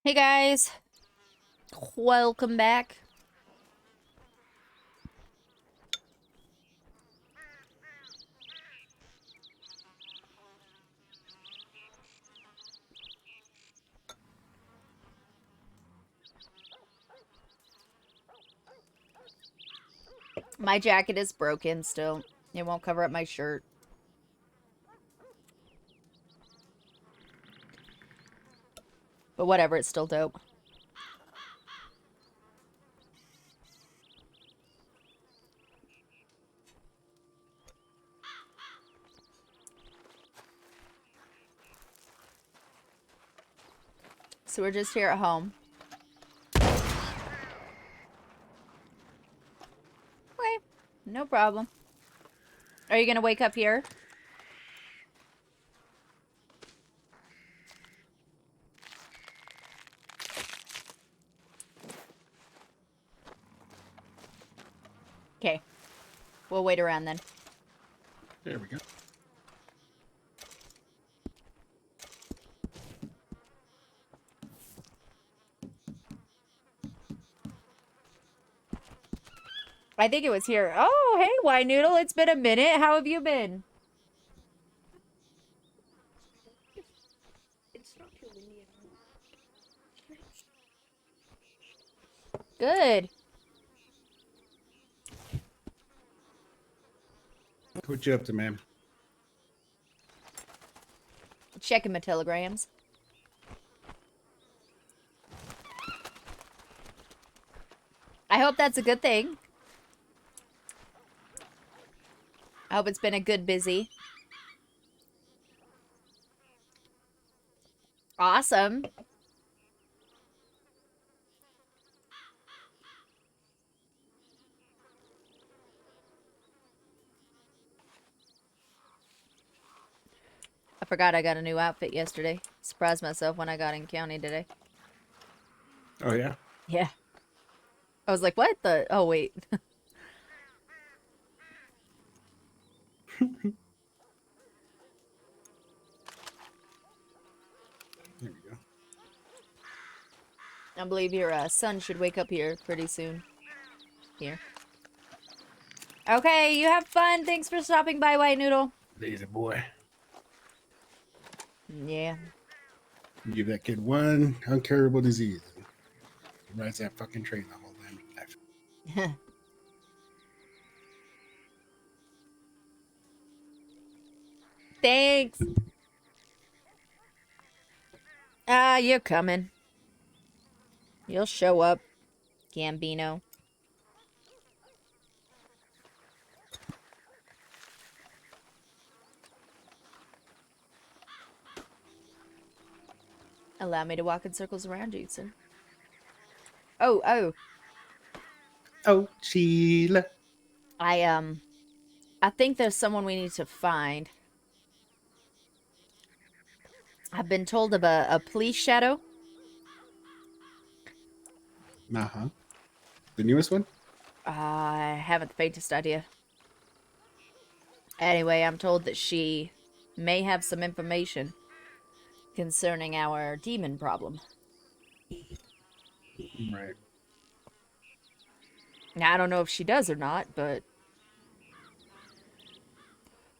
Hey guys, welcome back. My jacket is broken still. It won't cover up my shirt. But whatever, it's still dope. So we're just here at home. Okay, no problem. Are you gonna wake up here? Okay, we'll wait around then. There we go. I think it was here. Oh, hey, Why Noodle, it's been a minute. How have you been? It's not too windy at all. Good. What you up to, man? Checking my telegrams. I hope that's a good thing. I hope it's been a good busy. Awesome. I forgot I got a new outfit yesterday. Surprised myself when I got in county today. Oh, yeah? Yeah. I was like, what the? Oh, wait. There we go. I believe your son should wake up here pretty soon. Here. Okay, you have fun. Thanks for stopping by, White Noodle. Lazy boy. Yeah. Give that kid one uncurable disease. He rides that fucking train the whole damn life. Thanks. Ah, you're coming. You'll show up, Gambino. Allow me to walk in circles around you, sir. Oh. Oh, Sheila. I think there's someone we need to find. I've been told of a police shadow. Uh-huh. The newest one? I haven't the faintest idea. Anyway, I'm told that she may have some information concerning our demon problem. Right. Now, I don't know if she does or not, but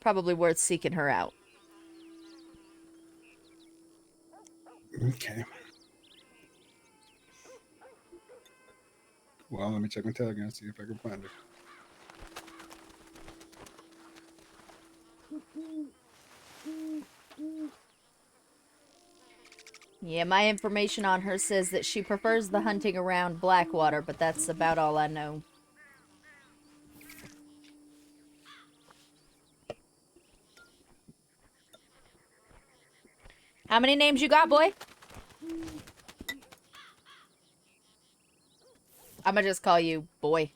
probably worth seeking her out. Okay. Well, let me check my telegram and see if I can find her. Yeah, my information on her says that she prefers the hunting around Blackwater, but that's about all I know. How many names you got, boy? I'm gonna just call you boy.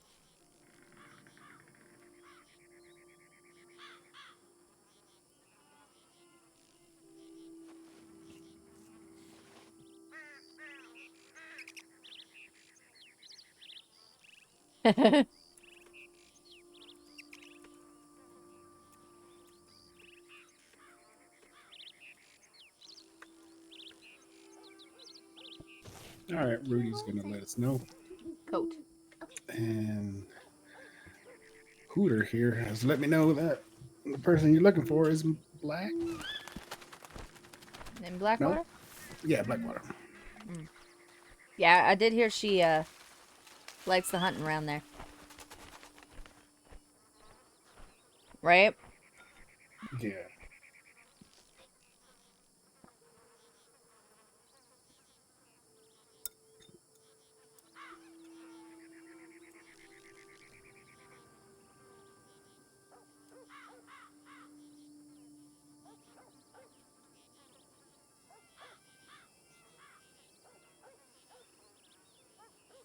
All right, Rudy's gonna let us know. Coat. And Hooter here has let me know that the person you're looking for is black. In No, Blackwater? yeah, Blackwater. Yeah, I did hear she likes the hunting around there. Right? Yeah.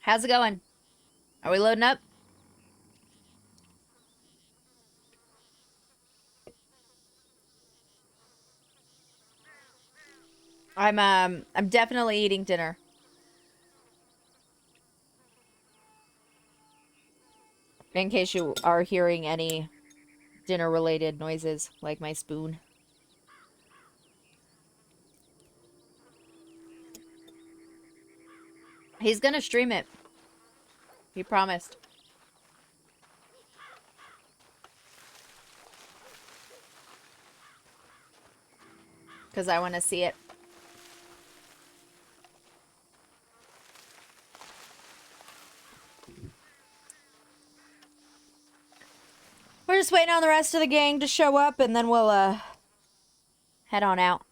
How's it going? Are we loading up? I'm definitely eating dinner. In case you are hearing any dinner related noises, like my spoon. He's gonna stream it. He promised. Because I want to see it. We're just waiting on the rest of the gang to show up, and then we'll, head on out.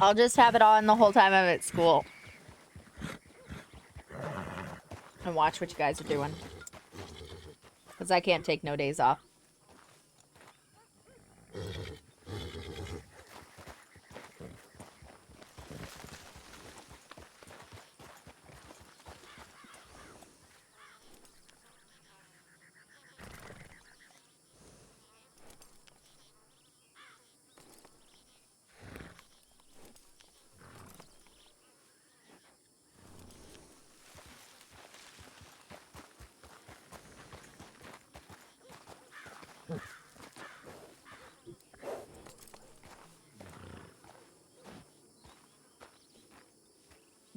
I'll just have it on the whole time I'm at school. And watch what you guys are doing. Because I can't take no days off.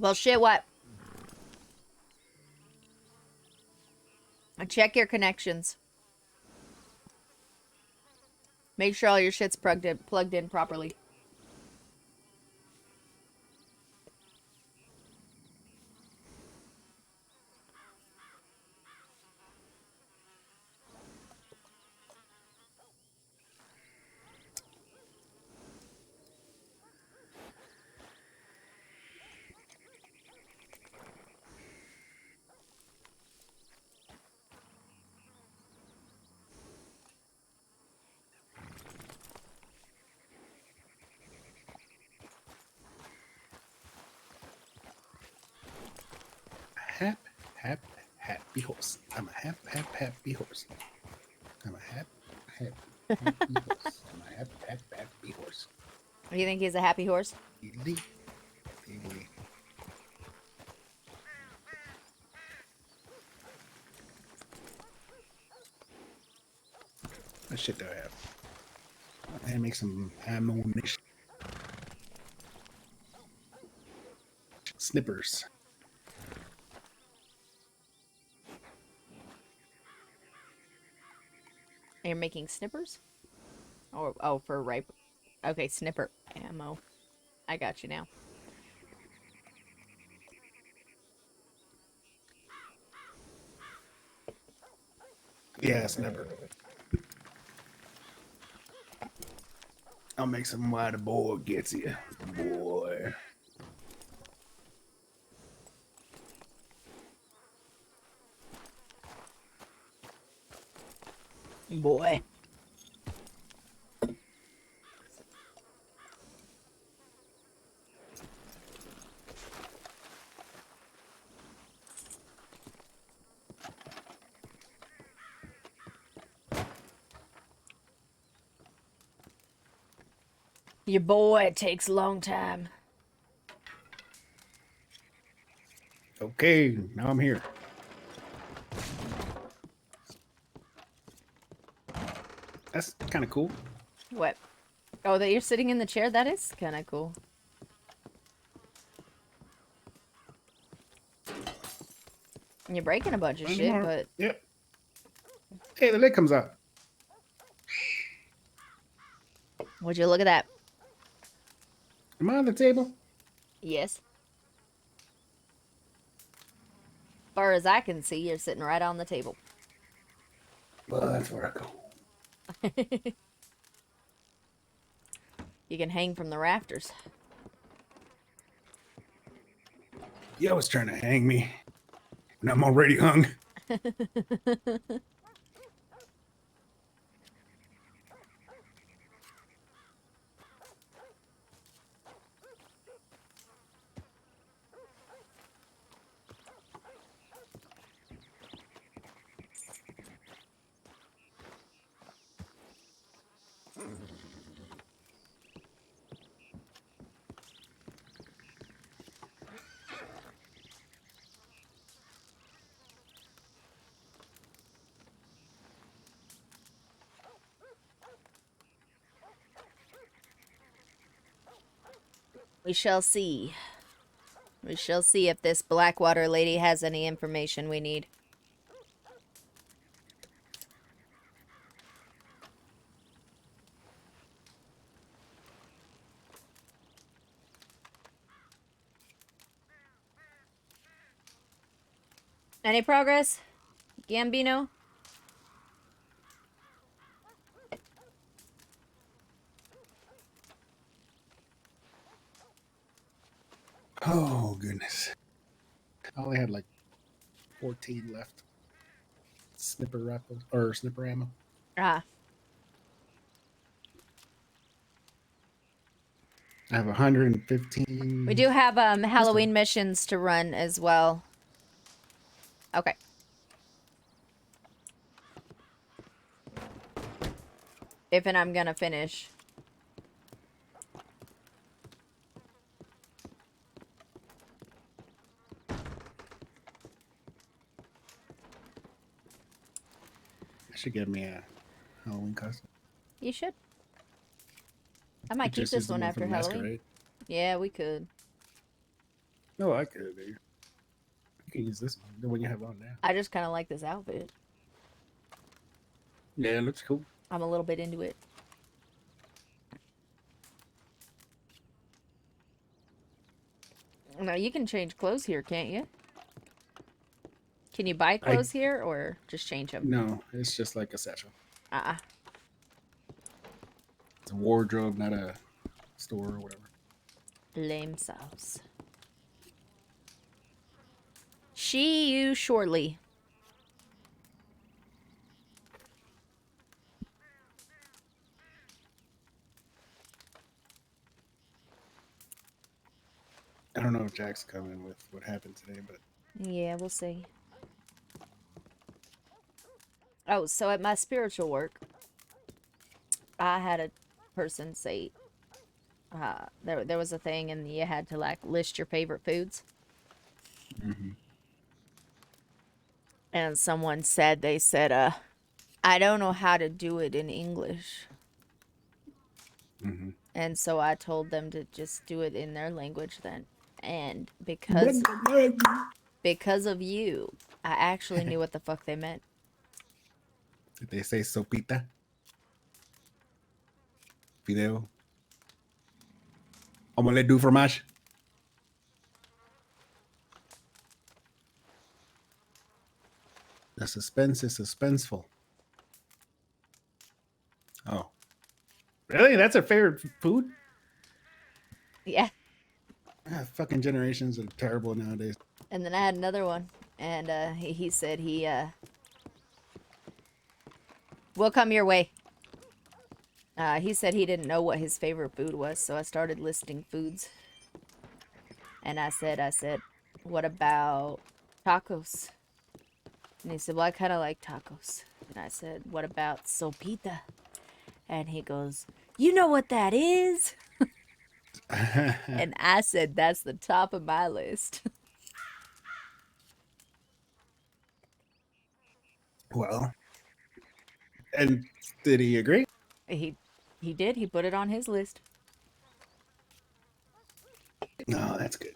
Well, shit, what? Check your connections. Make sure all your shit's plugged in properly. Happy horse. I'm a happy horse. I'm a happy horse. I'm a happy horse. Do you think he's a happy horse? Diddly, diddly. What shit do I have? I make some ammunition. Snippers. You're making snippers? Oh, for ripe. Okay, snipper ammo. I got you now. Yeah, snipper. I'll make some while the boy gets you. Boy. Boy. Your boy takes a long time. Okay, now I'm here. That's kind of cool. What? Oh, that you're sitting in the chair? That is kind of cool. And you're breaking a bunch of shit, but... Yep. Hey, the lid comes out. Would you look at that? Am I on the table? Yes. As far as I can see, you're sitting right on the table. Well, that's where I go. You can hang from the rafters. You always trying to hang me. And I'm already hung. We shall see. We shall see if this Blackwater lady has any information we need. Any progress, Gambino? Oh, goodness. I only had like 14 left. Snipper rifle or snipper ammo. Ah. I have 115. We do have Halloween missions to run as well. Okay. If and I'm gonna finish. That should give me a Halloween costume. You should. I might keep this one after Halloween. Yeah, we could. No, I could. Dude. You can use this one, the one you have on now. I just kind of like this outfit. Yeah, it looks cool. I'm a little bit into it. Now, you can change clothes here, can't you? Can you buy clothes here or just change them? No, it's just like a satchel. Uh-uh. It's a wardrobe, not a store or whatever. Lame sauce. See you shortly. I don't know if Jack's coming with what happened today, but... Yeah, we'll see. Oh, so at my spiritual work, I had a person say, there was a thing and you had to, like, list your favorite foods. Mm-hmm. And someone said, they said, I don't know how to do it in English. Mm-hmm. And so I told them to just do it in their language then. And because of you, I actually knew what the fuck they meant. Did they say sopita? Fideo? Omelette du fromage? The suspense is suspenseful. Oh. Really? That's her favorite food? Yeah. Fucking generations are terrible nowadays. And then I had another one. And he said will come your way. He said he didn't know what his favorite food was, so I started listing foods. And I said, what about tacos? And he said, well, I kind of like tacos. And I said, what about sopita? And he goes, you know what that is? And I said that's the top of my list. Well, and did he agree? he he did. He put it on his list. No, that's good.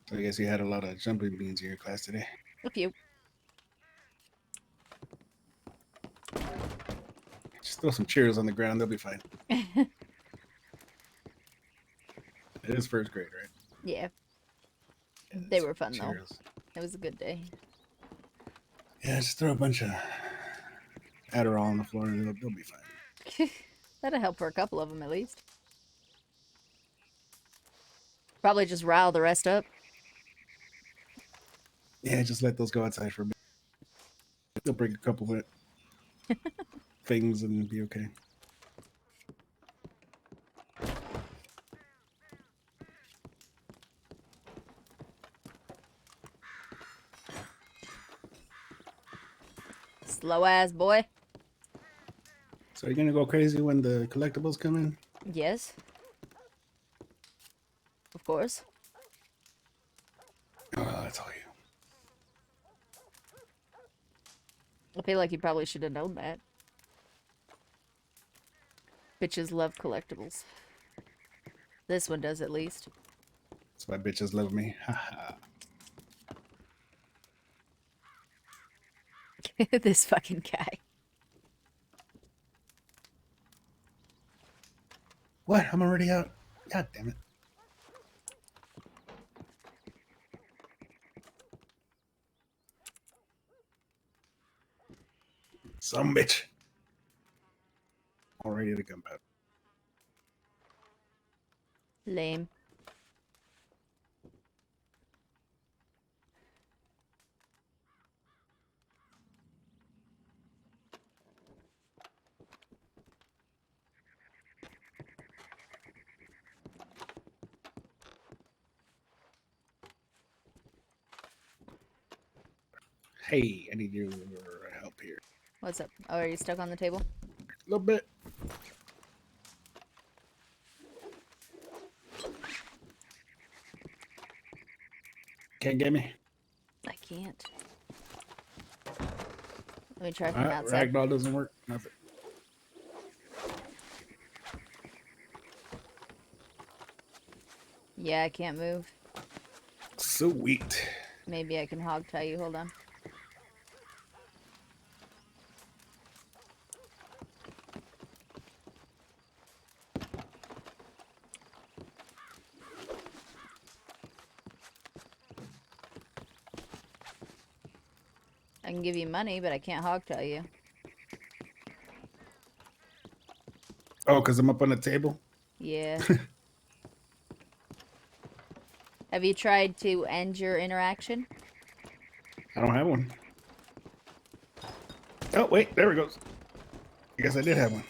So I guess you had a lot of jumping beans in your class today. A few. Just throw some Cheerios on the ground; they'll be fine. It is first grade, right? Yeah. Yeah, They were fun though. Cheerios. It was a good day. Yeah, just throw a bunch of Adderall on the floor, and they'll be fine. That'll help for a couple of them at least. Probably just rile the rest up. Yeah, just let those go outside for a bit. They'll break a couple of things and be okay. Slow ass boy. So you're gonna go crazy when the collectibles come in? Yes. Of course. Oh, that's all you. I feel like you probably should have known that. Bitches love collectibles. This one does at least. That's why bitches love me. Haha. This fucking guy. What? I'm already out. God damn it. Some bitch. Already to gunpowder. Lame. Hey, I need your help here. What's up? Oh, are you stuck on the table? A little bit. Can't get me. I can't. Let me try from Alright, outside. ragdoll doesn't work. Nothing. Yeah, I can't move. Sweet. Maybe I can hog tie you. Hold on. I can give you money, but I can't hog tie you. Oh, because I'm up on the table? Yeah. Have you tried to end your interaction? I don't have one. Oh, wait. There it goes. I guess I did have one.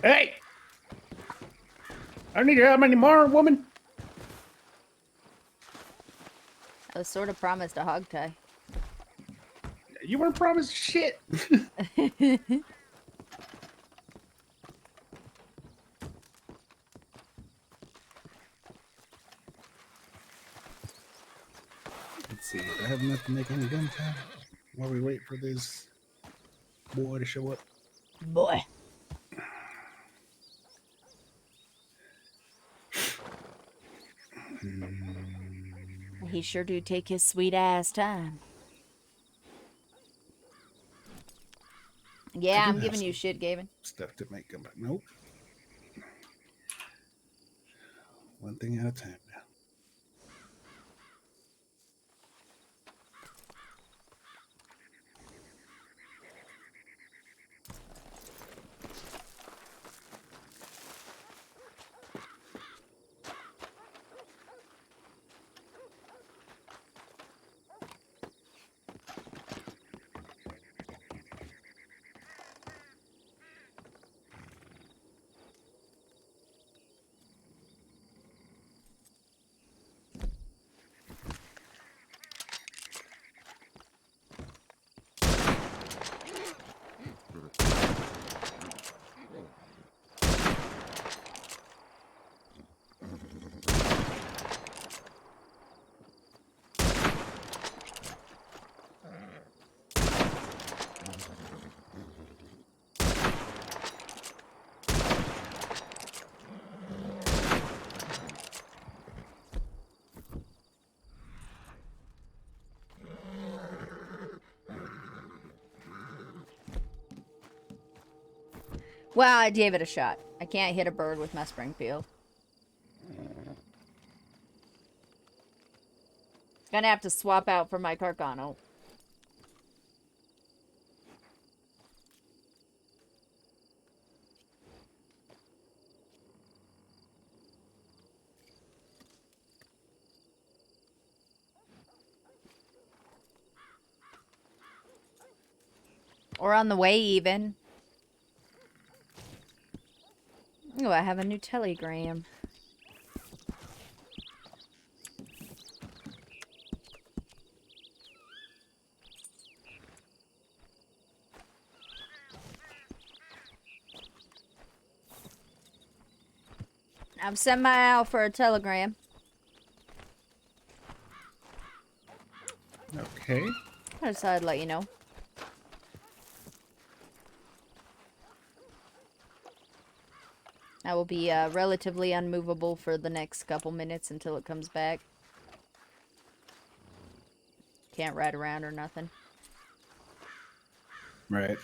Hey! I don't need your help anymore, woman. I was sort of promised a hog tie. You weren't promised shit. Let's see. I have enough to make any gun time while we wait for this boy to show up. Boy. He sure do take his sweet ass time. Yeah, I'm giving you shit, Gavin. Stuff to make gun. Nope. One thing at a time now. Well, I gave it a shot. I can't hit a bird with my Springfield. Gonna have to swap out for my Carcano. Or on the way, even. Oh, I have a new telegram. I've sent my out for a telegram. Okay. I just thought I'd let you know. I will be relatively unmovable for the next couple minutes until it comes back. Can't ride around or nothing. Right.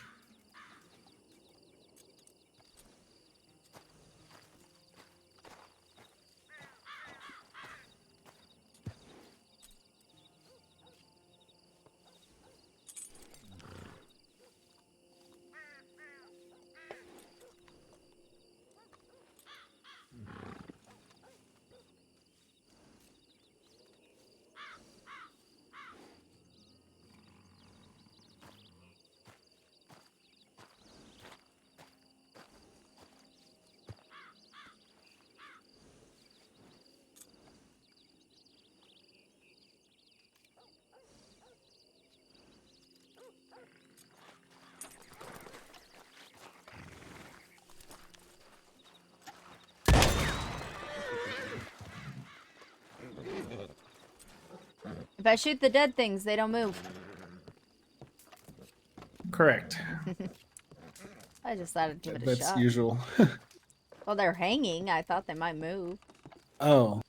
If I shoot the dead things, they don't move. Correct. I just thought I'd give it a That's shot. usual. Well, they're hanging. I thought they might move. Oh.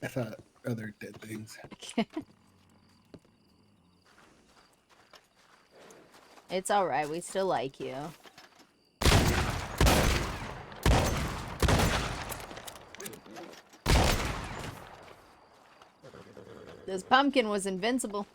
I thought other dead things. It's alright. We still like you. This pumpkin was invincible.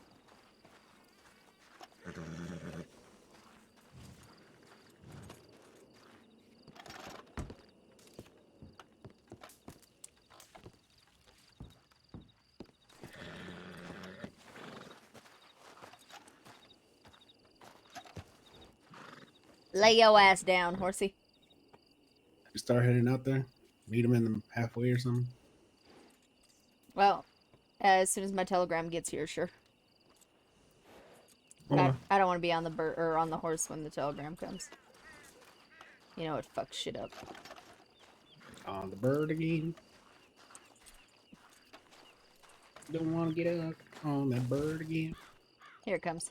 Lay your ass down, horsey. You start heading out there? Meet them in the halfway or something? Well, as soon as my telegram gets here, sure. Oh, I don't want to be on the bird or on the horse when the telegram comes. You know it fucks shit up. on the bird again. Don't want to get up on that bird again. Here it comes.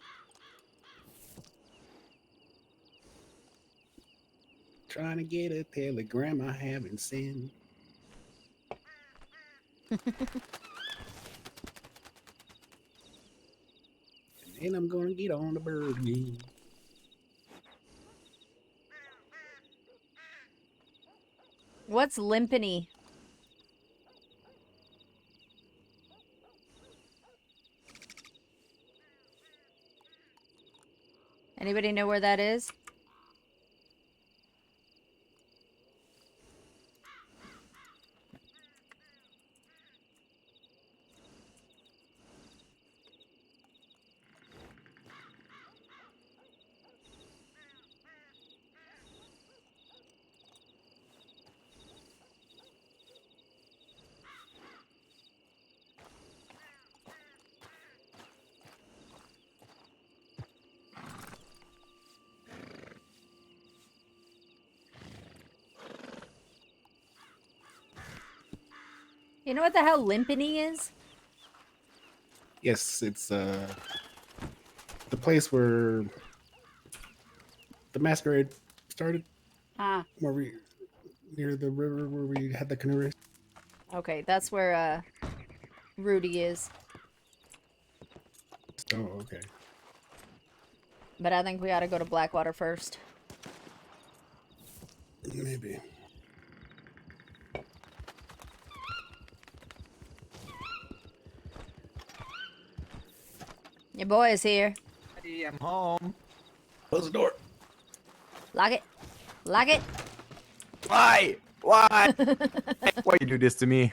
Trying to get a telegram I haven't sent. And I'm gonna get on the bird again. What's limpany? Anybody know where that is? You know what the hell limpany is? Yes, it's the place where the masquerade started. Ah. Where we near the river where we had the canoe race. Okay, that's where Rudy is. Oh, okay. But I think we ought to go to Blackwater first. Maybe. Your boy is here. Hey, I'm home. Close the door. Lock it. Lock it. Why? Why? Why you do this to me?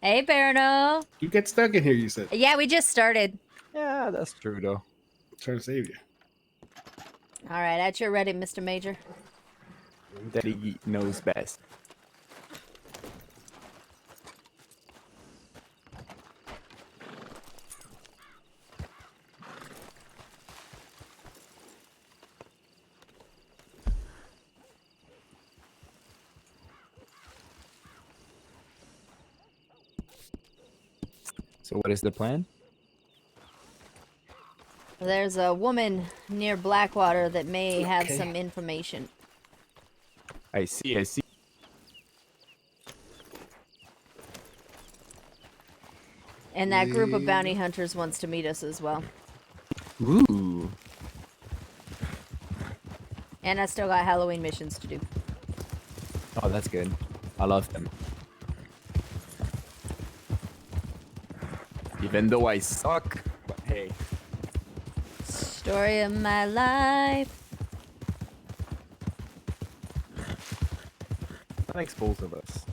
Hey, Parano. You get stuck in here, you said. Yeah, we just started. Yeah, that's true though. I'm trying to save you. All right, at your ready, Mr. Major. Daddy knows best. So what is the plan? There's a woman near Blackwater that may have Okay. some information. I see. And that group of bounty hunters wants to meet us as well. Ooh. And I still got Halloween missions to do. Oh, that's good. I love them. Even though I suck, but hey. Story of my life. That makes both of us.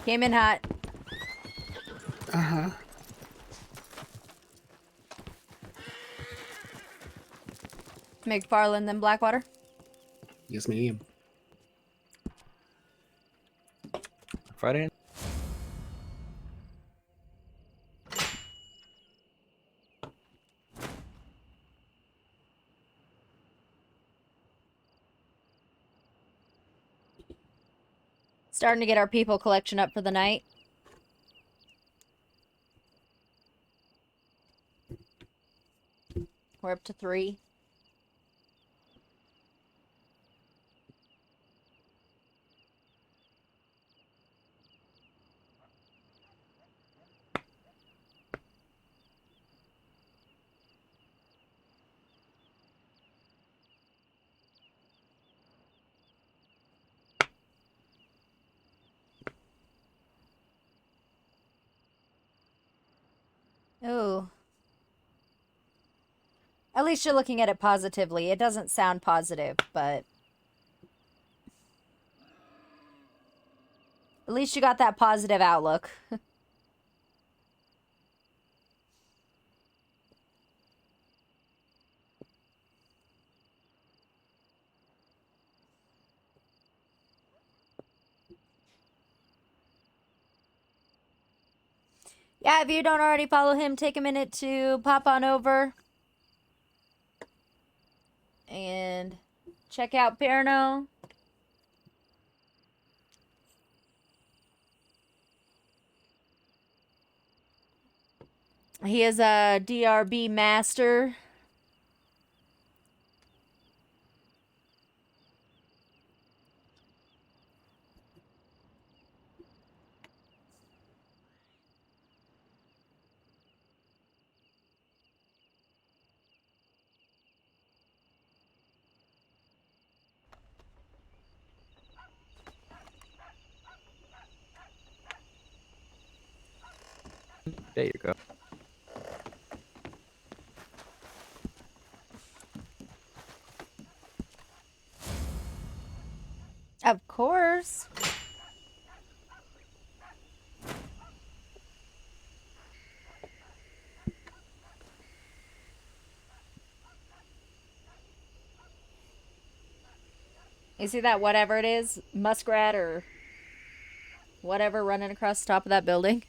Came in hot. Uh-huh. McFarland, then Blackwater. Yes, ma'am. Friday? Starting to get our people collection up for the night. We're up to 3. Oh. At least you're looking at it positively. It doesn't sound positive, but at least you got that positive outlook. Yeah, if you don't already follow him, take a minute to pop on over and check out Perno. He is a DRB master. There you go. Of course. You see that whatever it is, muskrat or whatever running across the top of that building?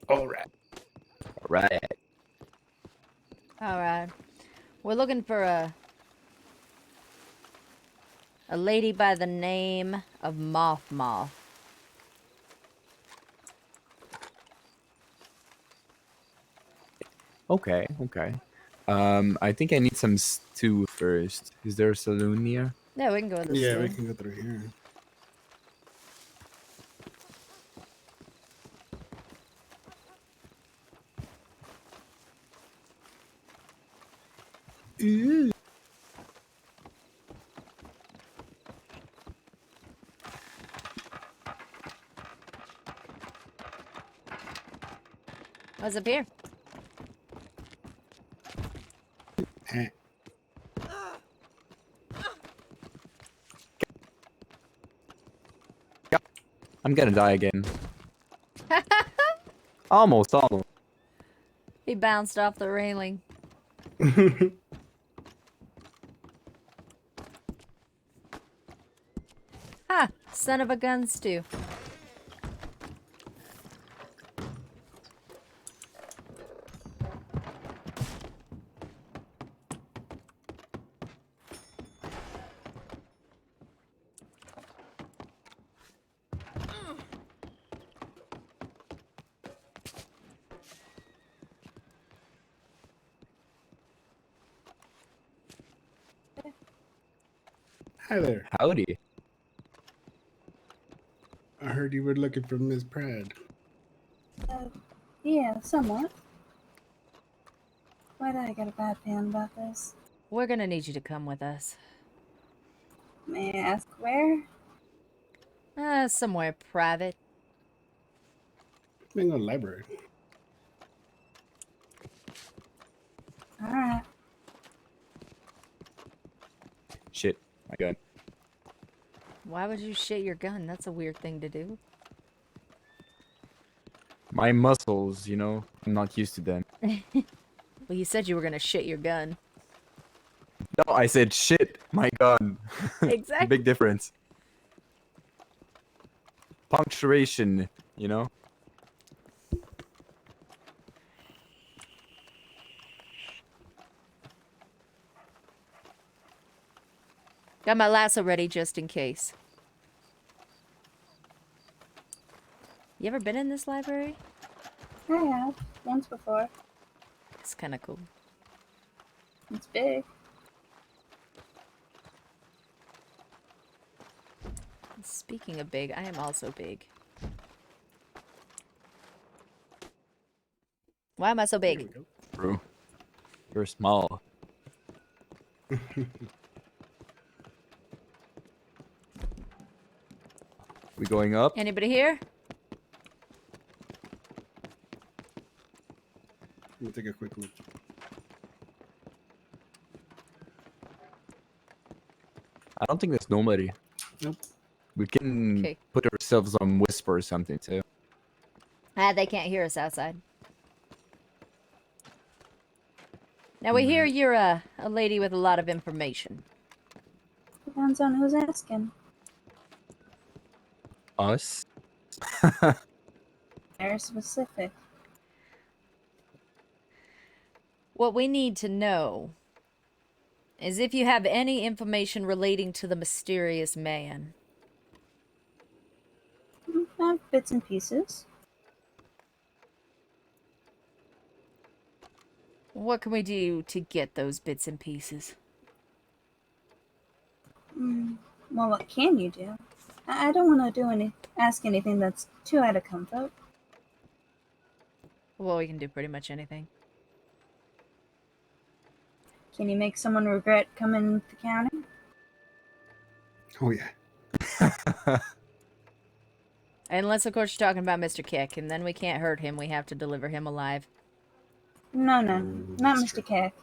All right. All right. All right. We're looking for a lady by the name of Moth. Okay. Okay. I think I need some stew first. Is there a saloon near? Yeah, we can go with the Yeah, we stew. can go through here. Ooh. What's up here? Eh. I'm gonna die again. Almost. He bounced off the railing. Ha! Son of a gun stew. Hi there. Howdy. I heard you were looking for Miss Prad. Yeah, somewhat. Why did I get a bad feeling about this? We're gonna need you to come with us. May I ask where? Somewhere private. We can go to the library. Alright. Shit. My gun. Why would you shit your gun? That's a weird thing to do. My muscles, you know, I'm not used to them. Well, you said you were gonna shit your gun. No, I said shit. My gun. Exactly. Big difference. Punctuation, you know? Got my lasso ready just in case. You ever been in this library? I have. Once before. It's kind of cool. It's big. Speaking of big, I am also big. Why am I so There we big? go. Bro. You're small. We going up? Anybody here? Let me take a quick look. I don't think there's nobody. Nope. We can Okay. put ourselves on whisper or something too. They can't hear us outside. Now we hear you're a lady with a lot of information. Depends on who's asking. Us? Very specific. What we need to know is if you have any information relating to the mysterious man. Bits and pieces. What can we do to get those bits and pieces? Well, what can you do? I don't want to ask anything that's too out of comfort. Well, we can do pretty much anything. Can you make someone regret coming to county? Oh yeah. Unless, of course, you're talking about Mr. Kick, and then we can't hurt him. We have to deliver him alive. No, not that's Mr. Keck.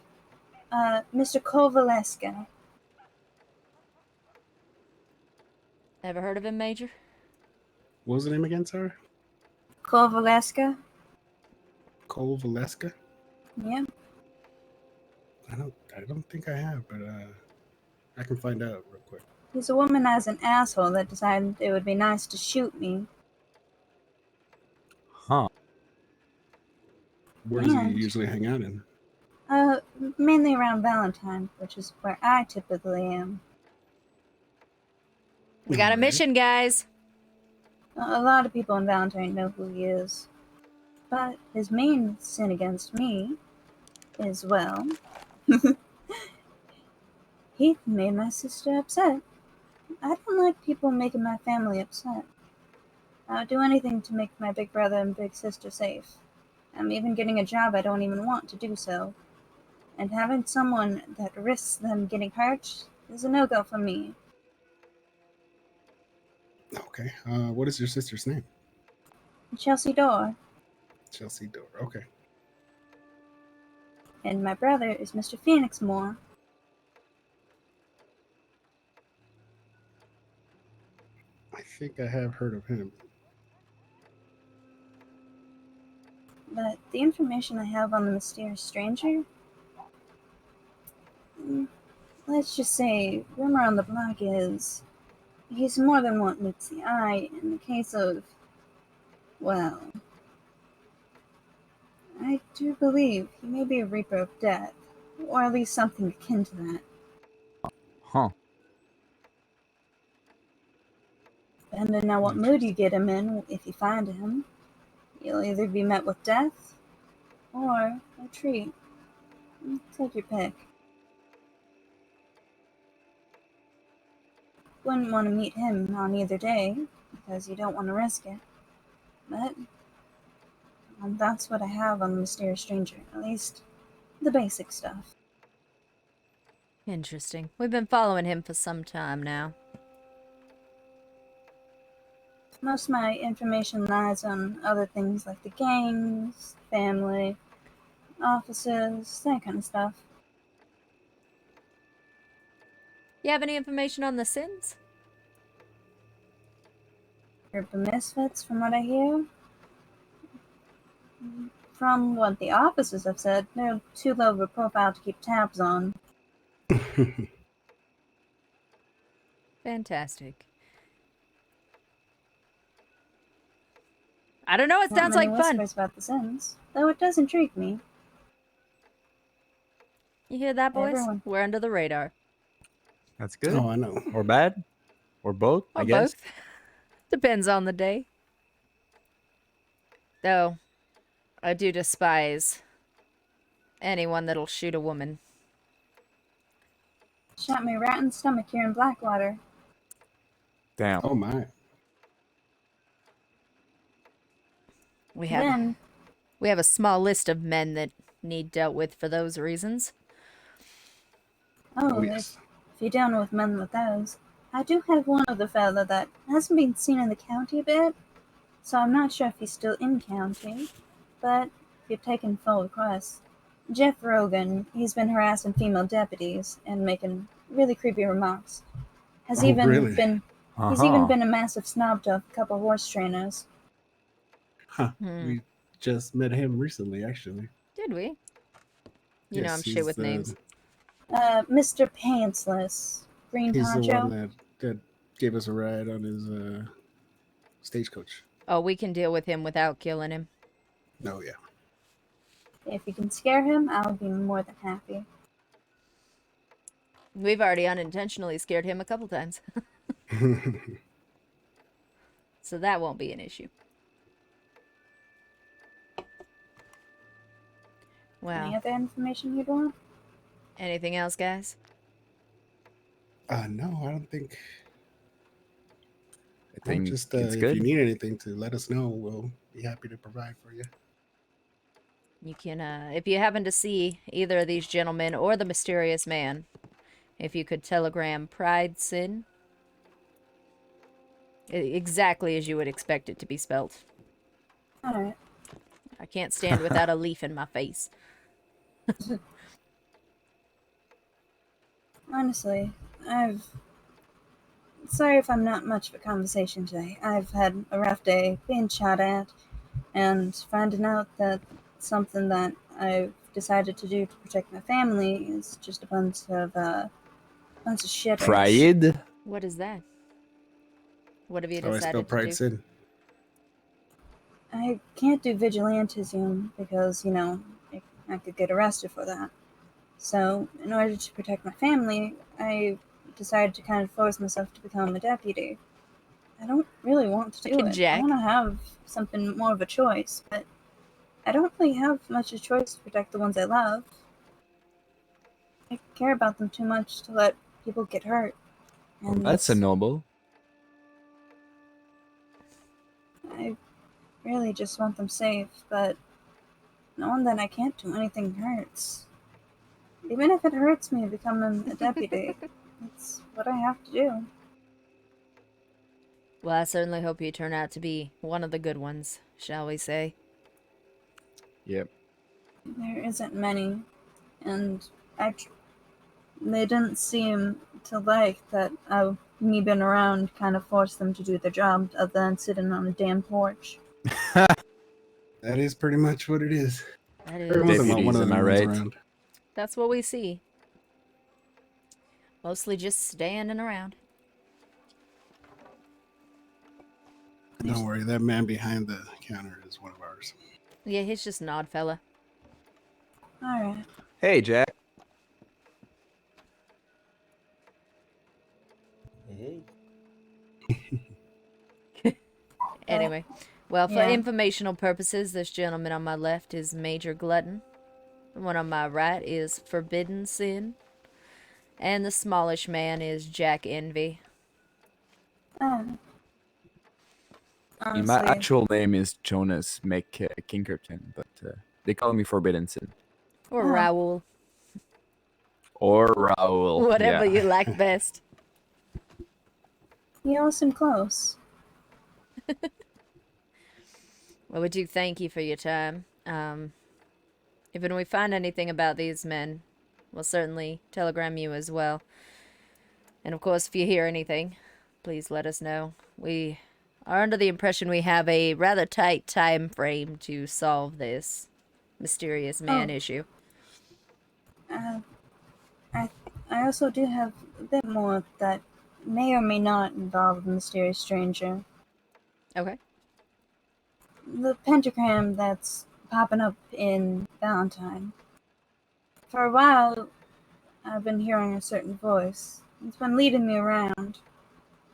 Mr. Kovaleska. Ever heard of him, Major? What was the name again, Sarah? Kovaleska? Cole Valeska? Yeah. I don't think I have, but I can find out real quick. He's a womanizing asshole that decided it would be nice to shoot me. Huh. Where does he And usually hang out in? mainly around Valentine, which is where I typically am. We got a Alright. mission, guys. A lot of people in Valentine know who he is. But his main sin against me is, well, he made my sister upset. I don't like people making my family upset. I would do anything to make my big brother and big sister safe. I'm even getting a job I don't even want to do so. And having someone that risks them getting hurt is a no-go for me. Okay. What is your sister's name? Chelsea Dorr. Chelsea Door. Okay. And my brother is Mr. Phoenix Moore. I think I have heard of him. But the information I have on the mysterious stranger, let's just say, rumor on the block is he's more than what meets the eye in the case of, well, I do believe he may be a Reaper of Death, or at least something akin to that. Huh. Depending on what mood you get him in, if you find him, you'll either be met with death or a treat. Take your pick. Wouldn't want to meet him on either day, because you don't want to risk it. But that's what I have on the mysterious stranger, at least the basic stuff. Interesting. We've been following him for some time now. Most of my information lies on other things like the gangs, family, offices, that kind of stuff. You have any information on the Sins? Group of misfits, from what I hear. From what the officers have said, they're too low of a profile to keep tabs on. Fantastic. I don't know, it Not sounds many like fun. whispers about the Sins, though it does intrigue me. You hear that, boys? Everyone. We're under the radar. That's good. Oh, I know. Or bad. Or both, Or I guess. both. Depends on the day. Though, I do despise anyone that'll shoot a woman. Shot me right in the stomach here in Blackwater. Damn. Oh my. We have Then, a small list of men that need dealt with for those reasons. Oh yes. if you're down with men with those, I do have one other fella that hasn't been seen in the county a bit, so I'm not sure if he's still in county, but if you're taking full requests. Jeff Rogan, he's been harassing female deputies and making really creepy remarks. Has Oh, even really? been He's even been a massive snob to a couple horse trainers. Huh. Hmm. We just met him recently, actually. Did we? You know Yes, I'm shit he's with names. Mr. Pantsless, Green He's the Poncho. one that gave us a ride on his stagecoach. Oh, we can deal with him without killing him. Oh yeah. If you can scare him, I'll be more than happy. We've already unintentionally scared him a couple times. So that won't be an issue. Any Wow. other information you'd want? Anything else, guys? No, I don't think. I think Just it's if good. you need anything to let us know, we'll be happy to provide for you. You can, if you happen to see either of these gentlemen or the mysterious man, if you could telegram Pride Sin, exactly as you would expect it to be spelt. Alright. I can't stand without a leaf in my face. Honestly, Sorry if I'm not much of a conversation today. I've had a rough day being shot at, and finding out that something that I've decided to do to protect my family is just a bunch of shitters. Pride? What is that? What have you Oh, I spell decided to Pride do? Sin. I can't do vigilantism because, I could get arrested for that. So, in order to protect my family, I decided to kind of force myself to become a deputy. I don't really want to do Look at it. I Jack. want to have something more of a choice, but I don't really have much of a choice to protect the ones I love. I care about them too much to let people get hurt. Well, And that's a noble. I really just want them safe, but knowing that I can't do anything hurts. Even if it hurts me becoming a deputy, it's what I have to do. Well, I certainly hope you turn out to be one of the good ones, shall we say. Yep. There isn't many, and they didn't seem to like that me being around kind of forced them to do their job other than sitting on a damn porch. That is pretty much what it is. That Every once in a while, one Deputies, of am them I runs right? around. That's what we see. Mostly just standing around. Don't worry, that man behind the counter is one of ours. Yeah, he's just an odd fella. Alright. Hey, Jack. Hey. Anyway, well, for Yeah. informational purposes, this gentleman on my left is Major Glutton. The one on my right is Forbidden Sin. And the smallish man is Jack Envy. Um, My honestly, actual name is Jonas McKinkerton, but they call me Forbidden Sin. Or Oh. Raoul. Or Raoul. Whatever yeah. you like best. you all seem close. Well, we do thank you for your time. If when we find anything about these men, we'll certainly telegram you as well. And of course, if you hear anything, please let us know. We are under the impression we have a rather tight time frame to solve this mysterious man Oh. issue. I also do have a bit more that may or may not involve the mysterious stranger. Okay. The pentagram that's popping up in Valentine. For a while, I've been hearing a certain voice. It's been leading me around,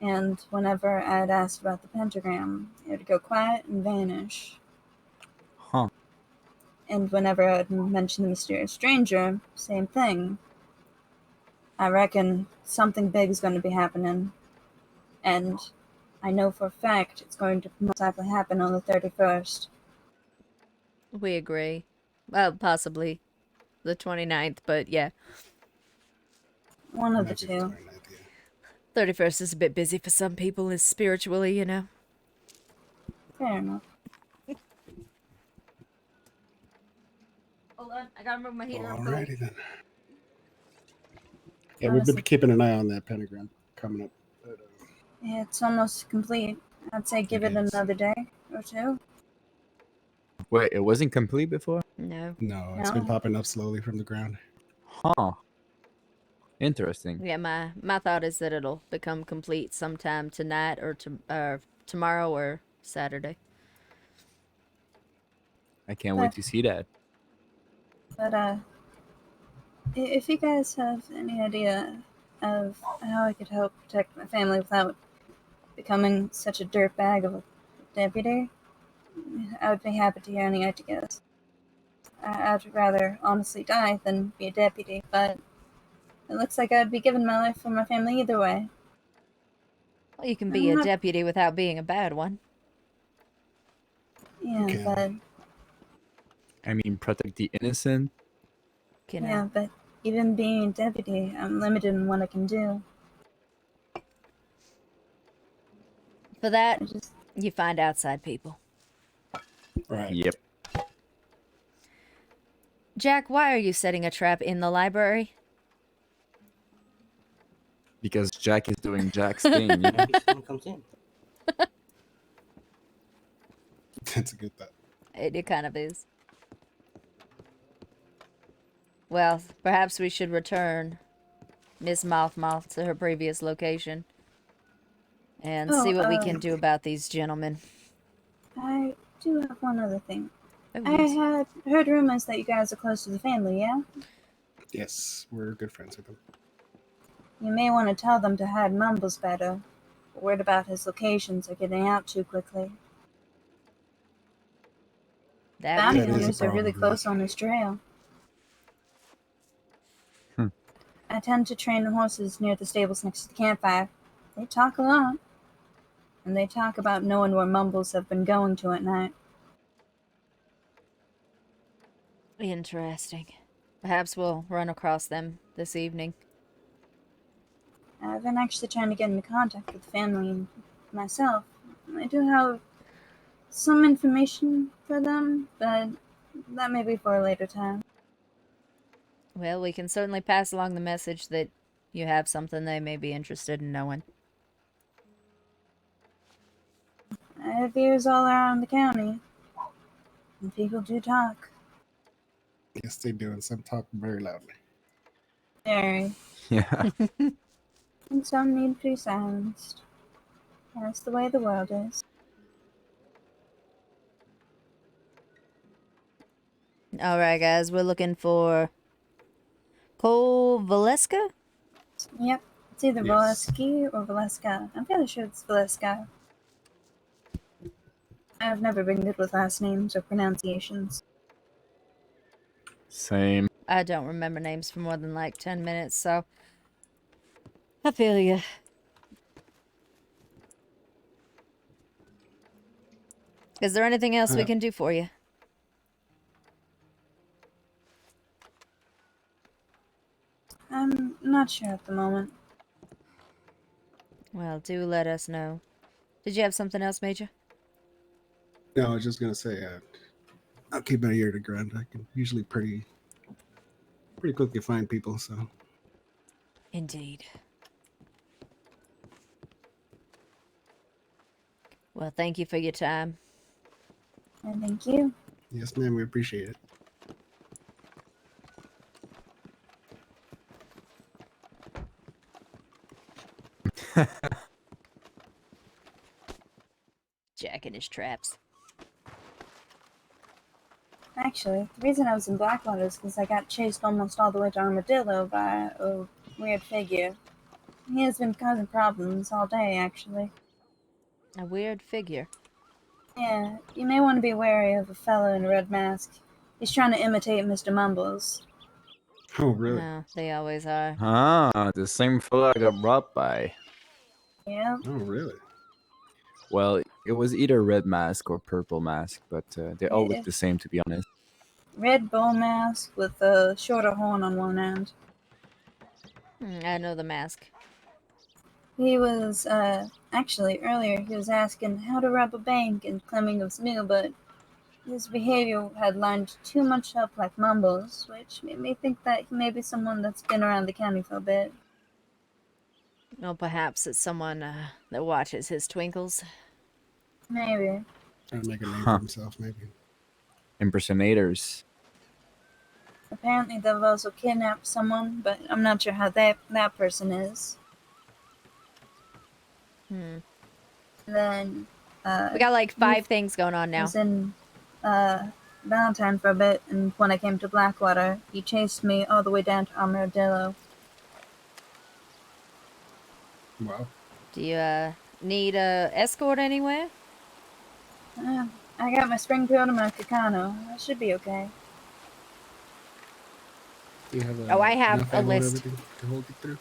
and whenever I'd asked about the pentagram, it would go quiet and vanish. Huh. And whenever I'd mention the mysterious stranger, same thing. I reckon something big is going to be happening, and I know for a fact it's going to most likely happen on the 31st. We agree. Well, possibly the 29th, but yeah. One of the Might be the two. 29th, yeah. 31st is a bit busy for some people, is spiritually, you know. Fair enough. Hold on, I gotta remove my heater. Alrighty then. Yeah, we've been keeping an eye on that pentagram coming up. But, It's almost complete. I'd say give it It is. another day or two. Wait, it wasn't complete before? No. no, it's been No. popping up slowly from the ground. Huh. Interesting. Yeah, my thought is that it'll become complete sometime tonight or tomorrow or Saturday. I can't wait to see that. But if you guys have any idea of how I could help protect my family without becoming such a dirtbag of a deputy, I would be happy to hear any ideas. I'd rather honestly die than be a deputy, but it looks like I'd be giving my life for my family either way. Well, you can be a deputy without being a bad one. Yeah, Okay. but I mean, protect the innocent. yeah, but even being a deputy, I'm limited in what I can do. For that, I just you find outside people. Right. Yep. Jack, why are you setting a trap in the library? Because Jack is doing Jack's thing. You know? Maybe someone comes in. That's a good thought. It kind of is. Well, perhaps we should return Miss Moth to her previous location and see what we can do about these gentlemen. I do have one other thing. Oh, I yes. had heard rumors that you guys are close to the family, yeah? Yes, we're good friends with them. You may want to tell them to hide Mumbles better. Word about his locations are getting out too quickly. That Bounty we That is a hunters are really problem, close on his trail. Hmm. I tend to train the horses near the stables next to the campfire. They talk a lot. And they talk about knowing where Mumbles have been going to at night. Interesting. Perhaps we'll run across them this evening. I've been actually trying to get into contact with the family and myself. I do have some information for them, but that may be for a later time. Well, we can certainly pass along the message that you have something they may be interested in knowing. I have ears all around the county, and people do talk. Yes, they do, and some talk very loudly. Very. Yeah. And some need to be silenced. That's the way the world is. Alright, guys, we're looking for Cole Valeska? Yep, it's either Yes. Valeski or Valeska. I'm fairly sure it's Valeska. I've never been good with last names or pronunciations. Same. I don't remember names for more than like 10 minutes, so I feel you. Is there anything else we can do for you? I'm not sure at the moment. Well, do let us know. Did you have something else, Major? No, I was just gonna say, I'll keep my ear to ground. I can usually pretty quickly find people. So Indeed. Well, thank you for your time. And thank you. yes, ma'am, we appreciate it. Jack and his traps. Actually, the reason I was in Blackwater is because I got chased almost all the way to Armadillo by a weird figure. He has been causing problems all day, actually. A weird figure. Yeah, you may want to be wary of a fellow in a red mask. He's trying to imitate Mr. Mumbles. Oh, really? No, they always are. Ah, the same fella I got robbed by. Yeah, Oh, really? Well, it was either red mask or purple mask, but they all look Yeah. the same, to be honest. red bull mask with a shorter horn on one end. I know the mask. He was, actually, earlier he was asking how to rob a bank and claiming it was new, but his behavior had lined too much up like Mumbles, which made me think that he may be someone that's been around the county for a bit. Well, perhaps it's someone that watches his twinkles. Maybe. Trying to make a name Huh. for himself, maybe. Impersonators. Apparently they've also kidnapped someone, but I'm not sure how that person is. Hmm. Then, We got like 5 things going on I now. was in, Valentine for a bit, and when I came to Blackwater, he chased me all the way down to Armadillo. Wow. Do you need a escort anywhere? I got my Springfield and my Kakano. I should be okay. Do you have Oh, I have enough a ammo and list. everything to hold you through?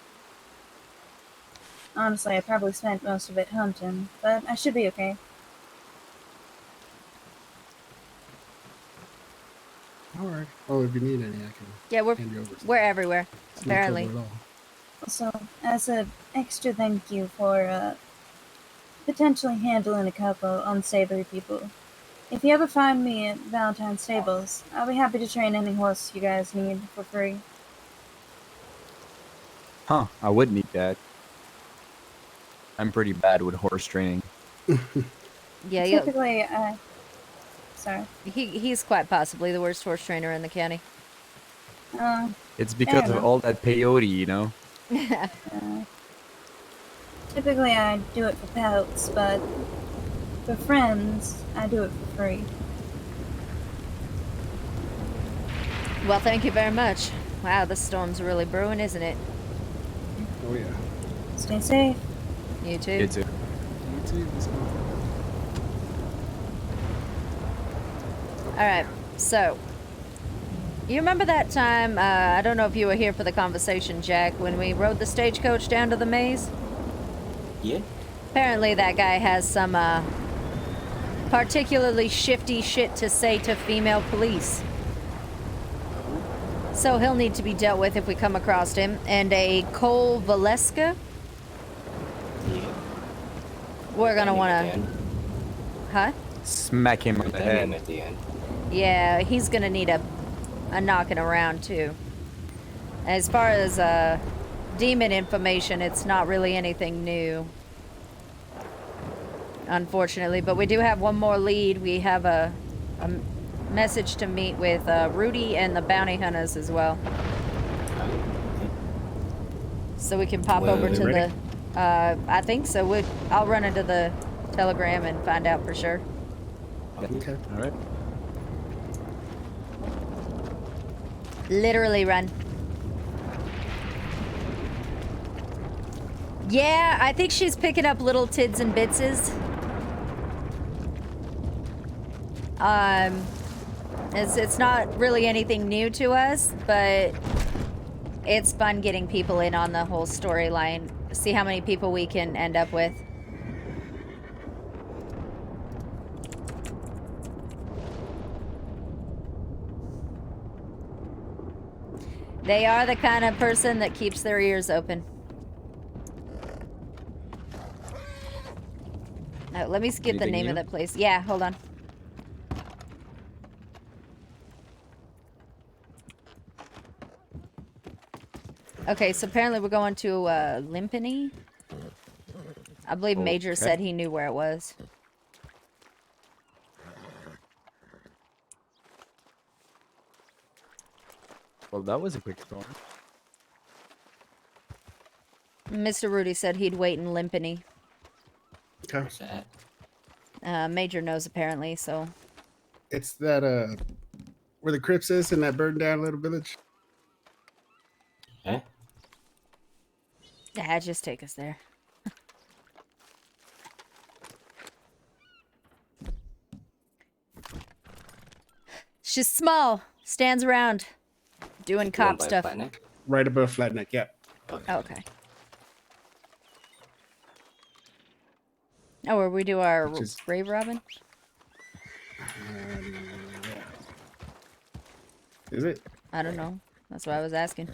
Honestly, I probably spent most of it hunting, but I should be okay. All right. Oh, if you need any, I can Yeah, hand you over. some. we're everywhere, It's no apparently. trouble at all. So, as an extra thank you for potentially handling a couple unsavory people, if you ever find me at Valentine's Stables, I'll be happy to train any horse you guys need for free. Huh, I would need that. I'm pretty bad with horse training. Yeah, Typically, sorry. he's quite possibly the worst horse trainer in the county. It's because of enough. all that peyote, you know? Typically, I do it for pelts, but For friends, I do it for free. Well, thank you very much. Wow, the storm's really brewing, isn't it? Oh yeah. Stay safe. You too. It's a You too. Let's go. All right, so you remember that time? I don't know if you were here for the conversation, Jack, when we rode the stagecoach down to the maze. Yeah. Apparently, that guy has some particularly shifty shit to say to female police. So he'll need to be dealt with if we come across him. And a Cole Valeska, Yeah. we're gonna Bang him at the wanna, end. huh? smack him on the Bang him head. at the end. Yeah, he's gonna need a knocking around too. As far as demon information, it's not really anything new, unfortunately. But we do have one more lead. We have a message to meet with Rudy and the bounty hunters as well. So we can pop Well, over they to ready? the. I think so. I'll run into the telegram and find out for sure. Okay. All right. Literally run. Yeah, I think she's picking up little tids and bitses. It's not really anything new to us, but it's fun getting people in on the whole storyline. See how many people we can end up with. They are the kind of person that keeps their ears open. No, let me skip the Anything name of new? that place. Yeah, hold on. Okay, so apparently we're going to Limpany. I believe Major Okay. said he knew where it was. Well, that was a quick storm. Mr. Rudy said he'd wait in Limpany. Okay. What's that? Major knows apparently, so It's that where the crypts is in that burned down little village. Huh? yeah, just take us there. She's small, stands around, doing Is it the one cop by stuff. Flatneck? Right above Flatneck. Yep. Okay. Okay. Oh, where we do our Which is- grave robbing? Yeah. Is it? I don't know. That's what I was asking.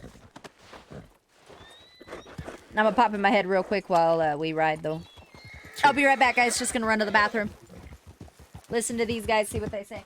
I'm gonna pop in my head real quick while we ride, though. I'll be right back, guys. Just gonna run to the bathroom. Listen to these guys, see what they say.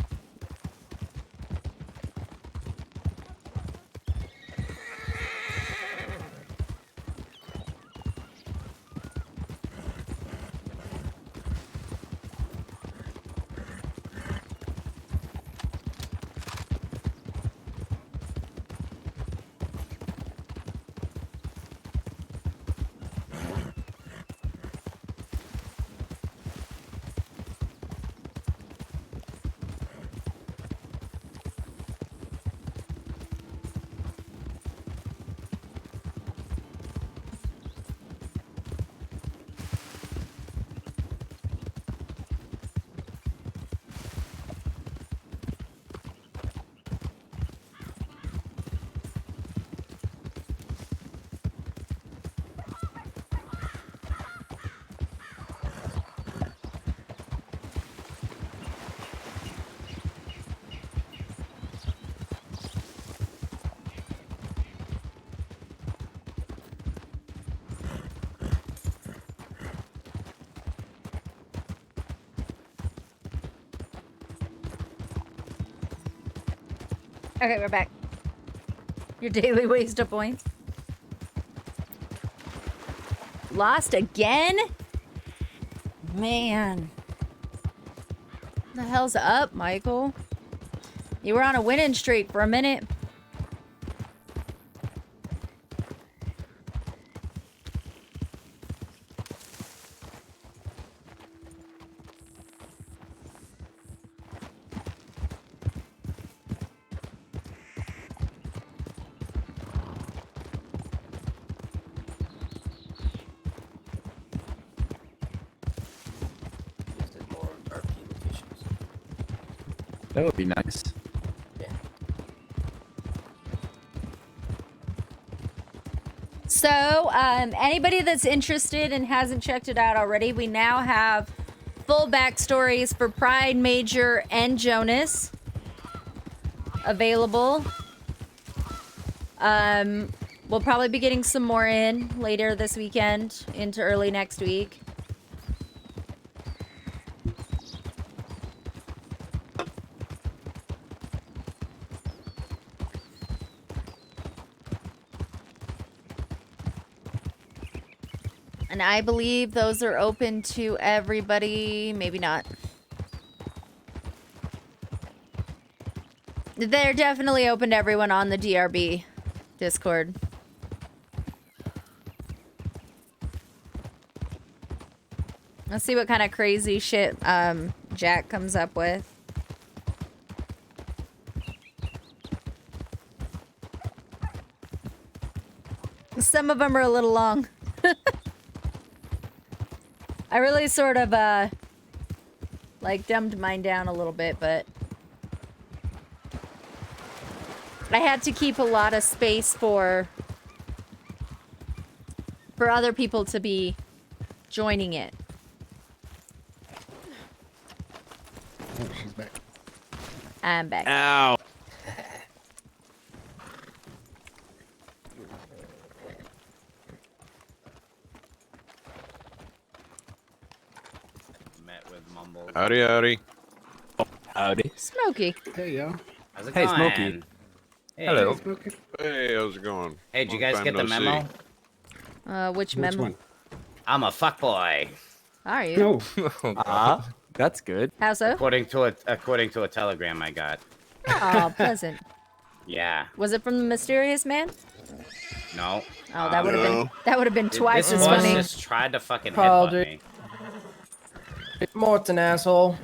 Okay, we're back. Your daily waste of points. Lost again? Man. What the hell's up, Michael? You were on a winning streak for a minute. That would be nice. So, anybody that's interested and hasn't checked it out already, we now have full backstories for Pride, Major, and Jonas available. We'll probably be getting some more in later this weekend into early next week. And I believe those are open to everybody. Maybe not. They're definitely open to everyone on the DRB Discord. Let's see what kind of crazy shit Jack comes up with. Some of them are a little long. I really sort of like dumbed mine down a little bit, but I had to keep a lot of space for other people to be joining it. Oh, she's back. I'm back. Ow. Met with Mumbles. Howdy, howdy. Howdy. Smoky. Hey, y'all. How's it Hey, going? Smokey. Hey. Hello. Hey, Smokey. Hey, how's it going? Hey, did you Long guys time get the no memo? see. Which Which memo? one? I'm a fuckboy. Are you? No. Ah, that's good. How so? According to a telegram I got. Oh, pleasant. Yeah. Was it from the mysterious man? No. Oh, that would have been No. twice This as boss funny. just tried to fucking Called headbutt it. me. Morton, asshole.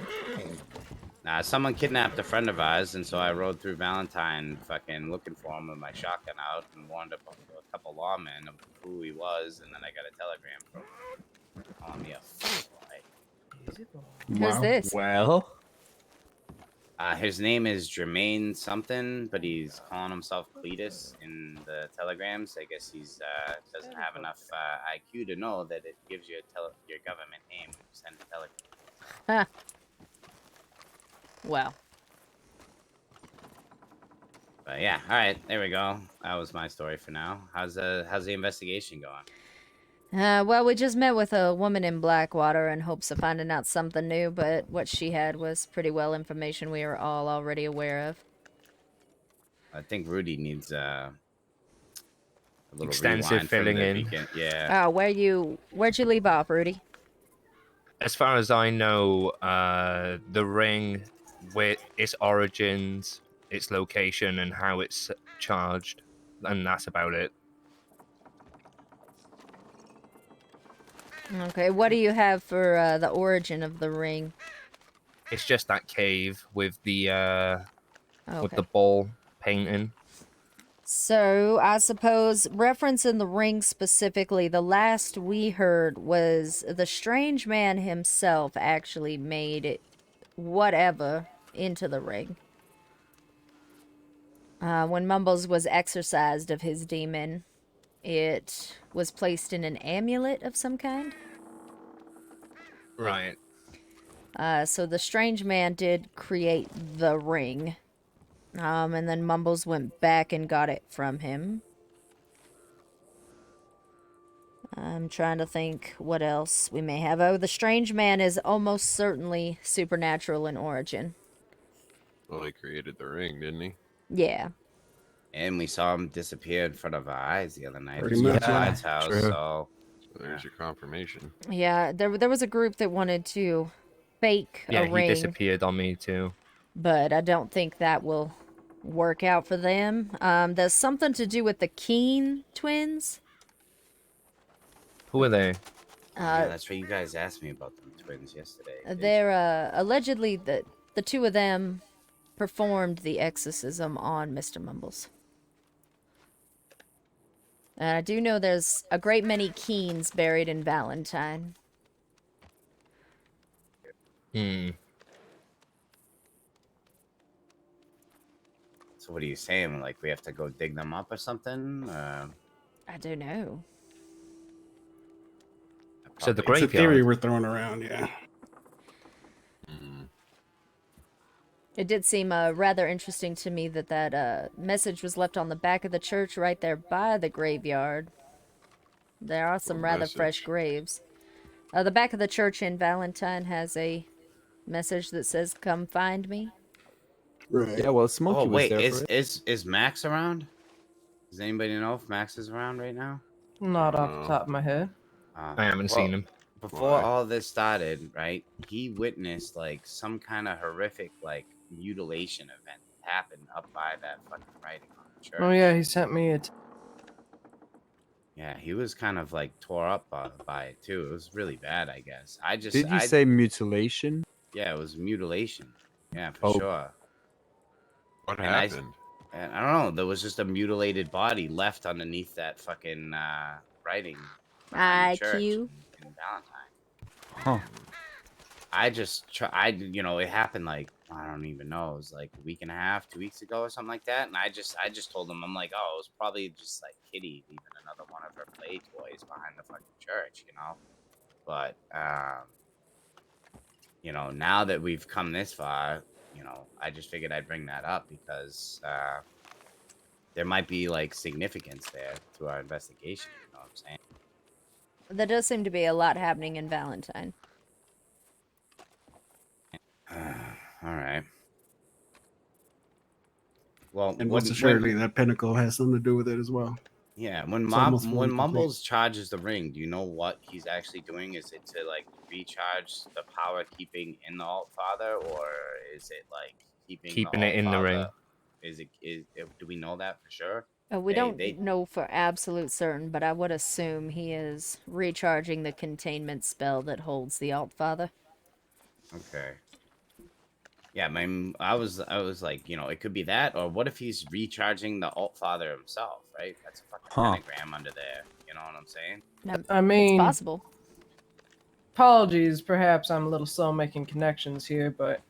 Nah, someone kidnapped a friend of ours, and so I rode through Valentine fucking looking for him with my shotgun out and warned up a couple lawmen of who he was, and then I got a telegram from him calling me a fuckboy. Who's this? Well, His name is Jermaine something, but he's calling himself Cletus in the telegrams. I guess he's doesn't have enough IQ to know that it gives you your government name when you send a telegram. Huh. Well, But yeah, all right, there we go. That was my story for now. How's the investigation going? well, we just met with a woman in Blackwater in hopes of finding out something new, but what she had was pretty well information we were all already aware of. I think Rudy needs a little Extensive rewind from filling the in. beginning. Yeah. Oh, where'd you leave off, Rudy? As far as I know, the ring, with its origins, its location, and how it's charged, and that's about it. Okay, what do you have for the origin of the ring? It's just that cave with the Okay. ball painting. So, I suppose, referencing the ring specifically, the last we heard was the strange man himself actually made it, whatever, into the ring. When Mumbles was exorcised of his demon, it was placed in an amulet of some kind. Right. So the strange man did create the ring. And then Mumbles went back and got it from him. I'm trying to think what else we may have. Oh, the strange man is almost certainly supernatural in origin. Well, he created the ring, didn't he? Yeah. And we saw him disappear in front of our eyes the other night. Pretty It was much, Clyde's yeah. house, True. so So there's your confirmation. Yeah, there was a group that wanted to fake Yeah, a he ring, disappeared on me too. but I don't think that will work out for them. There's something to do with the Keene twins. Who are they? yeah, that's right. You guys asked me about them twins yesterday. didn't you? They're allegedly the two of them performed the exorcism on Mr. Mumbles. And I do know there's a great many Keenes buried in Valentine. So what are you saying? Like we have to go dig them up or something? I don't know. So the Probably- It's a theory graveyard. we're throwing around, yeah. Mm. It did seem rather interesting to me that message was left on the back of the church right there by the graveyard. There are some What rather fresh message? graves. The back of the church in Valentine has a message that says, "Come find me." Right. Yeah, well, Smokey Oh was wait, there for it. is Max around? Does anybody know if Max is around right now? Not off No. the top of my head. I haven't Well, seen him. Before Why? all this started, right? He witnessed like some kind of horrific like mutilation event that happened up by that fucking writing on the church. Oh yeah, he sent me a. Yeah, he was kind of like tore up by it too. It was really bad, I guess. Did you say mutilation? Yeah, it was mutilation. Yeah, for Oh. sure. What And happened? And I don't know. There was just a mutilated body left underneath that fucking writing behind the church IQ. in Valentine. Huh. I just you know, it happened like I don't even know. It was like a week and a half, 2 weeks ago, or something like that. And I just told him, I'm like, oh, it was probably just like Kitty leaving another one of her play toys behind the fucking church, you know. But you know, now that we've come this far, you know, I just figured I'd bring that up because there might be like significance there to our investigation. You know what I'm saying? There does seem to be a lot happening in Valentine. All right. Well, And most assuredly, that pinnacle has something to do with it as well. yeah, when It's almost fully when complete. Mumbles charges the ring, do you know what he's actually doing? Is it to like recharge the power keeping in the Alt Father, or is it like keeping it in the ring. Altfather- Is do we know that for sure? We They- don't they- know for absolute certain, but I would assume he is recharging the containment spell that holds the Alt Father. Okay. Yeah, I was like, you know, it could be that, or what if he's recharging the Alt Father himself, right? That's a fucking Huh. pentagram under there. You know what I'm saying? No, I mean, it's possible. apologies, perhaps I'm a little slow making connections here, but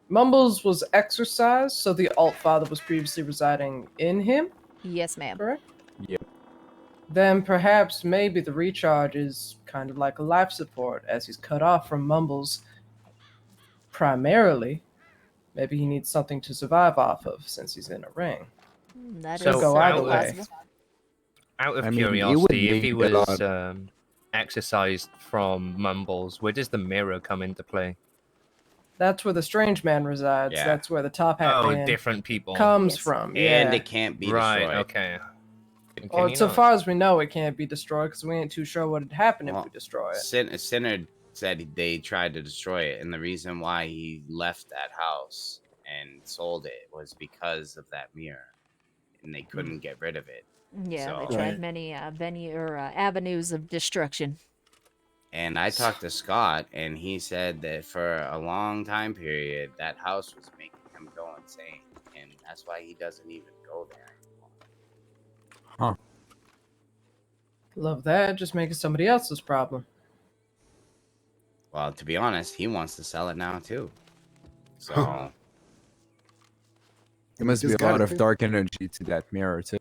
Mumbles was exorcised, so the Alt Father was previously residing in him, Yes, ma'am. correct? Yep. Then perhaps maybe the recharge is kind of like a life support, as he's cut off from Mumbles primarily. Maybe he needs something to survive off of since he's in a ring. That So, is go either possible. way. Out of I mean, it would curiosity, if he be a was lot. exercised from Mumbles, where does the mirror come into play? That's where the strange man resides. Yeah. That's where the top hat Oh, man different people. comes Yes. from. And Yeah. it can't be Right. destroyed. Okay. Can Well, you so not? far as we know, it can't be destroyed because we ain't too sure what would happen if Well, we destroy it. Sinner said they tried to destroy it, and the reason why he left that house and sold it was because of that mirror, and they couldn't get rid of it. Yeah, So- they tried Right. many avenues of destruction. And I talked to Scott, and he said that for a long time period, that house was making him go insane, and that's why he doesn't even go there anymore. Love that. Just making somebody else's problem. Well, to be honest, he wants to sell it now too. So There must be Just a lot gotta of be. dark energy to that mirror too.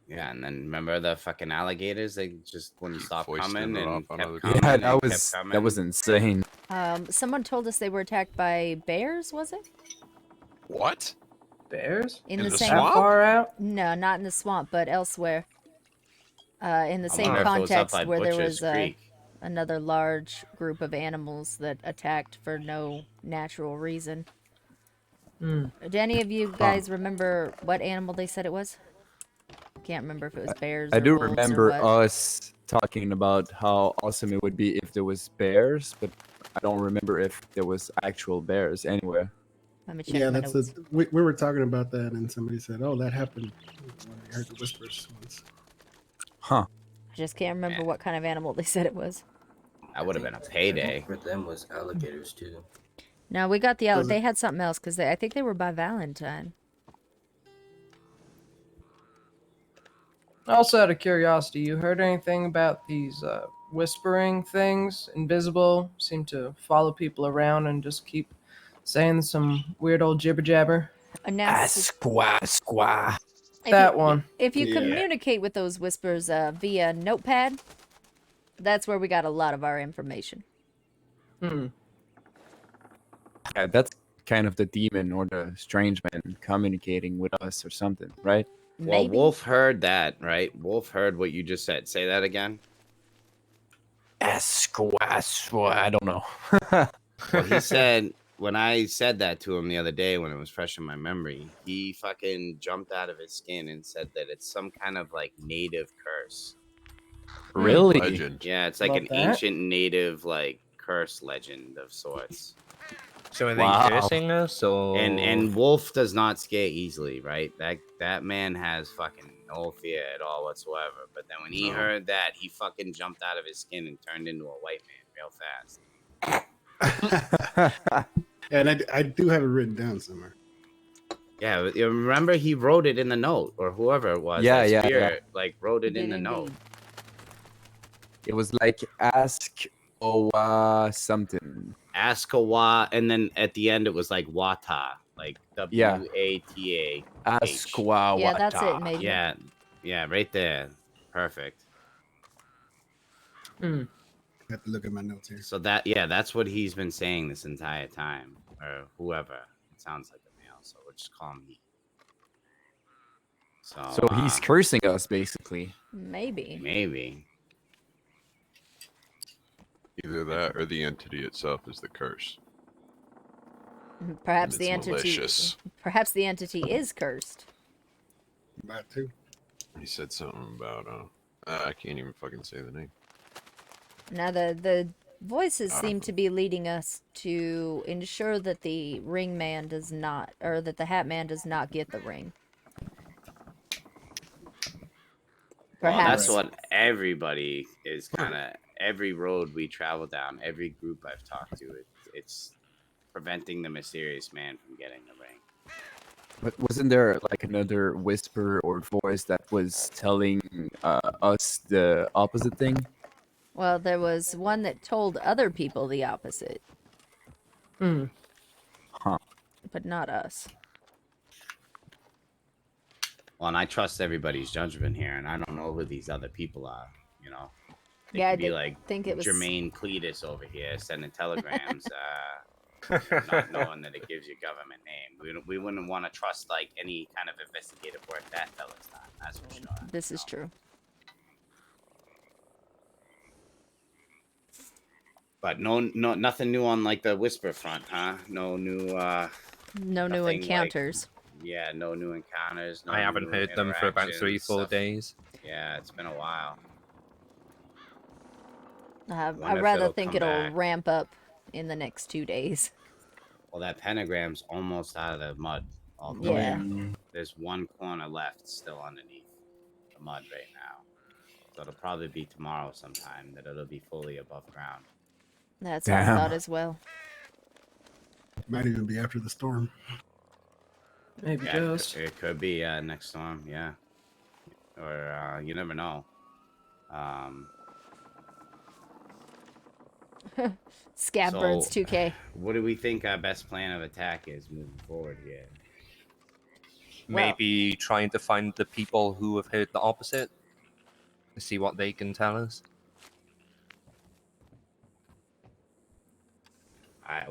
yeah, and then remember the fucking alligators? They just wouldn't stop Foisting coming it and off on kept other coming. people. Yeah, and kept that was coming. insane. Someone told us they were attacked by bears, was it? What? Bears? In In the the same That swamp? far out? No, not in the swamp, but elsewhere. In the I same wonder if it was up context by where there Butcher's was Creek. another large group of animals that attacked for no natural reason. Hmm. Do any of you guys remember what animal they said it was? Can't remember if it was bears I or do wolves remember or what. us talking about how awesome it would be if there was bears, but I don't remember if there was actual bears anywhere. Let me check Yeah, my that's notes. we were talking about that, and somebody said, "Oh, that happened." When I heard the whispers once. Huh. I just can't remember Yeah. what kind of animal they said it was. That would have been a payday. For them was alligators too. No, we got the Was it- they had something else because I think they were by Valentine. Also, out of curiosity, you heard anything about these whispering things? Invisible, seem to follow people around and just keep saying some weird old jibber jabber. Announce Squaw. That one. If you Yeah. communicate with those whispers via notepad, that's where we got a lot of our information. Hmm. Yeah, that's kind of the demon or the strange man communicating with us or something, right? Well, Maybe. Wolf heard that, right? Wolf heard what you just said. Say that again. I don't know. Well, he said when I said that to him the other day when it was fresh in my memory, he fucking jumped out of his skin and said that it's some kind of like native curse. Really? Legend. Yeah, it's like Love an that. ancient native like curse legend of sorts. So are they Wow. cursing us, or And Wolf does not scare easily, right? That man has fucking no fear at all whatsoever. But then when he No. heard that, he fucking jumped out of his skin and turned into a white man real fast. And I do have it written down somewhere. Yeah, but you remember he wrote it in the note, or whoever it was. Yeah, that yeah, yeah. spirit, like wrote it Did in the note. indeed. It was like ask something. Askawa, and then at the end it was like Wata, like Yeah. WATA. Ask Yeah, that's it, maybe. Yeah, yeah, right there. Perfect. Hmm. I have to look at my notes here. So that's what he's been saying this entire time, or whoever. It sounds like a male, so we'll just call him he. So he's cursing us basically. Maybe. Maybe. Either that or the entity itself is the curse. Perhaps And the it's entity. malicious. Perhaps the entity is cursed. That too. He said something about I can't even fucking say the name. Now the voices seem to be leading us to ensure that the ring man does not, or that the hat man does not get the ring. Well, Perhaps. that's what everybody is kind of. Every road we travel down, every group I've talked to, it's preventing the mysterious man from getting the ring. But wasn't there like another whisper or voice that was telling us the opposite thing? Well, there was one that told other people the opposite, Hmm. Huh. but not us. Well, and I trust everybody's judgment here, and I don't know who these other people are. You know, they Yeah, I could be did like think it was. Jermaine Cletus over here sending telegrams, not knowing that it gives you government name. We wouldn't want to trust like any kind of investigative work that fella's done. That's for sure. This is true. But nothing new on like the whisper front, huh? No new. No new nothing, encounters. Yeah, no new encounters. No I haven't new heard them for about interactions, 3-4 stuff. days. Yeah, it's been a while. Wonder I'd if rather it'll think come it'll back. ramp up in the next 2 days. Well, that pentagram's almost out of the mud all the Yeah. way up. There's one corner left still underneath the mud right now. So it'll probably be tomorrow sometime that it'll be fully above ground. That's what I Damn. thought as well. Might even be after the storm. Maybe Yeah, ghost. it could be next storm, yeah. Or you never know. Scabbirds So- 2K. What do we think our best plan of attack is moving forward here? Well- Maybe trying to find the people who have heard the opposite to see what they can tell us.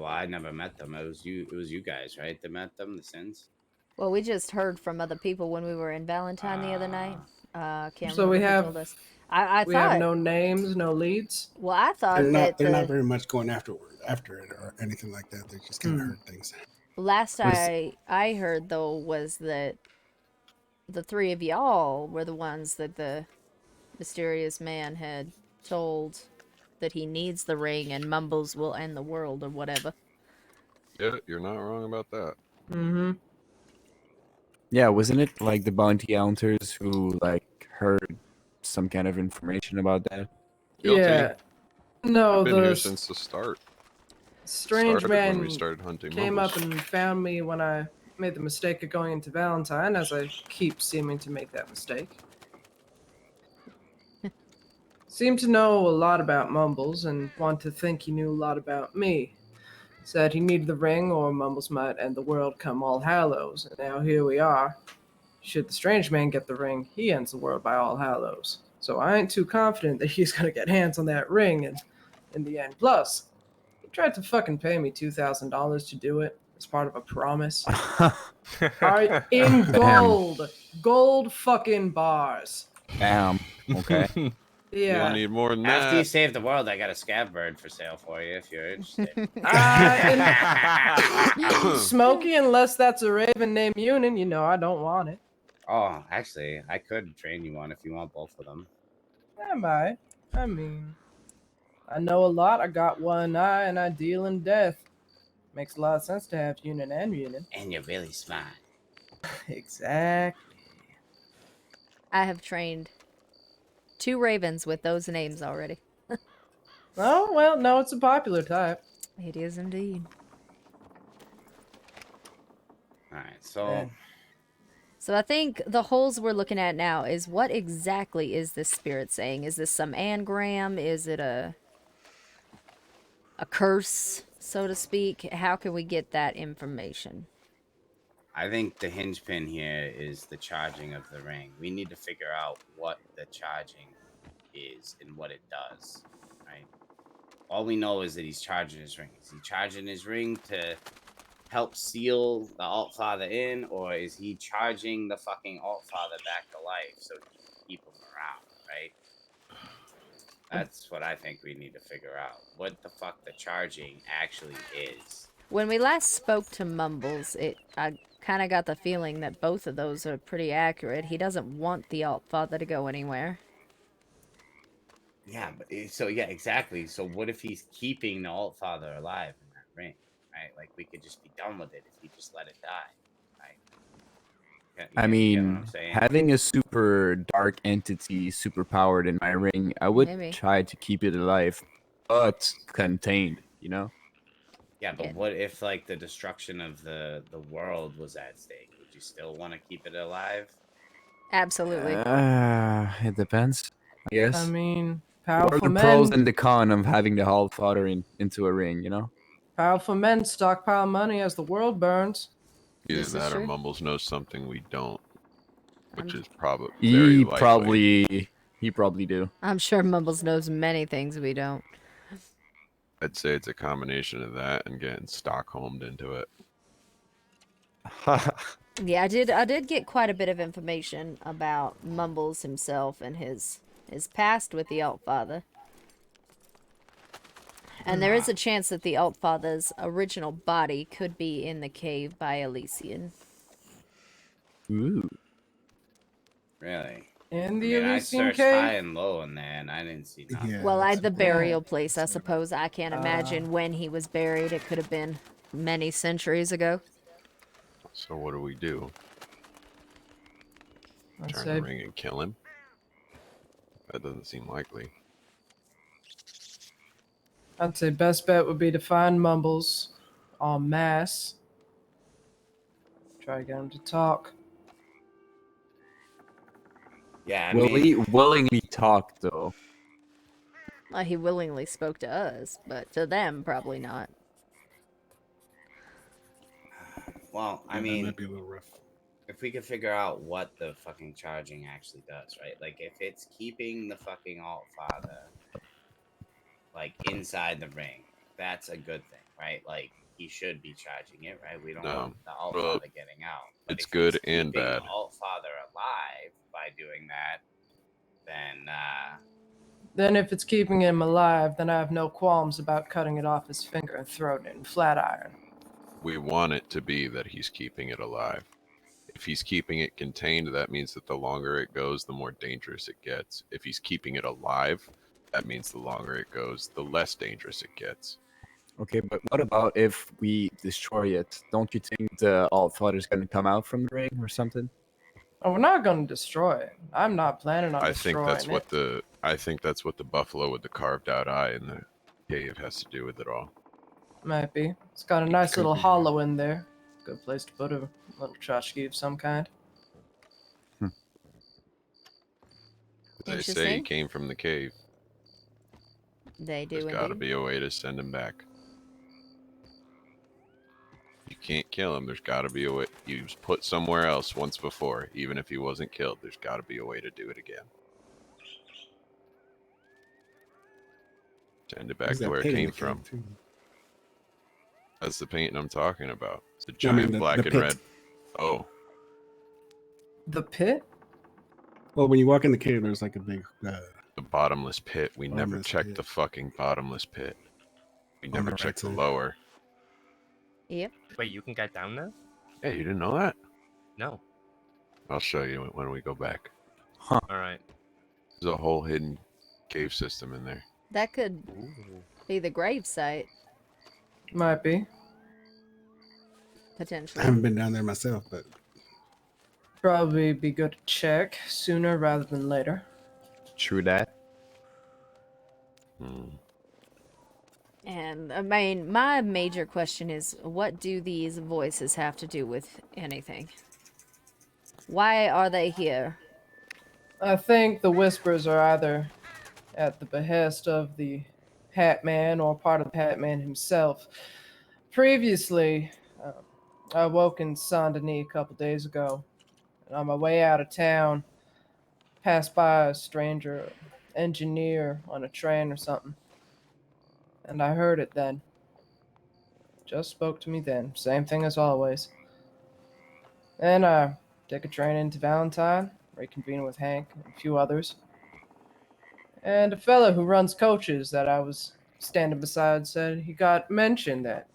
I never met them. It was you guys, right? That met them, the Sins. Well, we just heard from other people when we were in Valentine the other night. Can't So remember we who have- told us. I We thought. have no names, no leads. Well, I thought They're that not the very much going after it or anything like that. They just kind of heard things. last What is- I heard though was that the three of y'all were the ones that the mysterious man had told that he needs the ring and Mumbles will end the world or whatever. Yeah, you're not wrong about that. Mm-hmm. Yeah, wasn't it like the bounty hunters who like heard some kind of information about that? Guilty. Yeah. No, I've been here the since the start. strange Started when man we started hunting came mumbles. up and found me when I made the mistake of going into Valentine, as I keep seeming to make that mistake. Seemed to know a lot about Mumbles and want to think he knew a lot about me. Said he needed the ring or Mumbles might end the world come All Hallows. And now here we are. Should the strange man get the ring, he ends the world by All Hallows. So I ain't too confident that he's gonna get hands on that ring in the end. Plus, he tried to fucking pay me $2,000 to do it as part of a promise. In gold. Gold fucking bars. Damn. Okay. Yeah. You'll need more than After you that. save the world, I got a scav bird for sale for you if you're interested. Smokey, unless that's a raven named Unin, you know I don't want it. Oh, actually, I could train you one if you want both of them. I might. I mean, I know a lot. I got one eye and I deal in death. Makes a lot of sense to have Unin and Unin. And you're really smart. Exactly. I have trained 2 ravens with those names already. Oh, well, no, it's a popular type. It is indeed. Alright, so Yeah. So I think the holes we're looking at now is what exactly is this spirit saying? Is this some anagram? Is it a curse, so to speak? How can we get that information? I think the hinge pin here is the charging of the ring. We need to figure out what the charging is and what it does, right? All we know is that he's charging his ring. Is he charging his ring to help seal the Alt Father in, or is he charging the fucking Alt Father back to life so he can keep him around, right? That's what I think we need to figure out. What the fuck the charging actually is. When we last spoke to Mumbles, I kind of got the feeling that both of those are pretty accurate. He doesn't want the Alt Father to go anywhere. Yeah, but so yeah, exactly. So what if he's keeping the Alt Father alive in that ring, right? Like we could just be done with it if he just let it die, right? I mean, having a super dark entity super powered in my ring, I would Maybe. try to keep it alive, but contained, you know? Yeah, but what if like the destruction of the world was at stake? Would you still want to keep it alive? Absolutely. It depends, I guess. I mean, What are powerful the pros men. and the cons of having the Hall Fodder into a ring, you know? Powerful men stockpile money as the world burns. Either This is that or true. Mumbles knows something we don't, which I'm- is probably very likely. He probably do. I'm sure Mumbles knows many things we don't. I'd say it's a combination of that and getting Stockholmed into it. Yeah, I did get quite a bit of information about Mumbles himself and his past with the Alt Father. And there is a chance that the Alt Father's original body could be in the cave by Elysian. Ooh. Really? In the I Elysian searched cave. high and low in there, and I didn't see nothing. Yeah, Well, that's the a- burial place, I suppose. I can't Uh, imagine when he was buried. It could have been many centuries ago. So what do we do? I'd Turn say, the ring and kill him? That doesn't seem likely. I'd say best bet would be to find Mumbles en masse. Try to get him to talk. Yeah, I Will mean, he willingly talk, though? He willingly spoke to us, but to them, probably not. well, I yeah, that mean, might be a little rough. if we could figure out what the fucking charging actually does, right? Like, if it's keeping the fucking Alt Father, like, inside the ring, that's a good thing, right? Like, he should be charging it, right? We don't No. want the Alt Well, Father getting out. But it's if good he's and keeping bad. the Alt Father alive by doing that, then, Then if it's keeping him alive, then I have no qualms about cutting it off his finger and throwing it in flat iron. We want it to be that he's keeping it alive. If he's keeping it contained, that means that the longer it goes, the more dangerous it gets. If he's keeping it alive, that means the longer it goes, the less dangerous it gets. Okay, but what about if we destroy it? Don't you think the Alt Father's gonna come out from the ring or something? Oh, we're not going to destroy it. I'm not planning on I think destroying that's it. what the buffalo with the carved out eye in the cave has to do with it all. Might be. It's got a nice Could little be. hollow in there. Good place to put a little tchotchke of some kind. They say he Interesting. came from the cave. They do There's got to indeed. be a way to send him back. You can't kill him. There's got to be a way. He was put somewhere else once before. Even if he wasn't killed, there's got to be a way to do it again. Send it back There's to that where it pit in came the cave, from. too. That's the painting I'm talking about. It's a No, I mean giant black the and pit. red. Oh, The pit? Well, when you walk in the cave, there's like a big. the bottomless pit. We never Bottomless checked pit. the fucking bottomless pit. We On never the right checked the side. lower. Yep. Wait, you can get down there? Hey, you didn't know that? No. I'll show you when we go back. All right. There's a whole hidden cave system in there. That could Ooh. be the grave site, Might be. I potentially. haven't been down there myself, but Probably be good to check sooner rather than later. True that. Hmm. And I mean, my major question is, what do these voices have to do with anything? Why are they here? I think the whispers are either at the behest of the Hat Man or part of the Hat Man himself. Previously, I woke in Saint Denis a couple days ago, and on my way out of town, passed by a stranger, engineer on a train or something, and I heard it then. Just spoke to me then, same thing as always. Then I take a train into Valentine, reconvene with Hank and a few others. And a fella who runs coaches that I was standing beside said he got mentioned that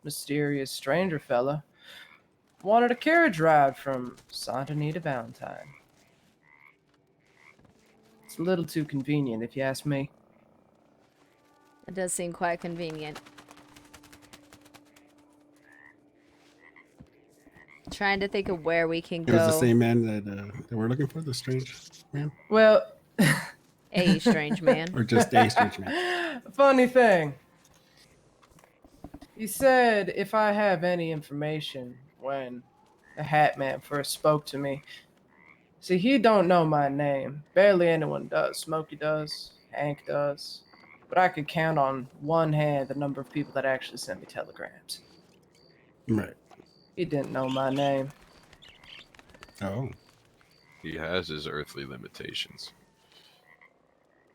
mysterious stranger fella wanted a carriage ride from Saint Denis to Valentine. It's a little too convenient, if you ask me. It does seem quite convenient. Trying to think of where we can it was the go. same man that we're looking for, the strange man, Well, A strange man. or just a strange man. funny thing. He said if I have any information when the Hat Man first spoke to me. See, he don't know my name. Barely anyone does. Smokey does. Hank does. But I could count on one hand the number of people that actually send me telegrams. Right. He didn't know my name. Oh. He has his earthly limitations.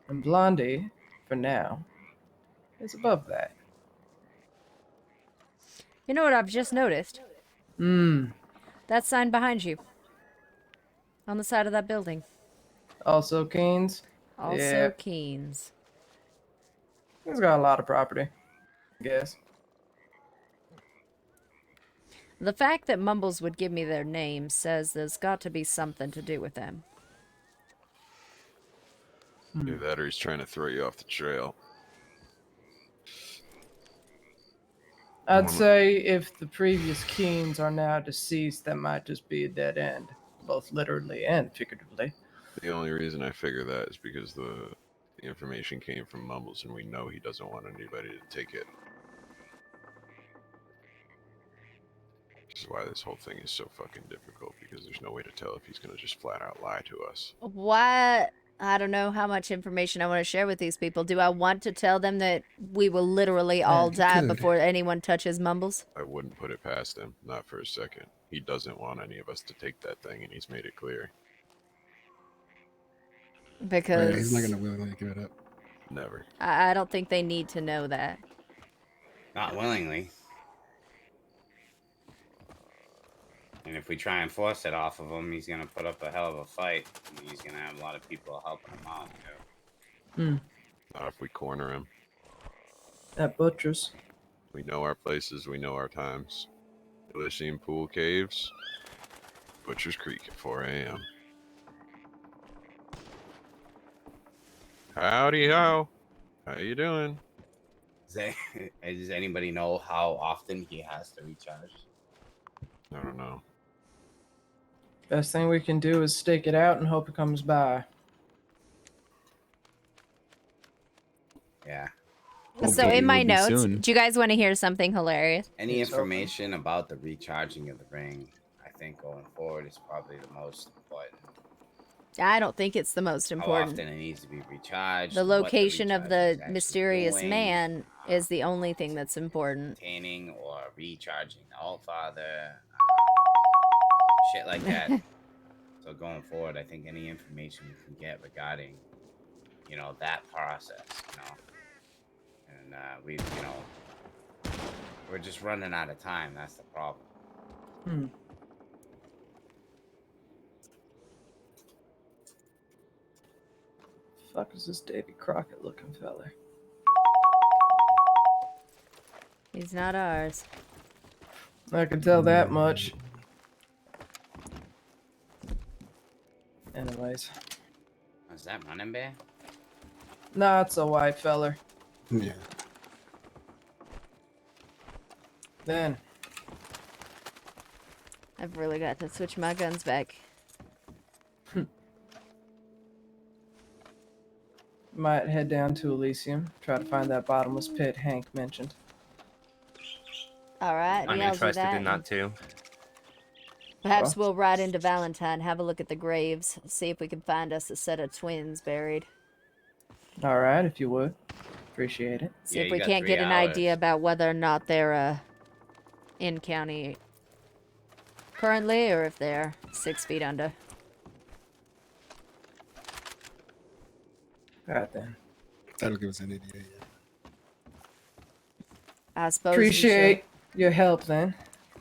And Blondie, for now, is above that. You know what I've just noticed? That sign behind you. On the side of that building. Also Keynes. Also Yeah. Keynes. He's got a lot of property, I guess. The fact that Mumbles would give me their name says there's got to be something to do with them. Either that or he's trying to throw you off the trail. I'd say if the previous Keynes are now deceased, that might just be a dead end, both literally and figuratively. The only reason I figure that is because the information came from Mumbles, and we know he doesn't want anybody to take it. This is why this whole thing is so fucking difficult, because there's no way to tell if he's gonna just flat out lie to us. Why? I don't know how much information I want to share with these people. Do I want to tell them that we will literally all you die could. before anyone touches Mumbles? I wouldn't put it past him, not for a second. He doesn't want any of us to take that thing, and he's made it clear. Because Right, he's not gonna willingly give it up. Never. I don't think they need to know that. Not willingly. And if we try and force it off of him, he's gonna put up a hell of a fight. And he's gonna have a lot of people helping him out, too. Not if we corner him. At Butcher's. We know our places, we know our times. Elysian Pool Caves, Butcher's Creek at 4 a.m. Howdy ho. How you doing? Does anybody know how often he has to recharge? I don't know. Best thing we can do is stake it out and hope it comes by. Yeah. So Hopefully in my it will be notes, soon. do you guys want to hear something hilarious? Any It's information about the recharging of the ring, I think going forward is probably the most important. I don't think it's the most how important. often it needs to be recharged, The what location of recharging the is actually mysterious doing, man is the only thing that's important. maintaining or recharging the Allfather, shit like that. So going forward, I think any information we can get regarding, that process, and we're just running out of time. That's the problem. Hmm. Fuck is this Davy Crockett looking feller? He's not ours. I can tell that much. Anyways. Is that Running Bear? Nah, it's a white feller. Yeah. Then, I've really got to switch my guns back. might head down to Elysium, try to find that bottomless pit Hank mentioned. All right, I'm yeah, I'll do interested that. in that too. Perhaps Well. we'll ride into Valentine, have a look at the graves, see if we can find us a set of twins buried. Alright, if you would. Appreciate it. See Yeah, if you we got can't 3 get an idea hours. about whether or not they're in county currently, or if they're 6 feet under. Alright then. That'll give us an idea. Yeah. I suppose we should. Appreciate your help then.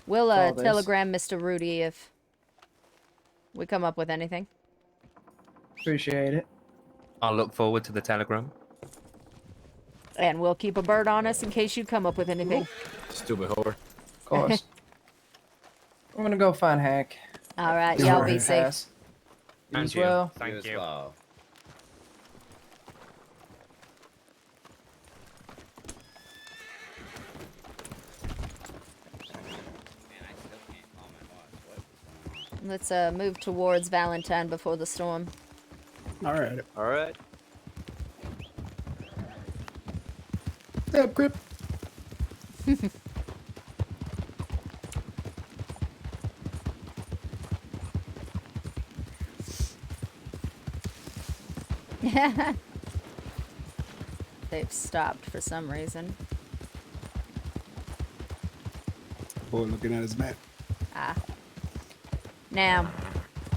We'll all this. telegram Mr. Rudy if we come up with anything. Appreciate it. I'll look forward to the telegram. And we'll keep a bird on us in case you come up with anything. Stupid whore. Of course. I'm gonna go find Hank. All right, y'all be safe. Pass. You And as you. well. Thank as you. well. Man, I still can't call my boss. What is going on? Let's move towards Valentine before the storm. All right. All right. Yeah, grip. They've stopped for some reason. Boy, looking at his map. Ah. Now,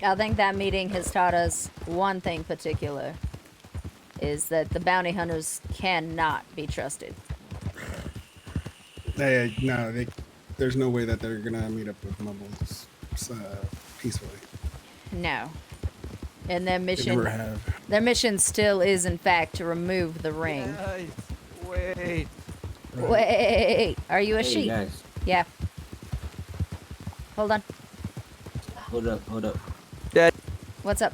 I think that meeting has taught us one thing particular, is that the bounty hunters cannot be trusted. There's no way that they're gonna meet up with Mumbles peacefully. No. And their They mission, never have. their mission still is, in fact, to remove the ring. Wait. Wait, are you a Hey sheep? guys, Yeah. Hold on. hold up. What's up?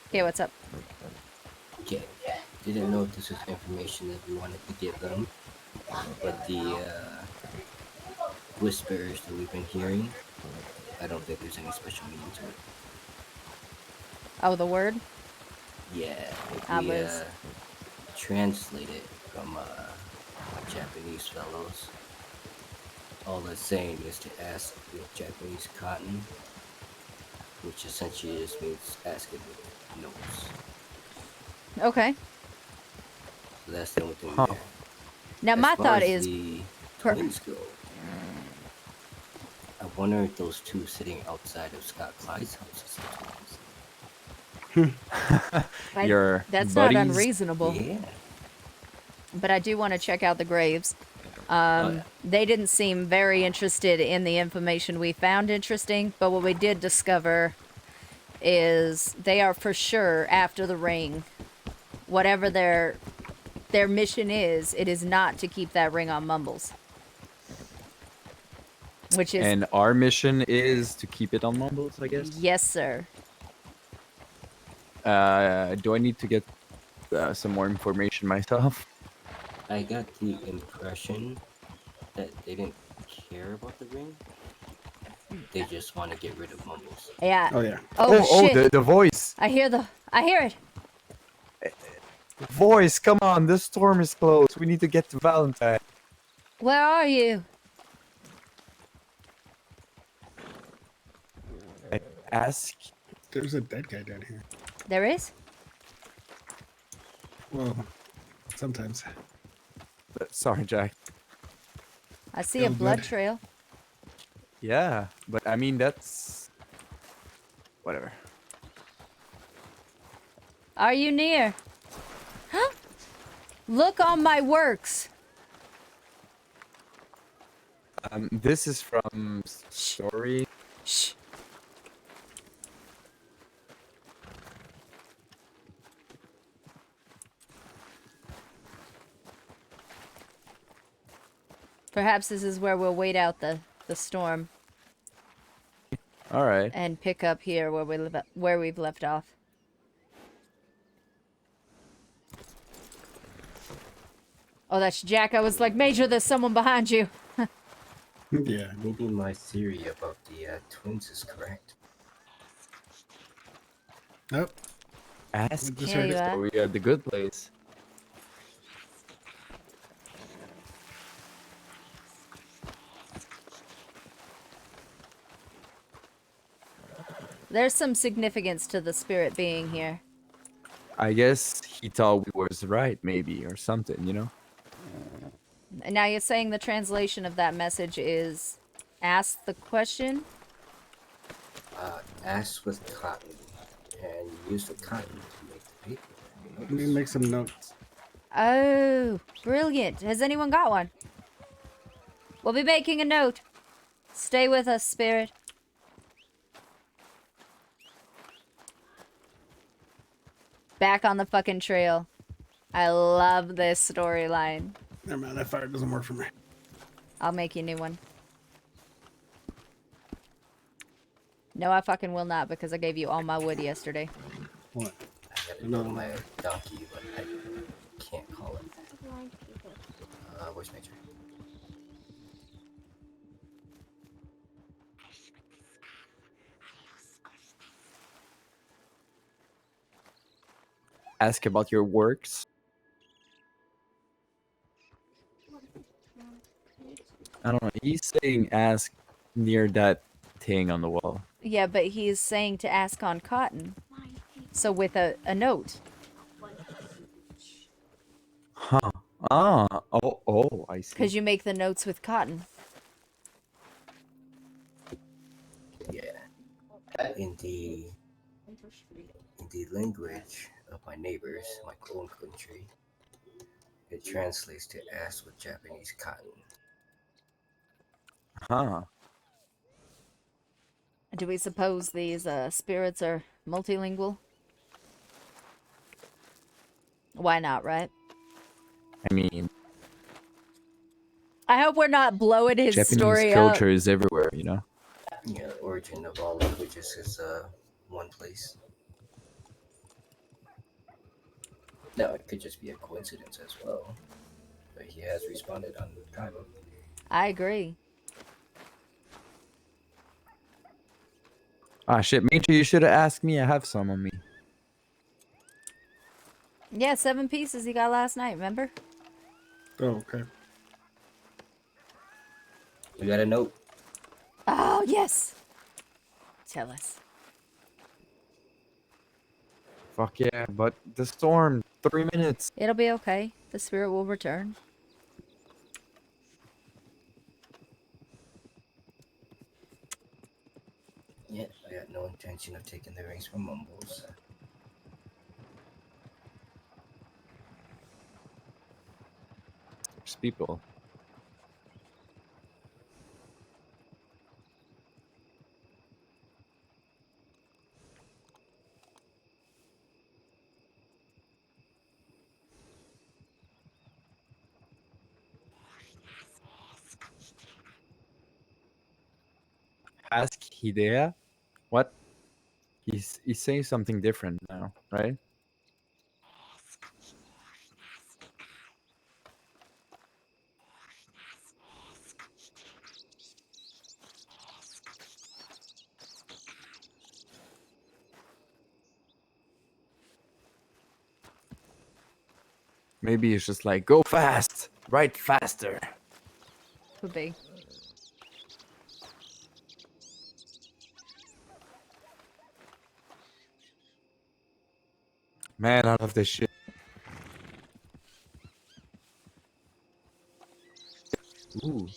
Okay, what's up? Okay, didn't know if this was information that we wanted to give them, but the whispers that we've been hearing, I don't think there's any special meaning to it. Oh, the word? Yeah, if I we was- translate it from Japanese fellows, all it's saying is to ask with Japanese cotton, which essentially just means ask it with notes. Okay. So that's the only thing Huh. there. Now, As my far thought as is... the per- twins go, I wonder if those two sitting outside of Scott Clyde's house are twins. Your That's buddies? not unreasonable. Yeah. But I do want to check out the graves. yeah. They didn't seem very interested in the information we found interesting, but what we did discover is they are for sure after the ring. Whatever their mission is, it is not to keep that ring on Mumbles. Which is... And our mission is to keep it on Mumbles, I guess. Yes, sir. Do I need to get some more information myself? I got the impression that they didn't care about the ring. They just want to get rid of Mumbles. Yeah. Oh yeah. Oh, shit. The voice. I hear it. Voice, come on, the storm is close. We need to get to Valentine. Where are you? Ask. There's a dead guy down here. There is? Well, sometimes. Sorry, Jack. I see a Feel blood good. trail. Yeah, but I mean that's whatever. Are you near? Huh? Look on my works. This is from story. Shh. Perhaps this is where we'll wait out the storm All right. and pick up here where we've left off. Oh, that's Jack. I was like, Major, there's someone behind you. Yeah. Maybe my theory about the twins is correct. Nope. Ask. Just Yeah, heard you it. are. We are at the good place. There's some significance to the spirit being here. I guess he thought we was right, maybe, or something, you know? And now you're saying the translation of that message is ask the question? Ass with cotton, and use the cotton to make the paper. Let me make some notes. Oh, brilliant. Has anyone got one? We'll be making a note. Stay with us, spirit. Back on the fucking trail. I love this storyline. Never mind, that fire doesn't work for me. I'll make you a new one. No, I fucking will not because I gave you all my wood yesterday. What? I gotta go to my donkey, but I can't call it. Where's Major? Ask about your works. I don't know. He's saying ask near that thing on the wall. Yeah, but he's saying to ask on cotton. So with a note. Huh. Ah. Oh, I see. Because you make the notes with cotton. Yeah. In the language of my neighbors, my own country, it translates to ass with Japanese cotton. Huh. Do we suppose these spirits are multilingual? Why not, right? I mean, I hope we're not blowing his Japanese story culture up. is everywhere, you know? Yeah, the origin of all languages is one place. No, it could just be a coincidence as well. But he has responded on Kaiba. I agree. Ah, shit. Major, you should have asked me. I have some on me. Yeah, 7 pieces he got last night, remember? Oh, okay. We got a note. Oh, yes! Tell us. Fuck yeah, but the storm, 3 minutes. It'll be okay. The spirit will return. Yeah, I got no intention of taking the rings from Mumbles. There's people. Ask Hidea? What? He's saying something different now, right? Maybe it's just like, go fast! Write faster! Could be. Man, I love this shit. Ooh.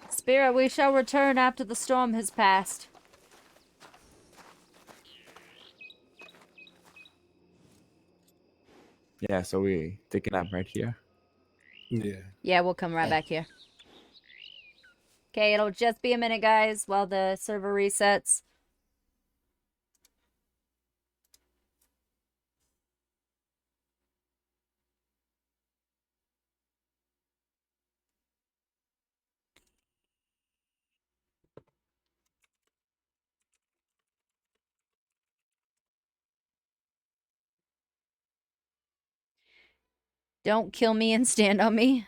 Spirit, we shall return after the storm has passed. Yeah, so we take a nap right here. Yeah. Yeah, we'll come right back here. Okay, it'll just be a minute, guys, while the server resets. Don't kill me and stand on me.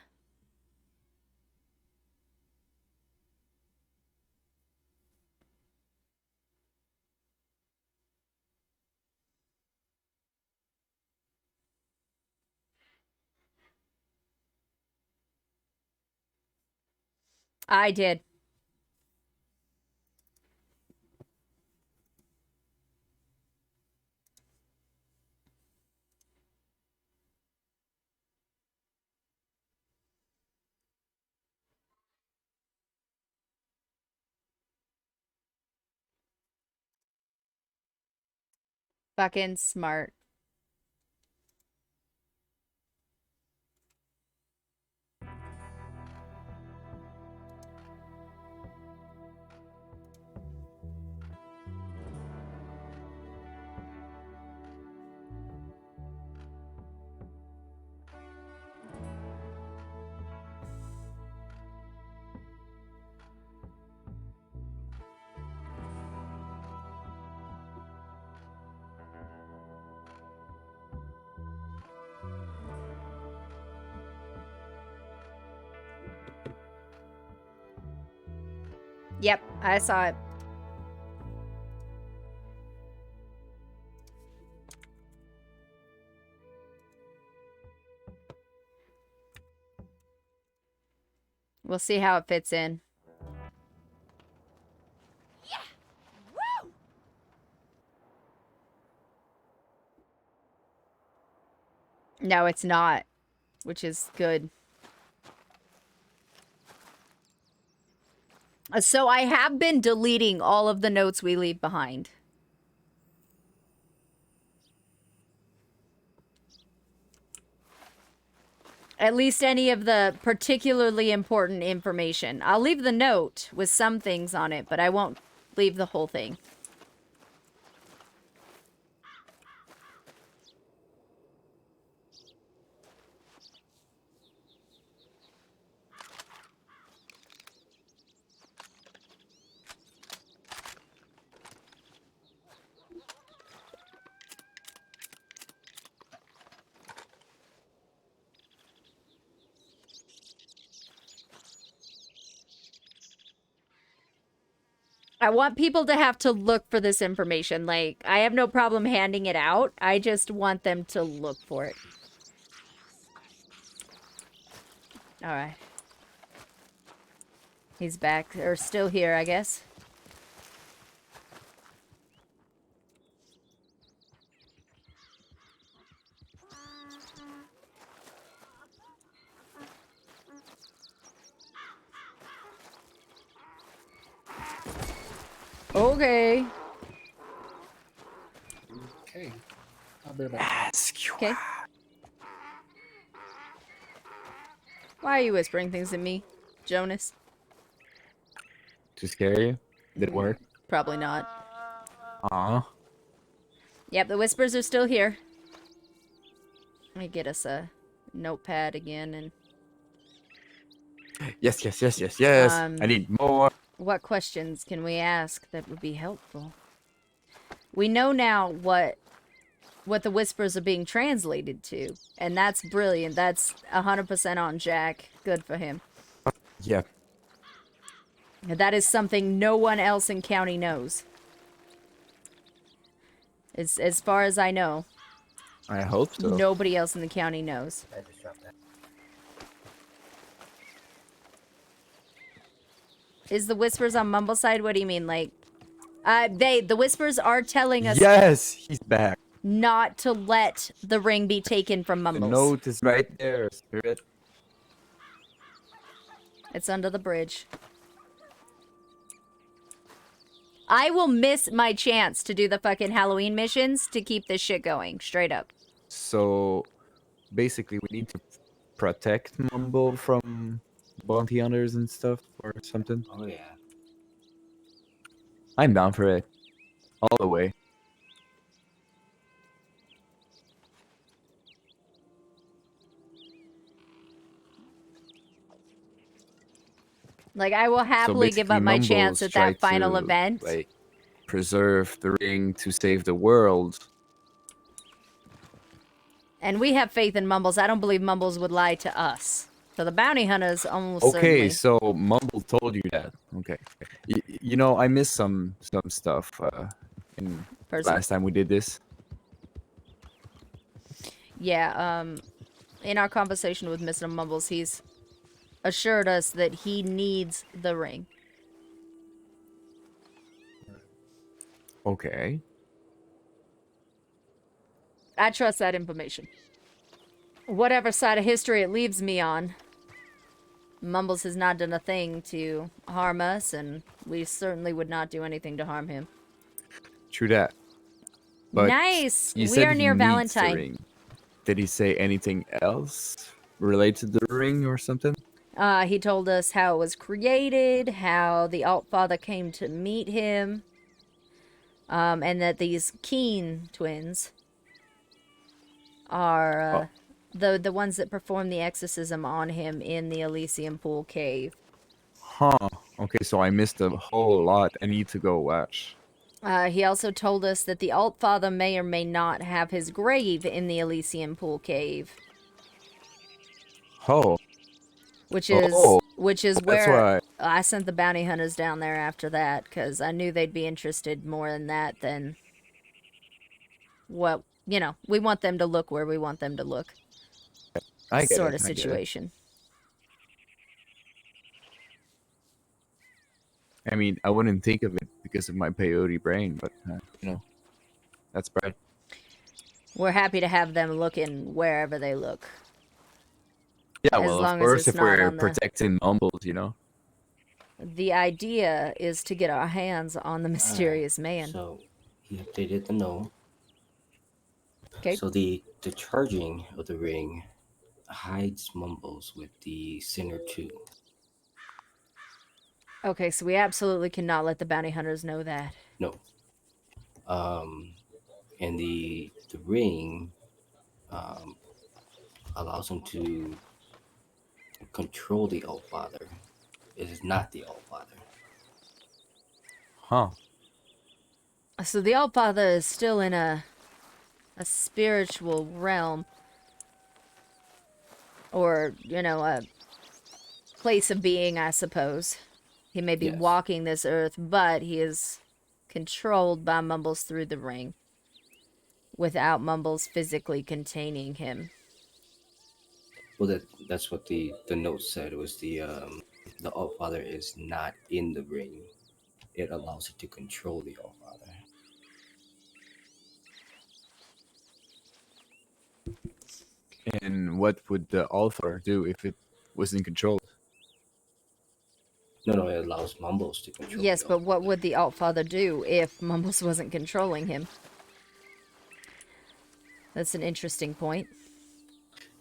I did. Fucking smart. Yep, I saw it. We'll see how it fits in. Yeah. Woo! No, it's not, which is good. So I have been deleting all of the notes we leave behind. At least any of the particularly important information. I'll leave the note with some things on it, but I won't leave the whole thing. I want people to have to look for this information. Like, I have no problem handing it out. I just want them to look for it. Alright. He's back, or still here, I guess. Okay. Okay. I'll be right back. Okay. Why are you whispering things at me, Jonas? To scare you? Did it work? Probably not. Aw. Yep, the whispers are still here. Let me get us a notepad again and... Yes, yes, yes, yes, yes. I need more. What questions can we ask that would be helpful? We know now what the whispers are being translated to, and that's brilliant. That's 100% on Jack. Good for him. Yeah. That is something no one else in county knows. As far as I know, I hope so. nobody else in the county knows. I just dropped that. Is the whispers on Mumbleside? What do you mean? Like, the whispers are telling us Yes, he's back. not to let the ring be taken from The Mumbles. note is right there, Spirit. It's under the bridge. I will miss my chance to do the fucking Halloween missions to keep this shit going. Straight up. So, basically, we need to protect Mumble from bounty hunters and stuff or something. Oh yeah. I'm down for it. All the way. Like, I will happily give up my chance at that final event. Like, preserve the ring to save the world. And we have faith in Mumbles. I don't believe Mumbles would lie to us. So the bounty hunters almost Okay, certainly. so Mumble told you that. Okay. You know, I missed some stuff in last time we did this. Yeah, in our conversation with Mr. Mumbles, he's assured us that he needs the ring. Okay. I trust that information. Whatever side of history it leaves me on, Mumbles has not done a thing to harm us, and we certainly would not do anything to harm him. True that. But nice! You We said are he near needs the Valentine. ring. Did he say anything else related to the ring or something? He told us how it was created, how the Altfather came to meet him, and that these Keen twins are the ones that performed the exorcism on him in the Elysium Pool Cave. Huh. Okay, so I missed a whole lot. I need to go watch. He also told us that the Altfather may or may not have his grave in the Elysium Pool Cave. Oh. Which is That's where I sent the bounty hunters down there after that, because I knew they'd be interested more in that than what, you know, we want them to look where we want them to look. I get sort it, of I get it. situation. I mean, I wouldn't think of it because of my peyote brain, but, you know, that's right. We're happy to have them looking wherever they look. Yeah, As well, long of as course, it's if not we're on the- protecting Mumbles, you know. The idea is to get our hands on the mysterious man. So he updated the note. Okay. So the charging of the ring hides Mumbles with the Sinner 2. Okay, so we absolutely cannot let the bounty hunters know that. No. And the ring allows him to control the Allfather. It is not the Allfather. Huh. So the Allfather is still in a spiritual realm. Or, you know, a place of being, I suppose. He may be walking this earth, but he is controlled by Mumbles through the ring. Without Mumbles physically containing him. Well, that's what the note said. It was the Allfather is not in the ring. It allows it to control the Allfather. And what would the Althor do if it wasn't controlled? No, it allows Mumbles to control. Yes, but what would the Altfather do if Mumbles wasn't controlling him? That's an interesting point.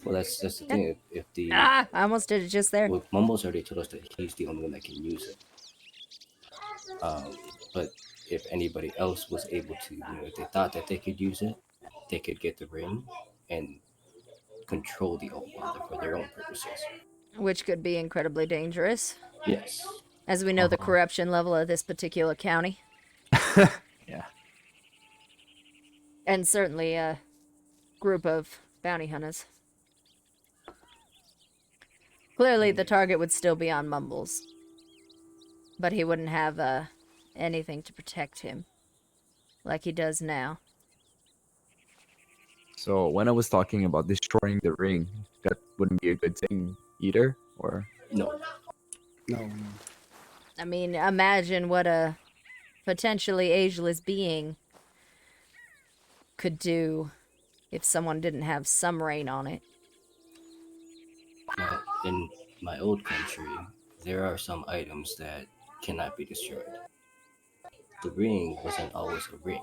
Well, that's the thing. If the I almost did it just there. Well, Mumbles already told us that he's the only one that can use it. But if anybody else was able to, you know, if they thought that they could use it, they could get the ring and control the Allfather for their own purposes. Which could be incredibly dangerous. Yes. As we know the corruption level of this particular county. Yeah. And certainly a group of bounty hunters. Clearly, the target would still be on Mumbles. But he wouldn't have anything to protect him like he does now. So when I was talking about destroying the ring, that wouldn't be a good thing either, or No. No. I mean, imagine what a potentially ageless being could do if someone didn't have some reign on it. Now, in my old country, there are some items that cannot be destroyed. The ring wasn't always a ring,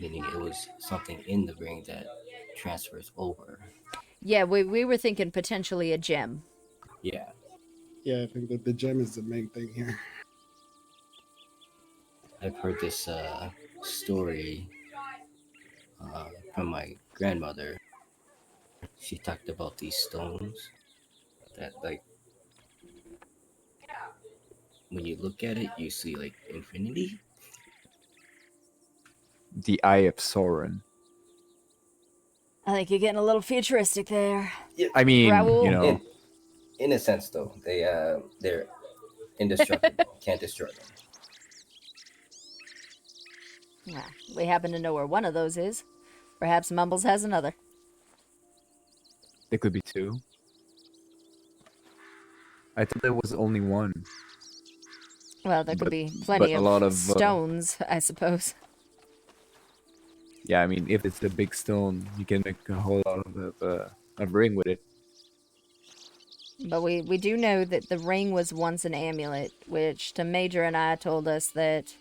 meaning it was something in the ring that transfers over. Yeah, we were thinking potentially a gem. Yeah. Yeah, I think that the gem is the main thing here. I've heard this story from my grandmother. She talked about these stones that, like, when you look at it, you see like infinity. the Eye of Sauron. I think you're getting a little futuristic there. I mean, Raoul? you know, In a sense, though, they're indestructible. Can't destroy them. Well, we happen to know where one of those is. Perhaps Mumbles has another. there could be two. I thought there was only one. Well, there could But- be plenty but a of, lot of, stones, I suppose. Yeah, I mean, if it's a big stone, you can make a whole lot of a ring with it. But we do know that the ring was once an amulet, which to Major and I told us that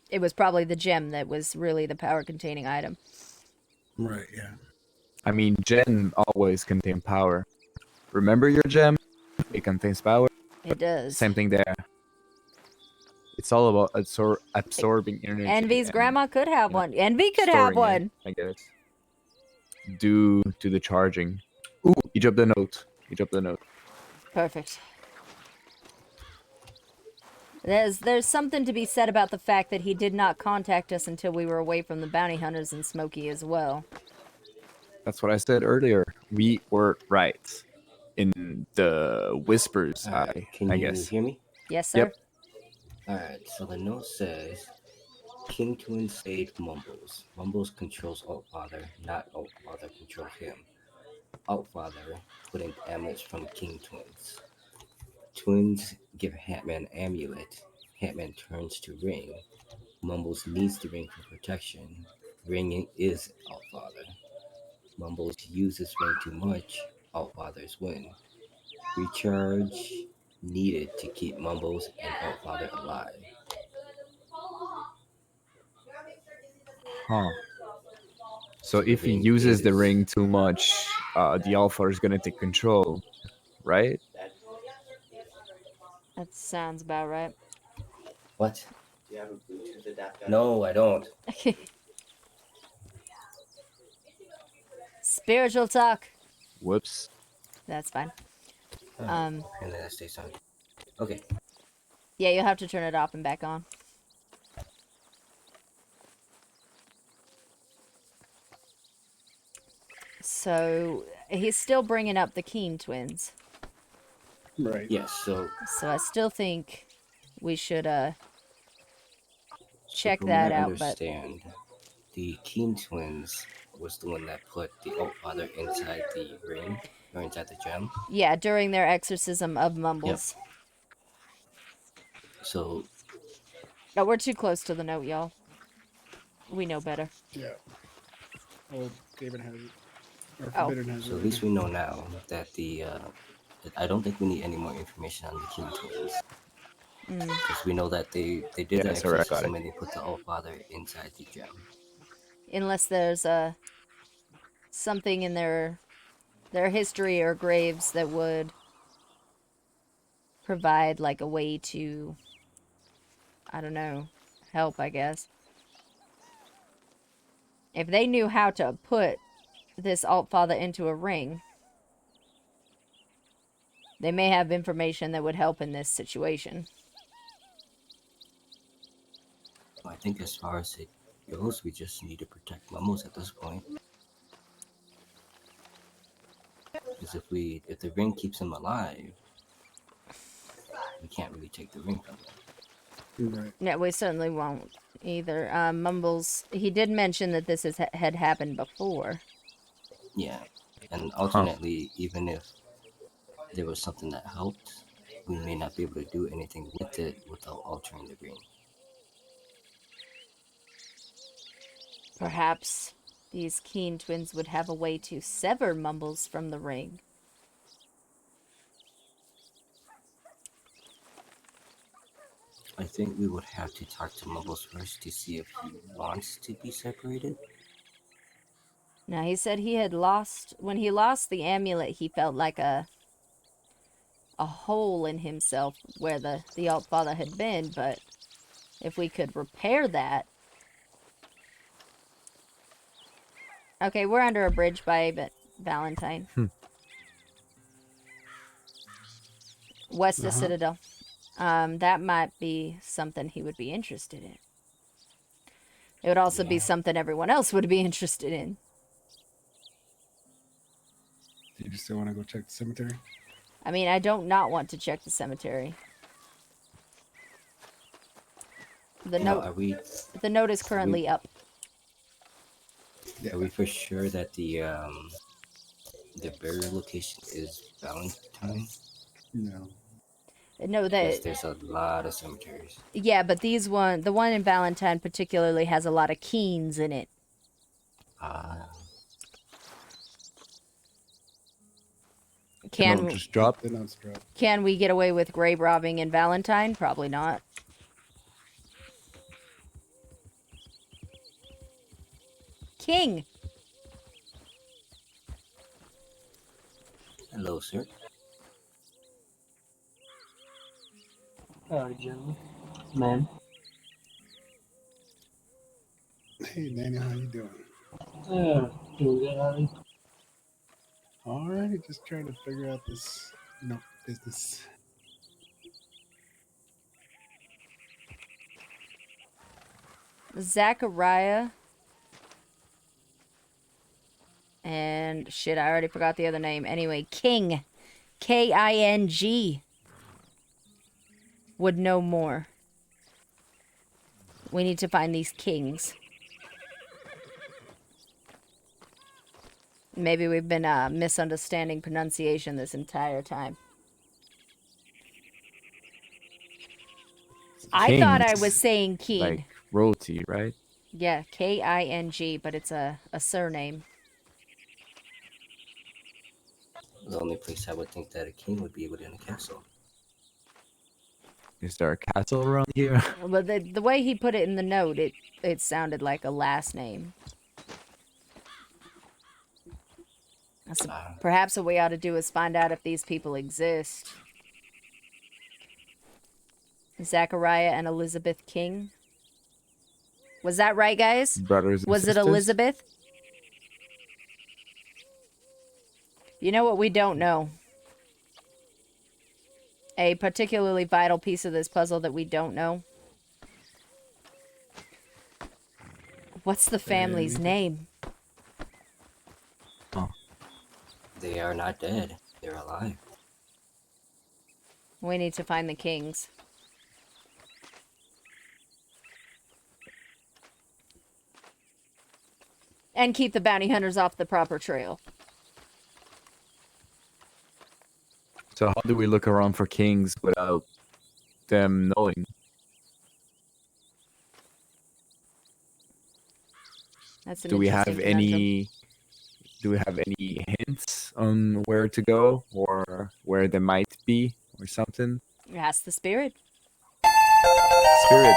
it was probably the gem that was really the power-containing item. Right, yeah. I mean, gem always contain power. Remember your gem? It contains power. It does. Same thing there. It's all about absorbing energy. Envy's and, grandma could have you know, one. Envy could have storing one. it, I guess. Due to the charging. Ooh, you dropped the note. You dropped the note. Perfect. There's something to be said about the fact that he did not contact us until we were away from the bounty hunters and Smokey as well. That's what I said earlier. We were right in the whispers. Alright, can I you guess. hear me? Yes, sir. Yep. Alright, so the note says King Twin saved Mumbles. Mumbles controls Altfather, not Altfather controls him. Altfather put in amulets from King Twins. Twins give Hatman amulet. Hatman turns to ring. Mumbles needs the ring for protection. Ring is Altfather. Mumbles uses ring too much. Altfathers win. Recharge needed to keep Mumbles and Altfather alive. Huh. So the if he ring uses the is- ring too much, the Alpha is gonna take control, right? That sounds about right. What? Do you have a Bluetooth adapter? No, I don't. Spiritual talk. Whoops. That's fine. And then that stays on. Okay. Yeah, you'll have to turn it off and back on. So, he's still bringing up the Keen twins. Right. Yes, so So I still think we should, check from that what I out, but... understand, the Keen twins was the one that put the Altfather inside the ring, or inside the gem. Yeah, during their exorcism of Mumbles. So, Oh, we're too close to the note, y'all. We know better. Yeah. Well, David has it. Or Oh. Forbidden has so it. at least we know now that the, that I don't think we need any more information on the Keen twins. Because we know that they did Yeah, the sorry, I got exorcism it. and they put the Altfather inside the gem. Unless there's, something in their history or graves that would provide, like, a way to, I don't know, help, I guess. If they knew how to put this Altfather into a ring, they may have information that would help in this situation. I think as far as it goes, we just need to protect Mumbles at this point. Because if the ring keeps him alive, we can't really take the ring from him. Right. Yeah, we certainly won't either. Mumbles, he did mention that this had happened before. Yeah, and alternately, even if there was something that helped, we may not be able to do anything with it without altering the ring. Perhaps these Keen twins would have a way to sever Mumbles from the ring. I think we would have to talk to Mumbles first to see if he wants to be separated. Now, he said he had lost, when he lost the amulet, he felt like a hole in himself where the Altfather had been, but if we could repair that. Okay, we're under a bridge by Valentine. West of Citadel. That might be something he would be interested in. It would also be something everyone else would be interested in. Do you still want to go check the cemetery? I mean, I don't not want to check the cemetery. The note is currently up. Are we for sure that the burial location is Valentine? No. No, Because there's a lot of cemeteries. Yeah, but the one in Valentine particularly has a lot of Keens in it. Can we just drop? Can we get away with grave robbing in Valentine? Probably not. King. Hello, sir. Howdy, gentlemen. Ma'am. Hey, Daniel, how you doing? Yeah, doing good, Harvey. All right, just trying to figure out this business. Zachariah. And shit, I already forgot the other name. Anyway, King. King. Would know more. We need to find these kings. Maybe we've been misunderstanding pronunciation this entire time. I thought I was saying Keen. Like royalty, right? Yeah, King, but it's a surname. The only place I would think that a king would be within a castle. Is there a castle around here? But the way he put it in the note, it sounded like a last name. So perhaps what we ought to do is find out if these people exist. Zachariah and Elizabeth King. Was that right, guys? Brothers and Was sisters? it Elizabeth? You know what we don't know? A particularly vital piece of this puzzle that we don't know. What's the family's name? Oh. They are not dead. They're alive. We need to find the kings. And keep the bounty hunters off the proper trail. So how do we look around for kings without them knowing? That's an Do we have interesting conundrum. any hints on where to go or where they might be or something? Ask the spirit. Spirit,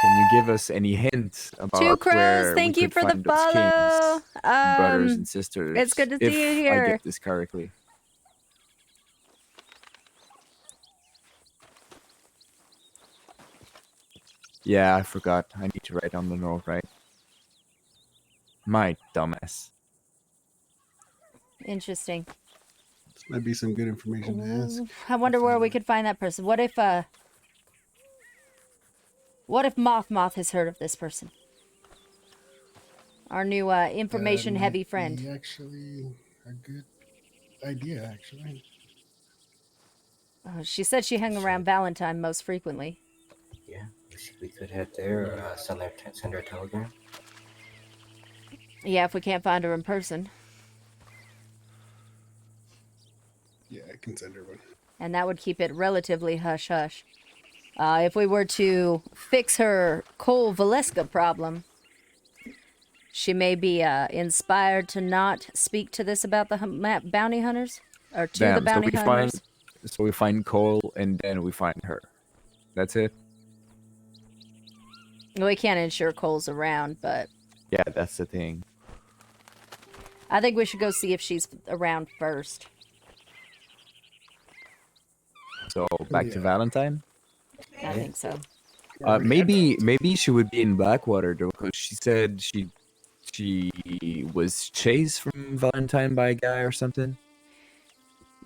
can you give us any hints about Two Crows, where thank we you could for the find those follow. kings, brothers and sisters? It's good to if see you I here. get this correctly. Yeah, I forgot. I need to write on the note, right? My dumbass. Interesting. This might be some good information to ask. I wonder where we could find that person. What if What if Moth has heard of this person? Our new information-heavy Might friend. be actually a good idea, actually. She said she hung around Valentine most frequently. Yeah, we could head there or send her a telegram. Yeah, if we can't find her in person. Yeah, I can send her one. And that would keep it relatively hush-hush. If we were to fix her Cole Valeska problem, she may be inspired to not speak to this about the bounty hunters, or to the bounty hunters. So we find Cole and then we find her. That's it. We can't ensure Cole's around, but Yeah, that's the thing. I think we should go see if she's around first. So back to Valentine. I think so. Maybe she would be in Blackwater though, because she said she was chased from Valentine by a guy or something.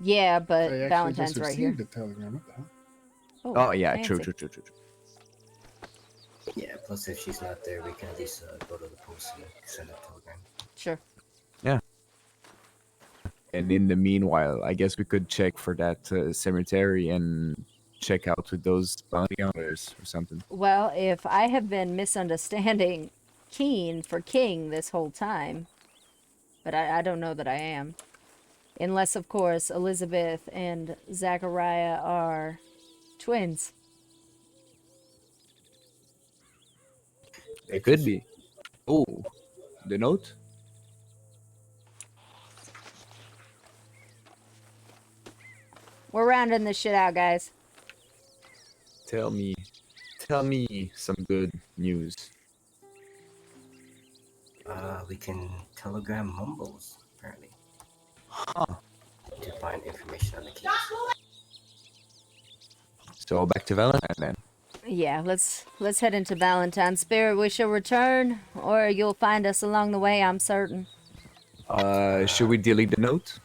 Yeah, but I actually Valentine's just right here. received a telegram. What the hell? Oh yeah, fancy. true. Yeah, plus if she's not there, we can at least go to the post and send a telegram. Sure. Yeah. And in the meanwhile, I guess we could check for that cemetery and check out with those bounty hunters or something. Well, if I have been misunderstanding Keen for King this whole time, but I don't know that I am. Unless, of course, Elizabeth and Zachariah are twins. It could be. Oh, the note? We're rounding this shit out, guys. Tell me some good news. We can telegram Mumbles, apparently. Huh. To find information on the case. So back to Valentine then. Yeah, let's head into Valentine. Spirit, we shall return, or you'll find us along the way, I'm certain. Should we delete the note?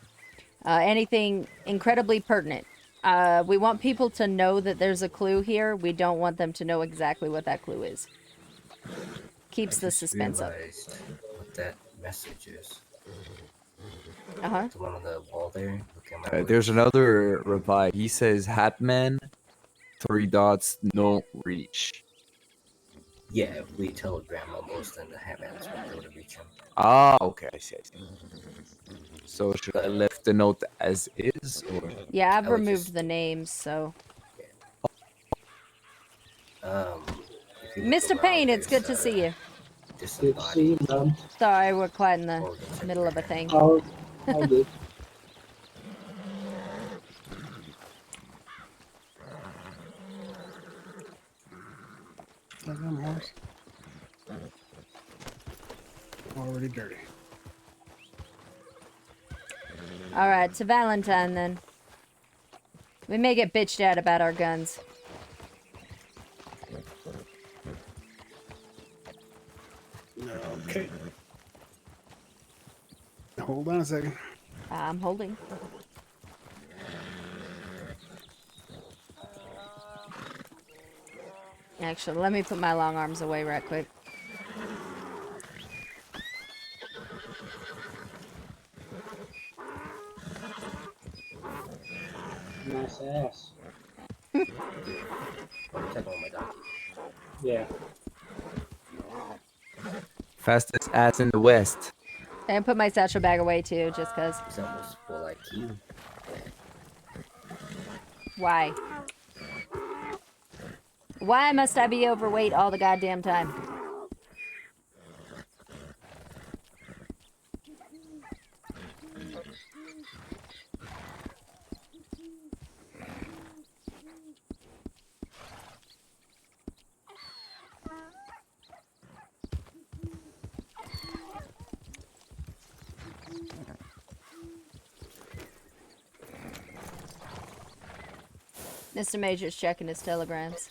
Anything incredibly pertinent. We want people to know that there's a clue here. We don't want them to know exactly what that clue is. Keeps the suspense up. What that message is. Uh-huh. The one on the wall there. Look at my There's another reply. He says, Hatman, 3 dots, no reach. Yeah, if we telegram Mumbles, then the Hatman's will be able to reach him. Ah, okay, I see. So should I left the note as is, or? Yeah, I've I would removed just- the names, so. If you look Mr. around, Payne, it's good there's, to see you. This Good to see you, man. Sorry, we're quite in the middle of a thing. All good. Like them horse. Already dirty. Alright, to Valentine then. We may get bitched at about our guns. Okay. Hold on a second. I'm holding. Actually, let me put my long arms away right quick. Nice ass. Take on my donkey. Yeah. Fastest ass in the West. And put my satchel bag away too, just cause. He's almost full IQ. Why? Why must I be overweight all the goddamn time? Mr. Major's checking his telegrams.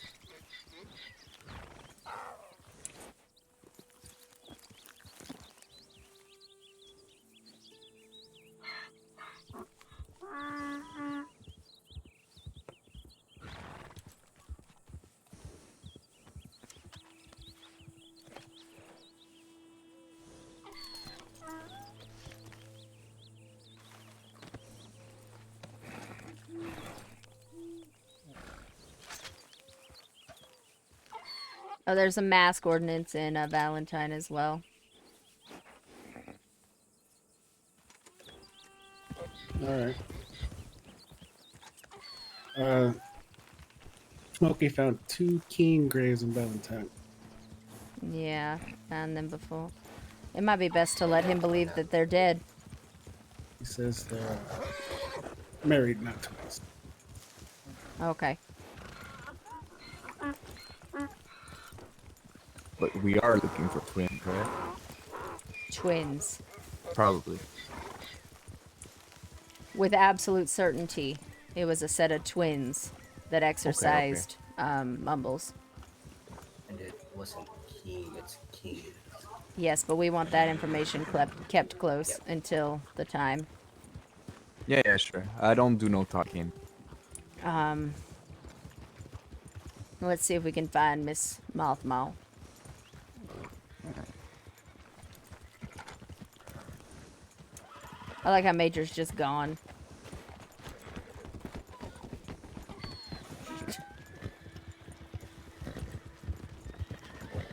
Oh, there's a mask ordinance in Valentine as well. All right. Smokey found 2 Keen graves in Valentine. Yeah, found them before. It might be best to let him believe that they're dead. He says they're married, not twins. Okay. But we are looking for twins, right? Twins. Probably. With absolute certainty, it was a set of twins that exercised Mumbles. And it wasn't King, it's King. Yes, but we want that information kept close until the time. Yeah, yeah, sure. I don't do no talking. Let's see if we can find Miss Mothmall. I like how Major's just gone.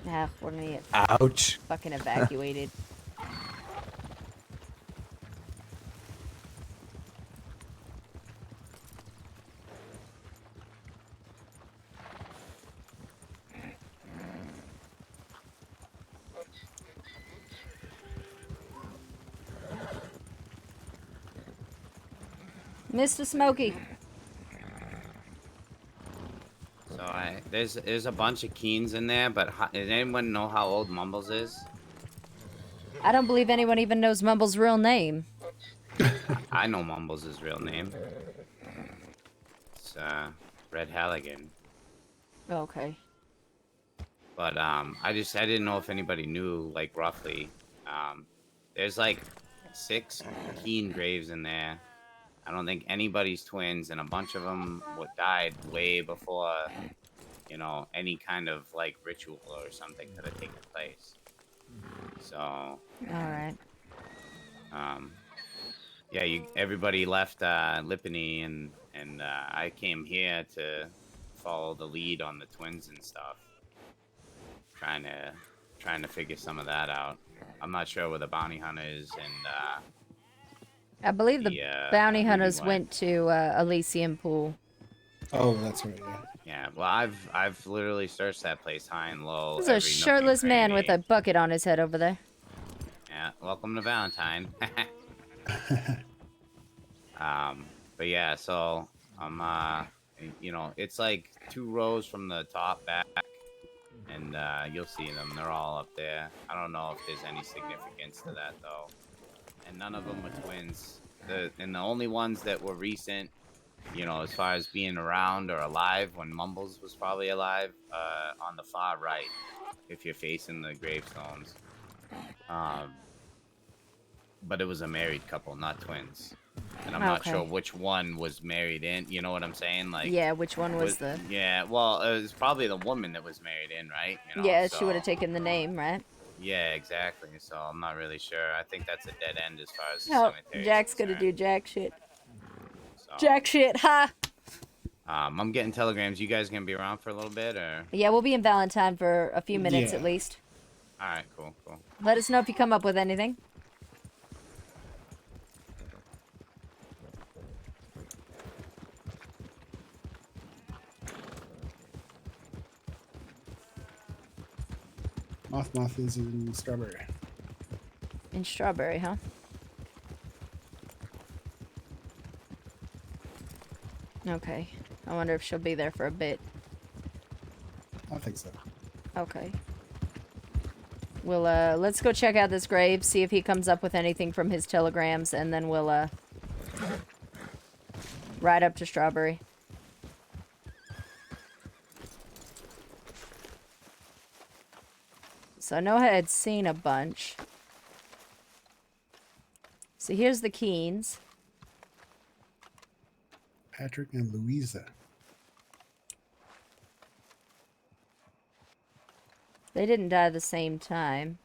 Ah, we're gonna get Ouch. fucking evacuated. Mr. Smokey. So there's a bunch of Keens in there, but does anyone know how old Mumbles is? I don't believe anyone even knows Mumble's real name. I know Mumbles' real name. It's Red Halligan. Okay. But I didn't know if anybody knew, like, roughly. There's like 6 Keen graves in there. I don't think anybody's twins, and a bunch of them died way before, you know, any kind of like ritual or something could have taken place. So, all right. Yeah, everybody left Lipany, and I came here to follow the lead on the twins and stuff, trying to figure some of that out. I'm not sure where the bounty hunter is, and I believe the bounty Ruby hunters went to Elysium Pool. Oh, that's right. Yeah. Yeah, well, I've literally searched that place high and low. There's a every nook and shirtless man with a cranny. bucket on his head over there. Yeah, welcome to Valentine. But yeah, so you know, it's like 2 rows from the top back, and you'll see them. They're all up there. I don't know if there's any significance to that though, and none of them were twins. The only ones that were recent, you know, as far as being around or alive when Mumbles was probably alive, on the far right, if you're facing the gravestones. But it was a married couple, not twins. And I'm not sure which one was married in. You know what I'm saying? Like, yeah, which one was the? Yeah, well, it was probably the woman that was married in, right? You know, Yeah, so, she would have taken the name, right? Yeah, exactly. So I'm not really sure. I think that's a dead end as far as the Oh, cemetery. Jack's gonna do jack shit. So, Jack shit, ha! I'm getting telegrams. You guys gonna be around for a little bit, or? Yeah, we'll be in Valentine for a few minutes at least. All right, cool. Let us know if you come up with anything. Moth is in Strawberry. In Strawberry, huh? Okay. I wonder if she'll be there for a bit. I think so. Okay. We'll, let's go check out this grave, see if he comes up with anything from his telegrams, and then we'll, ride up to Strawberry. So I know I had seen a bunch. So here's the Keens. Patrick and Louisa. They didn't die at the same time.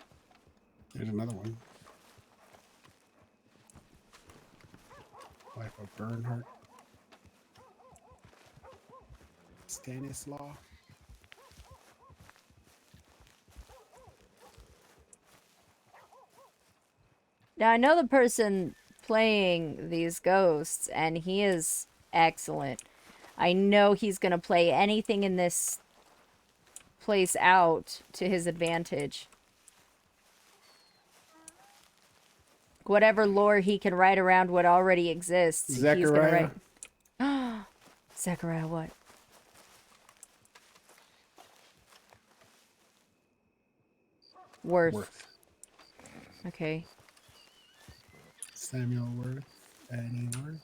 There's another one. Wife of Bernhardt. Stanislaw. Now I know the person playing these ghosts, and he is excellent. I know he's gonna play anything in this place out to his advantage. Whatever lore he can write around what already exists, he's gonna Zechariah. write. Zechariah, what? Worth. Okay. Samuel Worth. Annie Worth.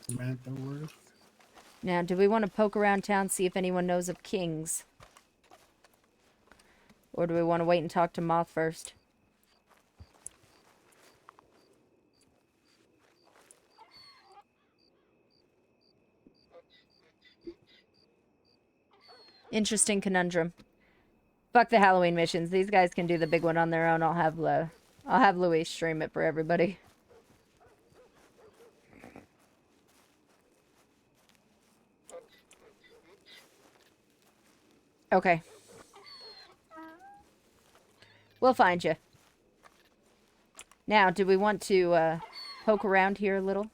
Samantha Worth. Now, do we want to poke around town, see if anyone knows of kings? Or do we want to wait and talk to Moth first? Interesting conundrum. Fuck the Halloween missions. These guys can do the big one on their own. I'll have Louis stream it for everybody. Okay. We'll find you. Now, do we want to poke around here a little?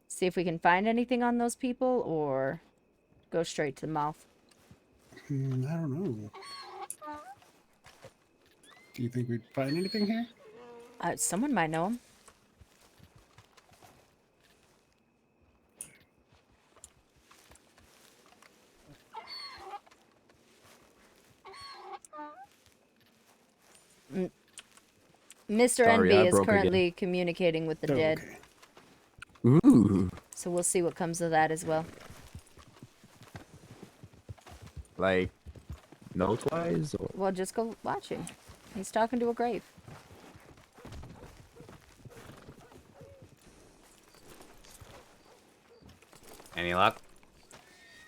See if we can find anything on those people, or go straight to the mouth? I don't know. Do you think we'd find anything here? Someone might know him. Mr. Sorry, Envy I is broke currently communicating with the dead. Okay. Ooh. So we'll see what comes of that as well. Like, note-wise? Or... Well, just go watch him. He's talking to a grave. Any luck?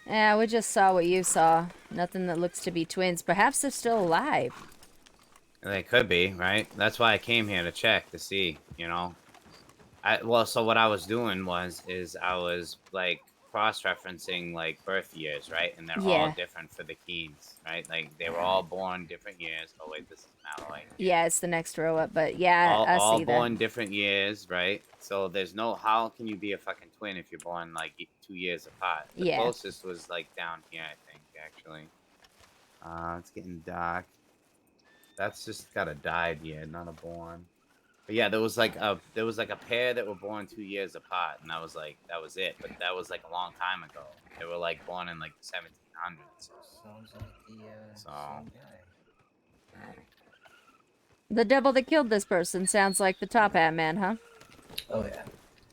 Yeah, we just saw what you saw. Nothing that looks to be twins. Perhaps they're still alive. They could be, right? That's why I came here to check to see, you know. So what I was doing is I was like cross-referencing like birth years, right? And they're all Yeah. different for the Keens, right? Like they were all born different years. Oh wait, this is Malloy. Yeah, it's the next row up, but yeah, I all see born that. different years, right? So there's no how can you be a fucking twin if you're born like 2 years apart? The Yeah. closest was like down here, I think, actually. It's getting dark. That's just got a died year, not a born. But yeah, there was like a pair that were born 2 years apart, and that was it. But that was like a long time ago. They were like born in like the 1700s. Sounds like the So same guy. The devil that killed this person sounds like the Top Hat Man, huh? Oh yeah.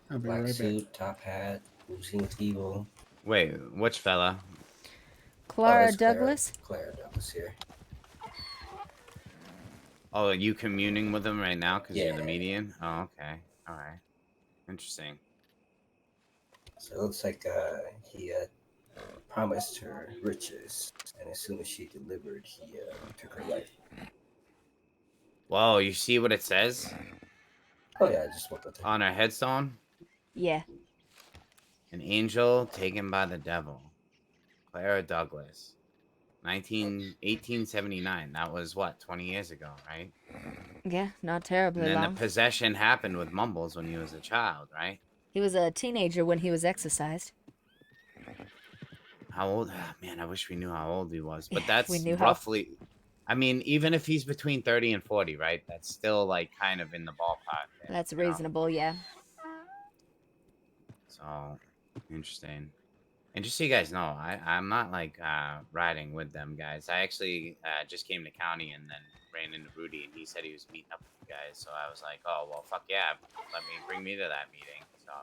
I'll be Black right back. suit, top hat, who's evil. wait, which fella? Clara that's Douglas? Clara Douglas here. Oh, are you communing with him right now because you're the Yeah. median? Oh, okay. All right. Interesting. So it looks like he promised her riches, and as soon as she delivered, he took her life. Whoa, you see what it says Oh yeah, I just went with it. on her headstone? Yeah. An angel taken by the devil. Clara Douglas. 1879. That was what, 20 years ago, right? Yeah, not terribly And then long. the possession happened with Mumbles when he was a child, right? He was a teenager when he was exorcised. How old? Ah, man, I wish we knew how old he was. But Yeah, that's we knew how- roughly. I mean, even if he's between 30 and 40, right? That's still like kind of in the ballpark. There, That's you know? reasonable, yeah. So interesting. And just so you guys know, I'm not like riding with them guys. I actually just came to county and then ran into Rudy, and he said he was meeting up with you guys. So I was like, oh well, fuck yeah, bring me to that meeting. So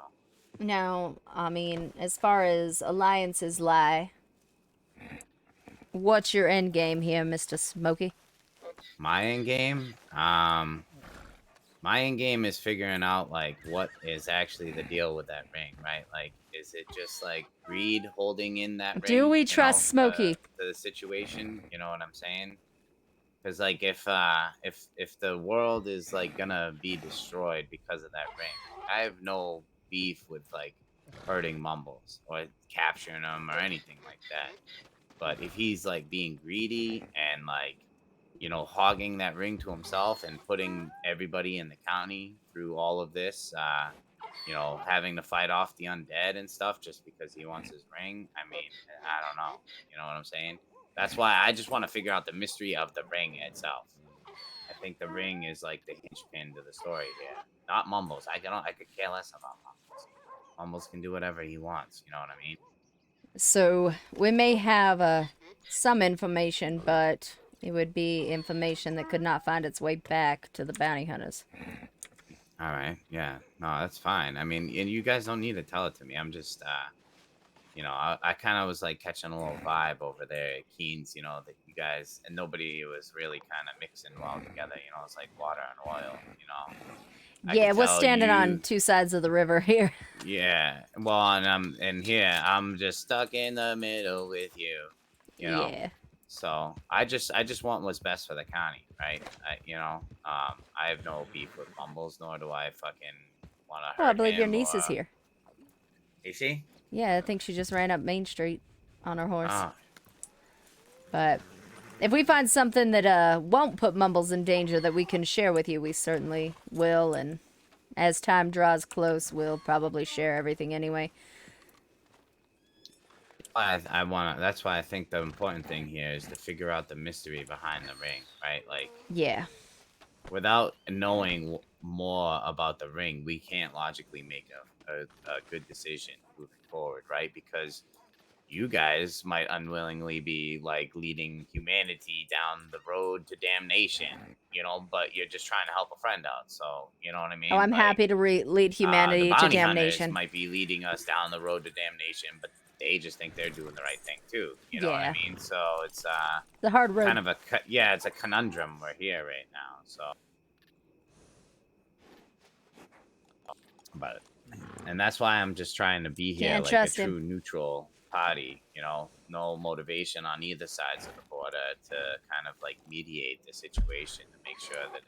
Now, I mean, as far as alliances lie, what's your end game here, Mr. Smokey? my end game, my end game is figuring out like what is actually the deal with that ring, right? Like, is it just like greed holding in that ring? Do we you trust know, Smokey? the situation? You know what I'm saying? Because like if the world is like gonna be destroyed because of that ring, I have no beef with like hurting Mumbles or capturing him or anything like that. But if he's like being greedy and like hogging that ring to himself and putting everybody in the county through all of this, having to fight off the undead and stuff just because he wants his ring. I mean, I don't know. You know what I'm saying? That's why I just want to figure out the mystery of the ring itself. I think the ring is like the hinge to the story here, not Mumbles. I could care less about Mumbles. Mumbles can do whatever he wants. You know what I mean? So we may have some information, but it would be information that could not find its way back to the bounty hunters. All right. Yeah. No, that's fine. I mean, and you guys don't need to tell it to me. I'm just, I kind of was like catching a little vibe over there at Keen's, that you guys and nobody was really kind of mixing well together. It's like water and oil. I Yeah, could we're tell standing you- on two sides of the river here. Yeah. Well, and here I'm just stuck in the middle with you. You know. Yeah. So I just want what's best for the county, right? I have no beef with Mumbles, nor do I fucking want to hurt Oh, I believe your him niece or- is here. Is she? Yeah, I think she just ran up Main Street on her horse. Oh, But if we find something that won't put Mumbles in danger that we can share with you, we certainly will. And as time draws close, we'll probably share everything anyway. I want to. That's why I think the important thing here is to figure out the mystery behind the ring, right? Like, Yeah. without knowing more about the ring, we can't logically make a good decision moving forward, right? Because you guys might unwillingly be like leading humanity down the road to damnation, but you're just trying to help a friend out. So, you know what I mean? Oh, I'm Like, happy to lead humanity the to bounty hunters damnation. might be leading us down the road to damnation, but they just think they're doing the right thing too. You know what Yeah. I mean? So it's The hard road. kind of it's a conundrum we're here right now. So, but and that's why I'm just trying to be here Can't like trust a him. true neutral party. No motivation on either sides of the border to kind of like mediate the situation to make sure that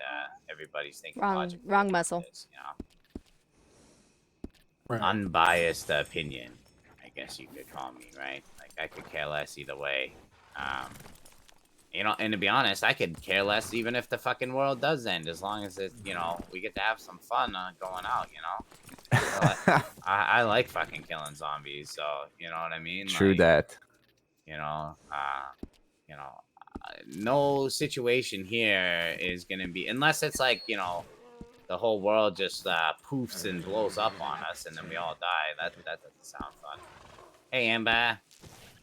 everybody's thinking logically. Wrong about muscle. this, Right. Unbiased opinion, I guess you could call me, right? Like I could care less either way. And to be honest, I could care less even if the fucking world does end, as long as it, we get to have some fun going out, I like fucking killing zombies, so you know what I mean. True Like, that. No situation here is gonna be unless it's like the whole world just poofs and blows up on us and then we all die. That doesn't sound fun. Hey, Amber.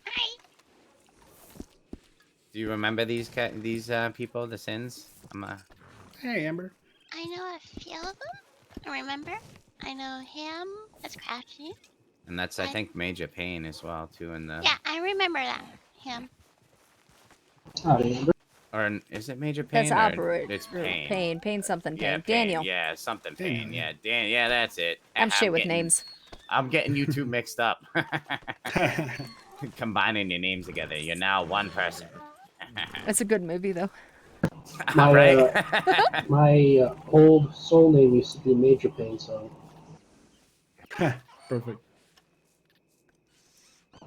Hi. Do you remember these people, the Sins? Hey, Amber. I know a few of them. I remember. I know him as Crouchy. And that's I think Major Pain as well too in the. Yeah, I remember that. Him. Howdy, Amber. Or is it Major Pain? That's or operator. It's Pain. Pain something Pain. Yeah, Pain. Daniel. Yeah, something Pain. Yeah, Dan. Yeah, that's it. I'm shit with getting- names. I'm getting you two mixed up. Combining your names together, you're now one person. It's a good movie, though. My, Right? my old soul name used to be Major Pain, so Perfect.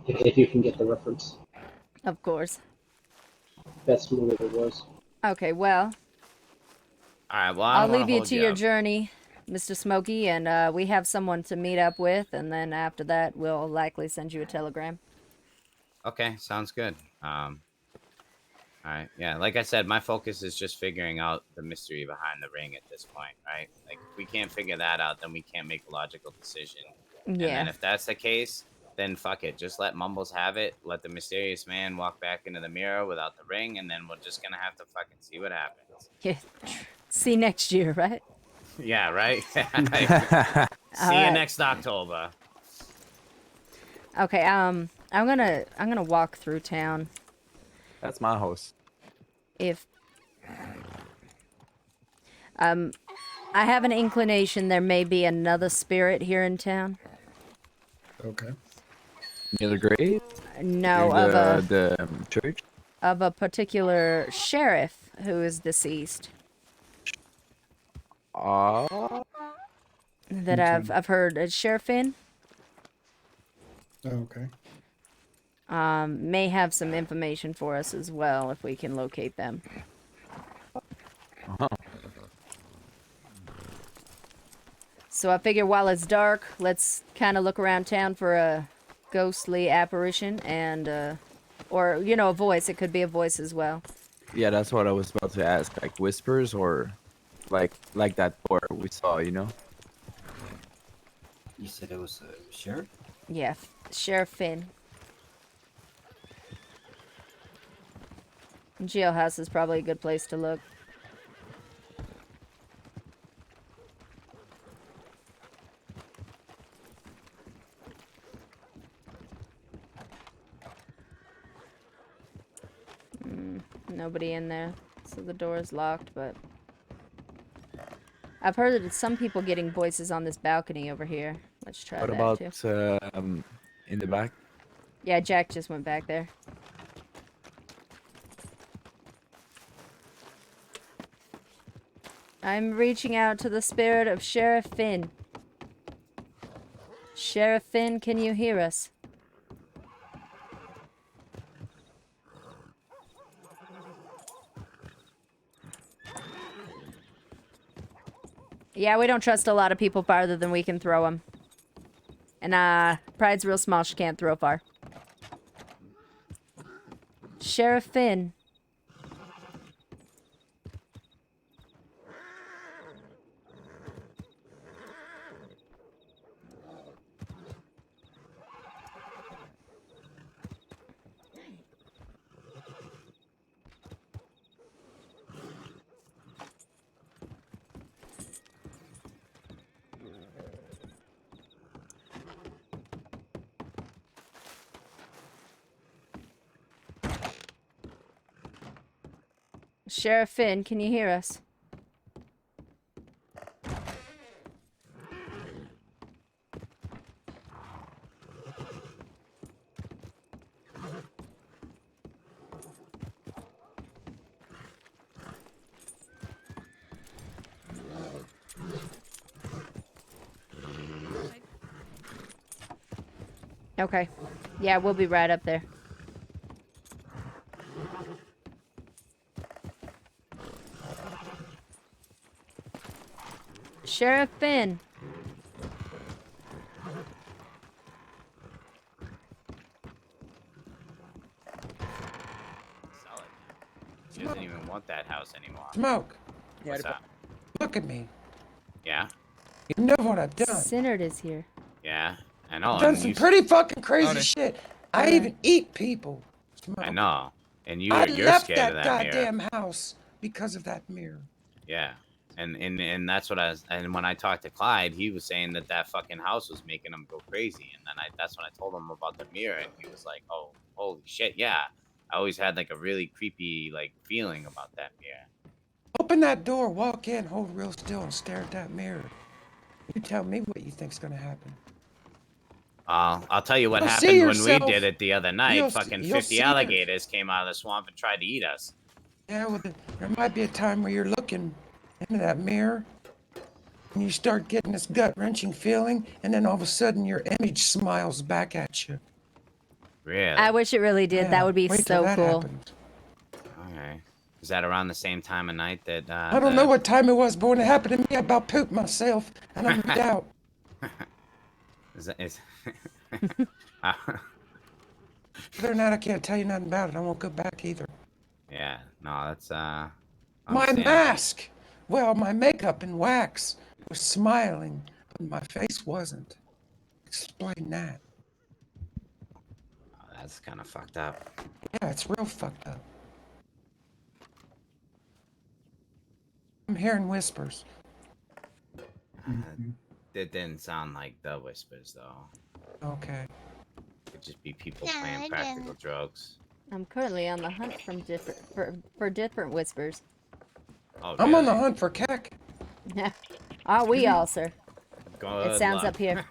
if you can get the reference. Of course. Best movie there was. Okay, well, All right. Well, I I'll don't wanna leave you hold to your up. journey, Mr. Smokey, and we have someone to meet up with, and then after that, we'll likely send you a telegram. Okay, sounds good. All right. Yeah, like I said, my focus is just figuring out the mystery behind the ring at this point, right? Like, if we can't figure that out, then we can't make a logical decision. And then Yeah. if that's the case, then fuck it. Just let Mumbles have it. Let the mysterious man walk back into the mirror without the ring, and then we're just gonna have to fucking see what happens. Yeah. See next year, right? Yeah, right? See All you right. next October. Okay, I'm gonna walk through town. That's my house. If I have an inclination there may be another spirit here in town. Okay. Near the grave? No, Near of the church? a particular sheriff who is deceased that I've heard. Sheriff Finn Okay. may have some information for us as well if we can locate them. Uh-huh. So I figure while it's dark, let's kind of look around town for a ghostly apparition and, or, you know, a voice. It could be a voice as well. Yeah, that's what I was about to ask. Like whispers or like that door we saw, you know? You said it was a sheriff? Yeah, Sheriff Finn. Jailhouse is probably a good place to look. Nobody in there, so the door is locked, but I've heard that some people getting voices on this balcony over here. Let's try What that about too. in the back? Yeah, Jack just went back there. I'm reaching out to the spirit of Sheriff Finn. Sheriff Finn, can you hear us? Yeah, we don't trust a lot of people farther than we can throw them. And, Pride's real small, she can't throw far. Sheriff Finn. Sheriff Finn, can you hear us? Okay. Yeah, we'll be right up there. Sheriff Finn. Sell it. She doesn't even want that house anymore. Smoke. What's up? Look at me. Yeah? You know what I've done. Synod is here. Yeah, I know. I've done and some you- pretty fucking crazy Tony. shit. I even eat people. Smoke. I know. And I you're left scared that of that goddamn mirror. house because of that mirror. Yeah. And that's what I was, and when I talked to Clyde, he was saying that that fucking house was making him go crazy. And then that's when I told him about the mirror, and he was like, "Oh, holy shit, yeah." I always had like a really creepy like feeling about that mirror. Open that door, walk in, hold real still, and stare at that mirror. You tell me what you think's gonna happen. I'll tell you what You'll see happened when we yourself. did it the other night. You'll Fucking see 50 it. alligators came out of the swamp and tried to eat us. Yeah, well, there might be a time where you're looking into that mirror, and you start getting this gut-wrenching feeling, and then all of a sudden your image smiles back at you. Really? I wish it really did. Yeah, That would be wait till so that cool. happens. Okay. Is that around the same time of night that I don't know what time it was, but when it happened to me, I about pooped myself, and I'm out. Is that is Other than that, I can't tell you nothing about it. I won't go back either. Yeah, no, that's My understandable. mask! Well, my makeup and wax was smiling, but my face wasn't. Explain that. Oh, that's kind of fucked up. Yeah, it's real fucked up. I'm hearing whispers. It didn't sound like the whispers though. Okay. Could just be people Yeah, playing it practical didn't. drugs. I'm currently on the hunt for different whispers. Oh, I'm on the really? hunt for Keck. Are we all, sir? Good It sounds luck. up here.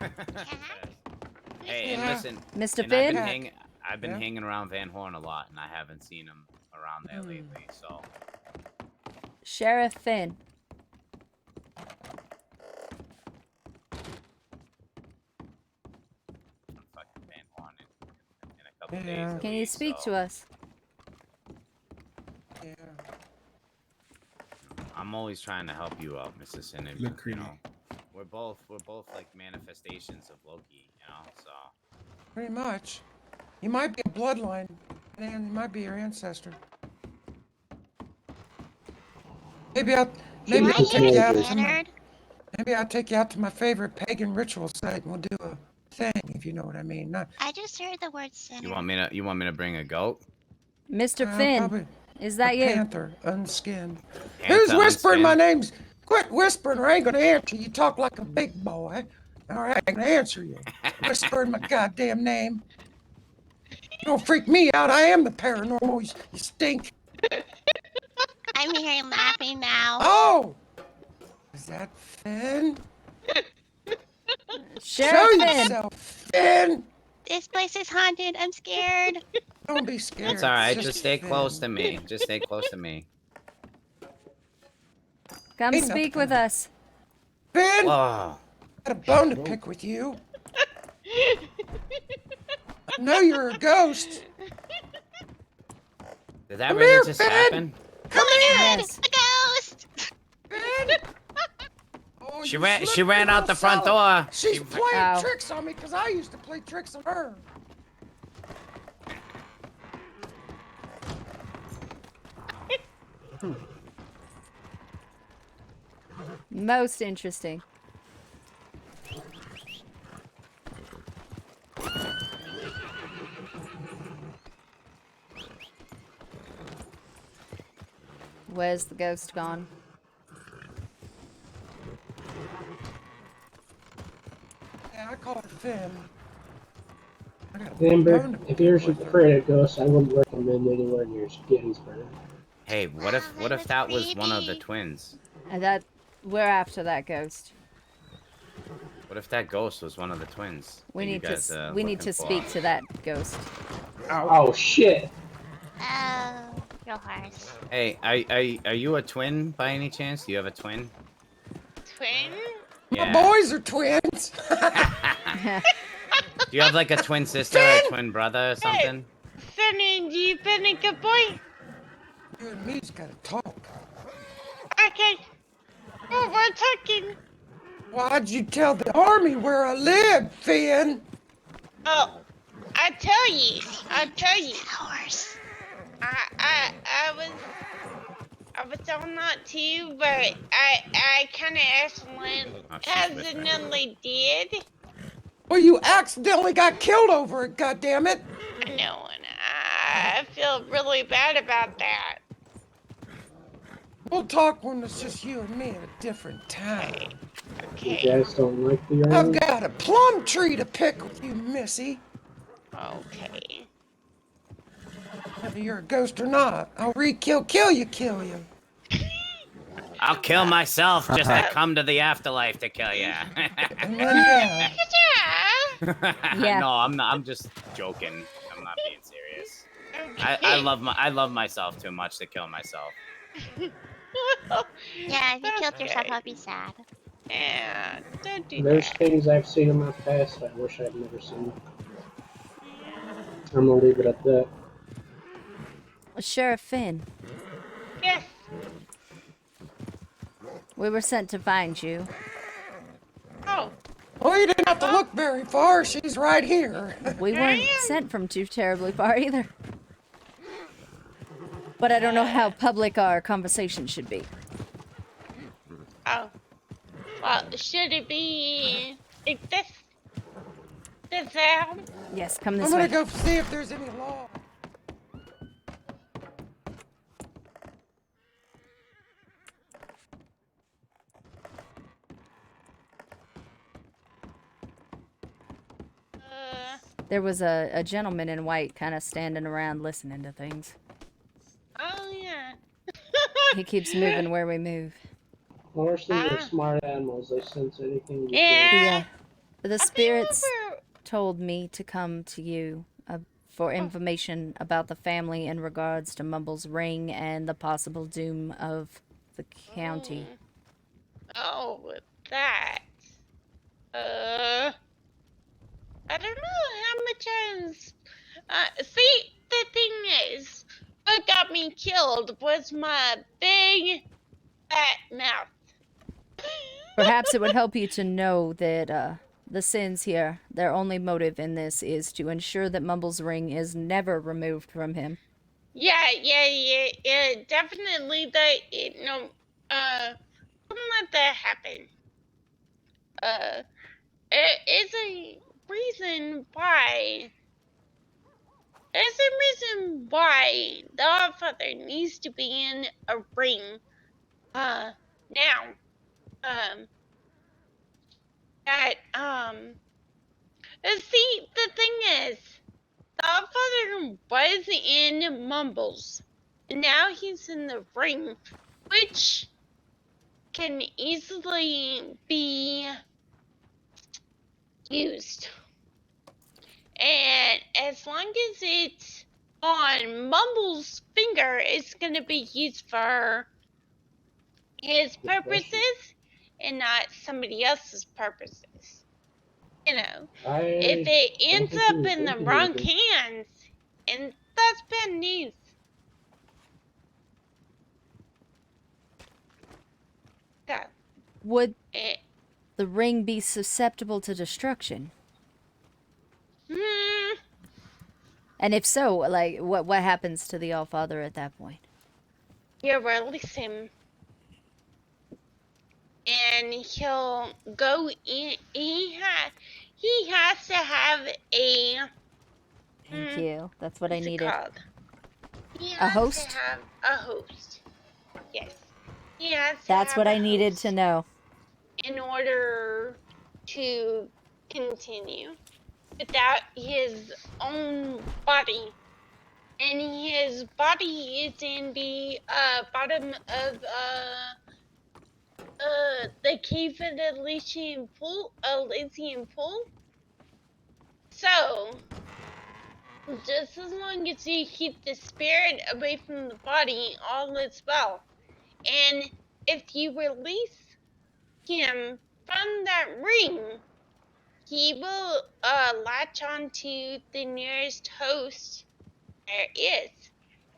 Hey, and Yeah. listen, Mr. and Finn? I've been Yeah? hanging around Van Horn a lot, and I haven't seen him around there lately. So Sheriff Finn. I'm fucking Van Horn in a couple Yeah. days. at Can you least, speak so to us? Yeah. I'm I'm always trying to help you out, Mr. Sin. Look creepy. We're both like manifestations of Loki, so. Pretty much. You might be a bloodline, and you might be your ancestor. Maybe I'll take you out to maybe I'll take you out to my favorite pagan ritual site, and we'll do a thing, if you know what I mean. I just heard the word sinner. You want me to bring a goat? Mr. Finn, probably is that a you? panther, unskinned. Panther Who's whispering my unskinned? name's? Quit whispering, or I ain't gonna answer. You talk like a big boy. All right, I'm gonna answer you. Whispering my goddamn name. You don't freak me out. I am the paranormal. You stink. I'm hearing laughing now. Oh! Is that Finn? Sheriff Show Finn. yourself, Finn! This place is haunted. I'm scared. Don't be scared. It's all right. It's Just stay Finn. close to me. Just stay close to me. Come Ain't speak nothing. with us. Finn! Whoa. Got a bone to pick with you. I know you're a ghost. Did that Come really here, just Finn! happen? Come here! Yes. A ghost. Finn! Oh, She you ran slippery out the little front salad. door. She's She- playing Ow. tricks on me because I used to play tricks on her. Most interesting. Where's the ghost gone? Yeah, I call her Finn. I got a Amber, bone to if pick you're with her. afraid of ghosts, I wouldn't recommend anywhere near Gettysburg. Hey, what if that was one of the creepy. twins? And that we're after that ghost. What if that ghost was one of the twins? We that you need guys, to we need looking to for? speak to that ghost. Oh shit! Oh, your horse. Hey, are you a twin by any chance? Do you have a twin? Twin? My boys are twins. Do you have like a twin sister or a twin brother or something? Sonny, do you been a good boy? You and me's gotta talk. Okay. Oh, we're talking. Why'd you tell the army where I live, Finn? Oh, I tell you. Horse. I was on that too, but I kind of accidentally did. Well, you accidentally got killed over it, goddammit. I know, and I feel really bad about that. We'll talk when it's just you and me at a different time. You guys don't like the I've army? got a plum tree to pick with you, Missy. Okay. Whether you're a ghost or not, I'll kill you. I'll kill myself just to come to the afterlife to kill you. And then, yeah. Yeah. No, I'm not. I'm just joking. I'm not being serious. I love myself too much to kill myself. Yeah, if you killed yourself, I'd be sad. Yeah, don't do There's that. things I've seen in my past I wish I'd never seen. I'm gonna leave it at that. Sheriff Finn, Yes. we were sent to find you. Oh. Well, you didn't have to look very far. She's right here. We weren't sent from too terribly far either. But I don't know how public our conversation should be. Oh. Well, should it be like this? This sound? Yes, come I'm this gonna way. go see if there's any law. There was a gentleman in white kind of standing around listening to things. Oh, yeah. He keeps moving where we move. Horses are smart animals. They sense anything. Yeah. The spirits told me to come to you for information about the family in regards to Mumble's ring and the possible doom of the county. Oh, with that. I don't know how much I was. See, the thing is, what got me killed was my big that mouth. Perhaps it would help you to know that the sins here, their only motive in this is to ensure that Mumble's ring is never removed from him. Yeah, definitely don't let that happen. It is a reason why. There's a reason why the Godfather needs to be in a ring. Now, that see, the thing is, the Godfather was in Mumbles, and now he's in the ring, which can easily be used. And as long as it's on Mumble's finger, it's gonna be used for his purposes and not somebody else's purposes. You know, if it ends up in the wrong hands, and that's bad news. So, Would the ring be susceptible to destruction? And if so, like, what happens to the Allfather at that point? you release him, and he'll go in. He has to have a. Thank you. That's what I What's it needed. called? He A has host? to have a host. Yes. He has to That's have what a I needed to know. in order to continue without his own body. And his body is in the bottom of the cave of the Elysian pool. So just as long as you keep the spirit away from the body, all is well. And if you release him from that ring, he will latch onto the nearest host there is.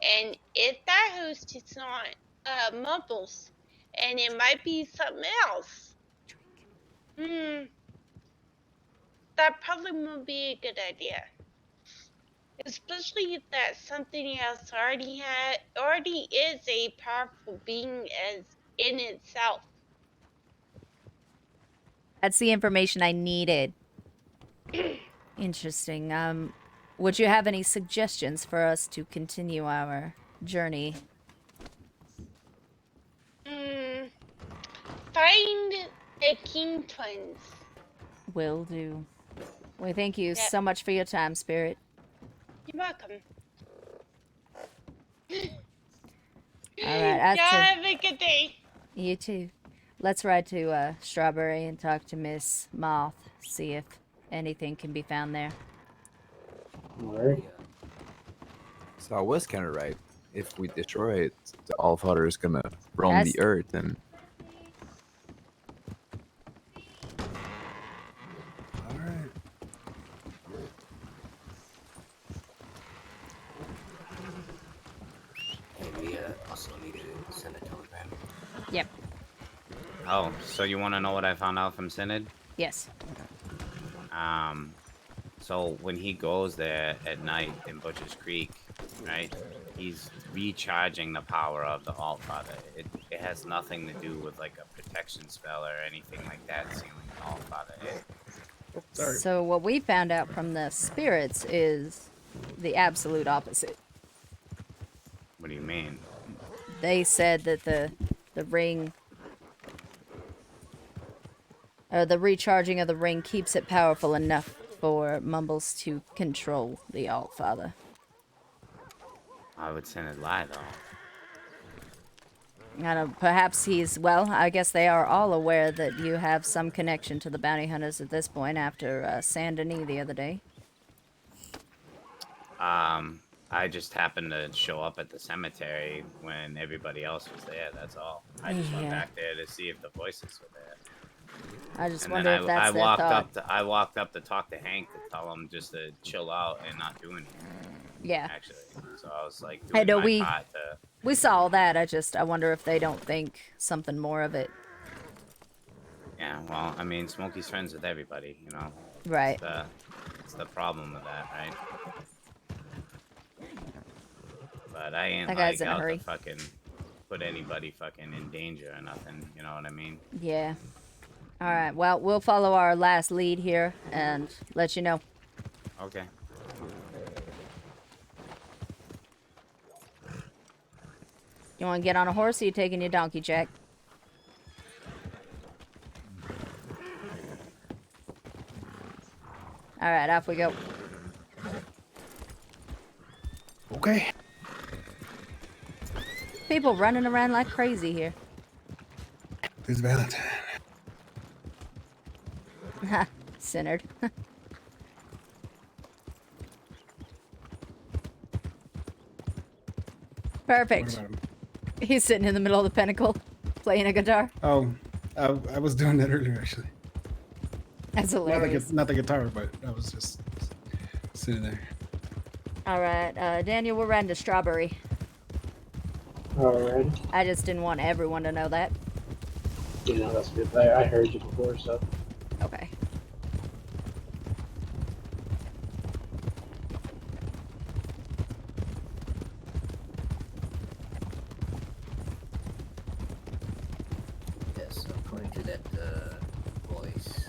And if that host is not Mumbles, and it might be something else, that probably won't be a good idea. Especially if that something else already is a powerful being as in itself. That's the information I needed. Interesting. Would you have any suggestions for us to continue our journey? Find the King Twins. Will do. Well, thank you so much for your time, Spirit. You're welcome. All right. Y'all have a good day. You too. Let's ride to Strawberry and talk to Miss Moth. See if anything can be found there. Alright. So I was kind of right. If we destroy it, the Allfather is gonna roam the earth and. Alright. And we also need to send a telegram. Yep. Oh, so you want to know what I found out from Synod? Yes. So when he goes there at night in Butcher's Creek, right, he's recharging the power of the Allfather. It has nothing to do with like a protection spell or anything like that, sealing the Allfather. So what we found out from the spirits is the absolute opposite. What do you mean? They said that the ring, or the recharging of the ring, keeps it powerful enough for Mumbles to control the Allfather. I would send it lie though. I don't know, perhaps well, I guess they are all aware that you have some connection to the bounty hunters at this point after Saint Denis the other day. I just happened to show up at the cemetery when everybody else was there, that's all. I just went back there to see if the voices were there. I just wonder if that's their thought. I walked up to talk to Hank to tell him just to chill out and not do anything. Yeah. Actually, so I was like, I know doing my part to We saw all that. I wonder if they don't think something more of it. Yeah, well, I mean, Smokey's friends with everybody, you know. Right. It's the problem with that, right? But I ain't That guy's like in a out hurry. to fucking put anybody fucking in danger or nothing. You know what I mean? Yeah. All right. Well, we'll follow our last lead here and let you know. Okay. You want to get on a horse or you taking your donkey, Jack? All right, off we go. Okay. People running around like crazy here. It's Valentine. Ha, centered. Perfect. What about him? He's sitting in the middle of the pinnacle, playing a guitar. Oh, I was doing that earlier actually. That's hilarious. Not the guitar, but I was just sitting there. All right, Daniel, we're riding to Strawberry. Alright. I just didn't want everyone to know that. You know, that's good. I heard you before, so. Okay. Yes, according to that voice,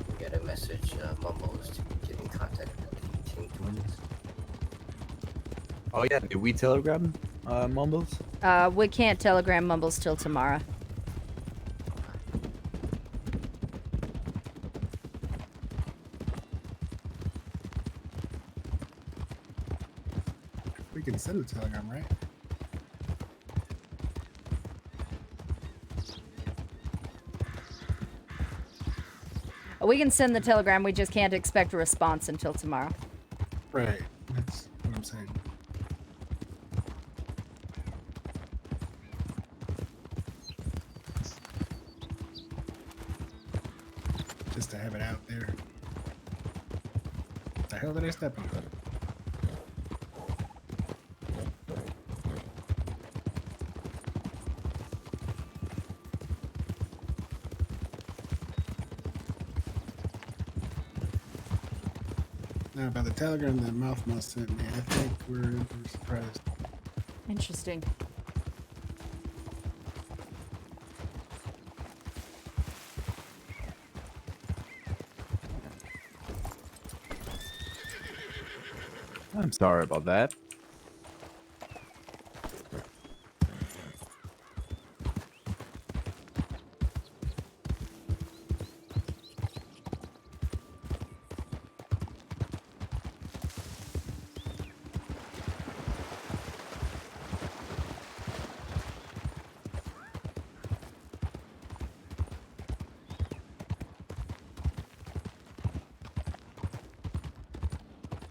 we got a message. Mumble is to get in contact with the King Twins. Oh yeah, did we telegram Mumbles? We can't telegram Mumbles till tomorrow. We can send a telegram, right? We can send the telegram, we just can't expect a response until tomorrow. Right. That's what I'm saying. Just to have it out there. What the hell did I step on? Now, by the telegram that Mouth Mouse sent me, I think we're in for a surprise. Interesting. I'm sorry about that.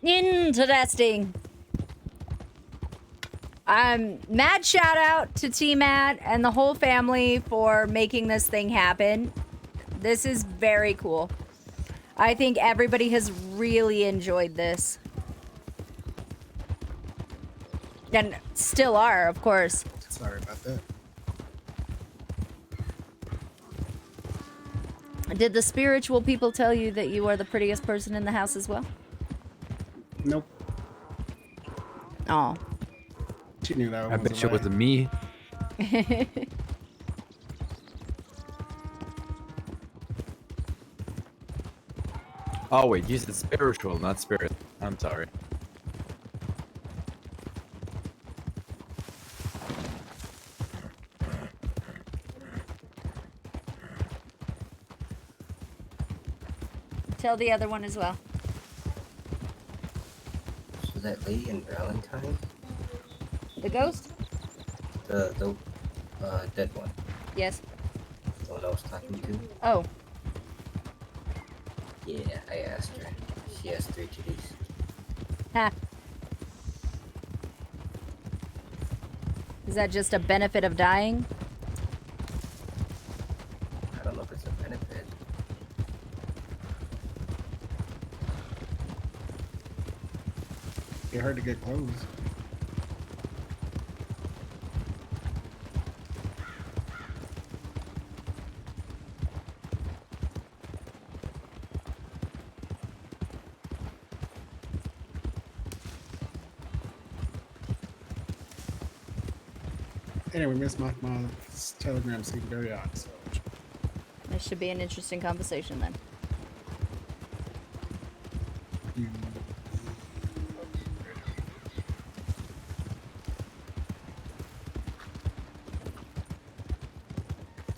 Interesting. Mad shout out to T-Matt and the whole family for making this thing happen. This is very cool. I think everybody has really enjoyed this. And still are, of course. Sorry about that. Did the spiritual people tell you that you are the prettiest person in the house as well? Nope. Oh. She knew that I one bet you it lie. wasn't me. Oh wait, you said spiritual, not spirit. I'm sorry. Tell the other one as well. So that lady in Valentine, The ghost? the dead one, Yes. the one I was talking to. Oh. Yeah, I asked her. She has 3 kitties. Ha. Is that just a benefit of dying? I don't know if it's a benefit. Get hard to get clothes. Anyway, Miss Mothma's telegram seemed very odd, so This should be an interesting conversation then. you.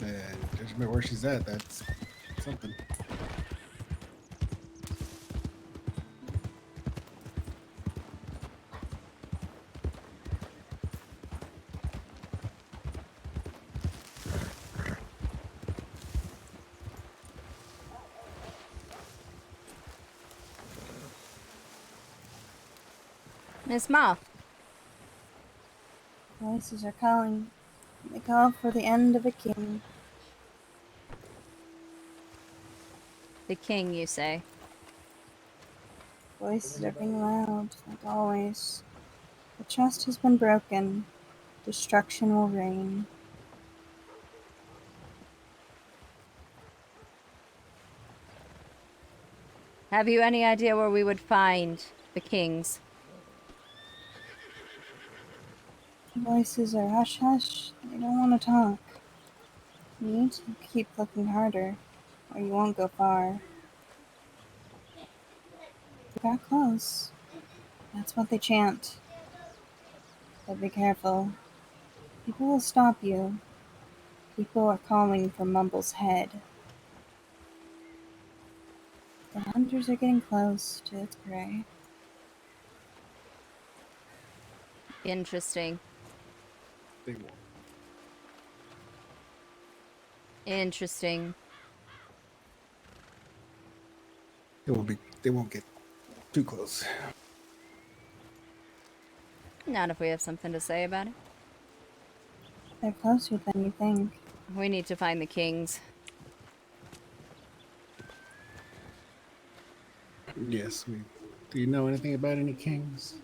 And judgment where she's at, that's something. Miss Ma. Voices are calling. They call for the end of a king. The king, you say? Voices are being loud, like always. The trust has been broken. Destruction will reign. Have you any idea where we would find the kings? The voices are hush hush. They don't want to talk. You need to keep looking harder, or you won't go far. You got close. That's what they chant. But be careful. People will stop you. People are calling for Mumble's head. The hunters are getting close to its prey. Interesting. They won't. Interesting. They won't get too close. Not if we have something to say about it. They're closer than you think. We need to find the kings. Yes, we. Do you know anything about any kings?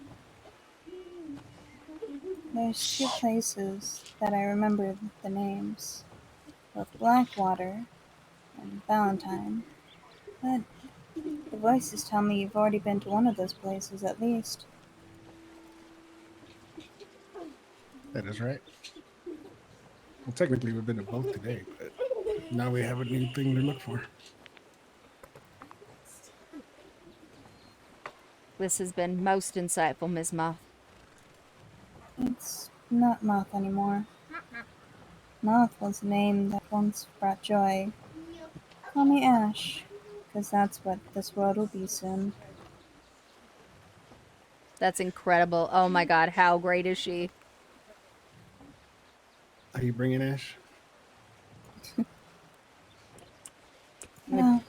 There's two places that I remember the names. Both Blackwater and Valentine. But the voices tell me you've already been to one of those places at least. That is right. Well, technically, we've been to both today, but now we have a new thing to look for. This has been most insightful, Ms. Moth. It's not Moth anymore. Moth was a name that once brought joy. Call me Ash, because that's what this world will be soon. That's incredible. Oh my god, how great is she? Are you bringing Ash? No,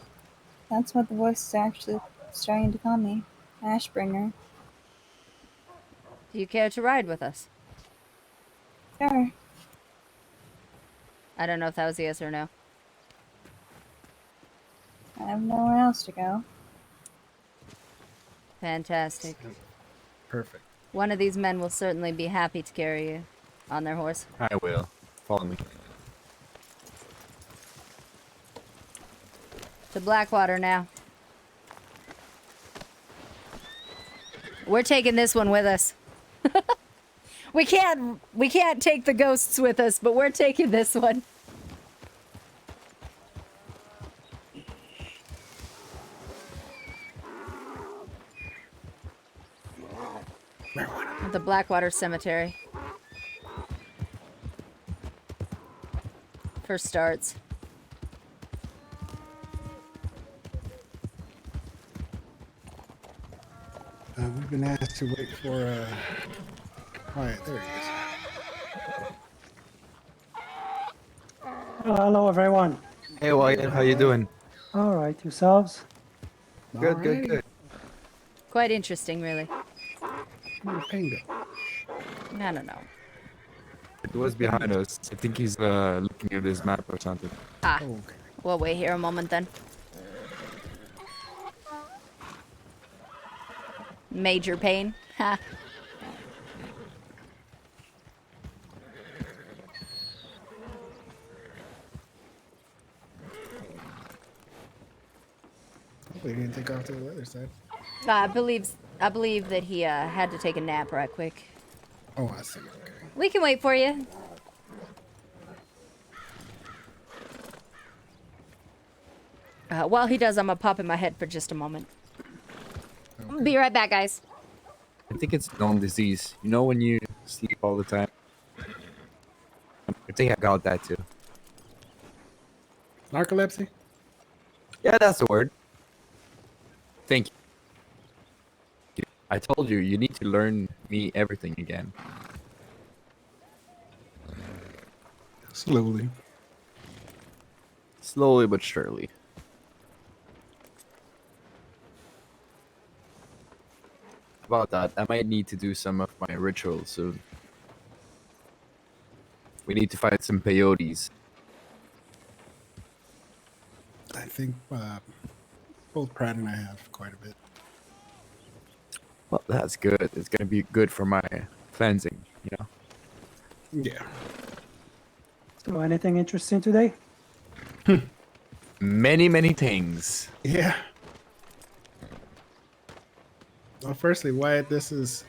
that's what the voice is actually starting to call me. Ashbringer. Do you care to ride with us? Sure. I don't know if that was a yes or no. I have nowhere else to go. Fantastic. Perfect. One of these men will certainly be happy to carry you on their horse. I will. Follow me. To Blackwater now. We're taking this one with us. we can't take the ghosts with us, but we're taking this one. The Blackwater Cemetery. For starts. We've been asked to wait for quiet. There he is. Hello, everyone. Hey, Wyatt, how you doing? All right, yourselves? Good, good, good. Quite interesting, really. Where'd the pain go? I don't know. It was behind us. I think he's looking at his map or something. Ah, Oh, okay. we'll wait here a moment then. Major pain. Ha. Hopefully he didn't take off to the other side. I believe that he had to take a nap right quick. Oh, I see. Okay. We can wait for you. While he does, I'm gonna pop in my head for just a moment. Okay. Be right back, guys. I think it's known disease. You know when you sleep all the time? I think I got that too. Narcolepsy? Yeah, that's the word. Thank you. I told you, you need to learn me everything again. Slowly. Slowly but surely. About that, I might need to do some of my rituals soon. We need to fight some peyotes. I think both Pratt and I have quite a bit. Well, that's good. It's gonna be good for my cleansing, you know? Yeah. So, anything interesting today? Many, many things. Yeah. Well, firstly, Wyatt, this is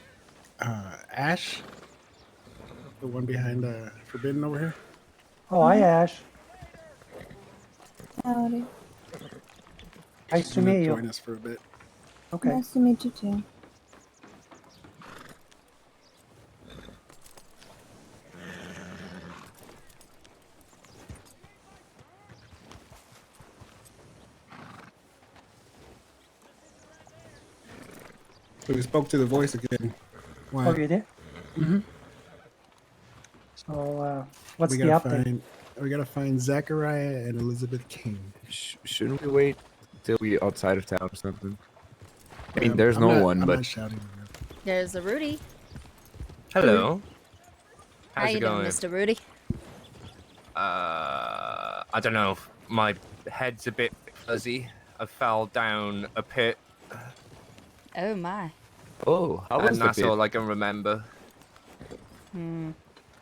Ash, the one behind Forbidden over here. Oh, hi, Ash. Howdy. Nice She's to gonna meet you. join us for a bit. Okay. Nice to meet you too. So we spoke to the voice again. Oh, Wyatt. you did? Mm-hmm. So, what's We the update? gotta find Zachariah and Elizabeth King. Shouldn't we wait till we outside of town or something? I mean, there's I'm no not, one, I'm but not shouting. There's a Rudy. Hello. How How's you it doing, going? Mr. Rudy? I don't know. My head's a bit fuzzy. I fell down a pit, Oh my. oh, how was and the that's pit? all I can remember. Hmm.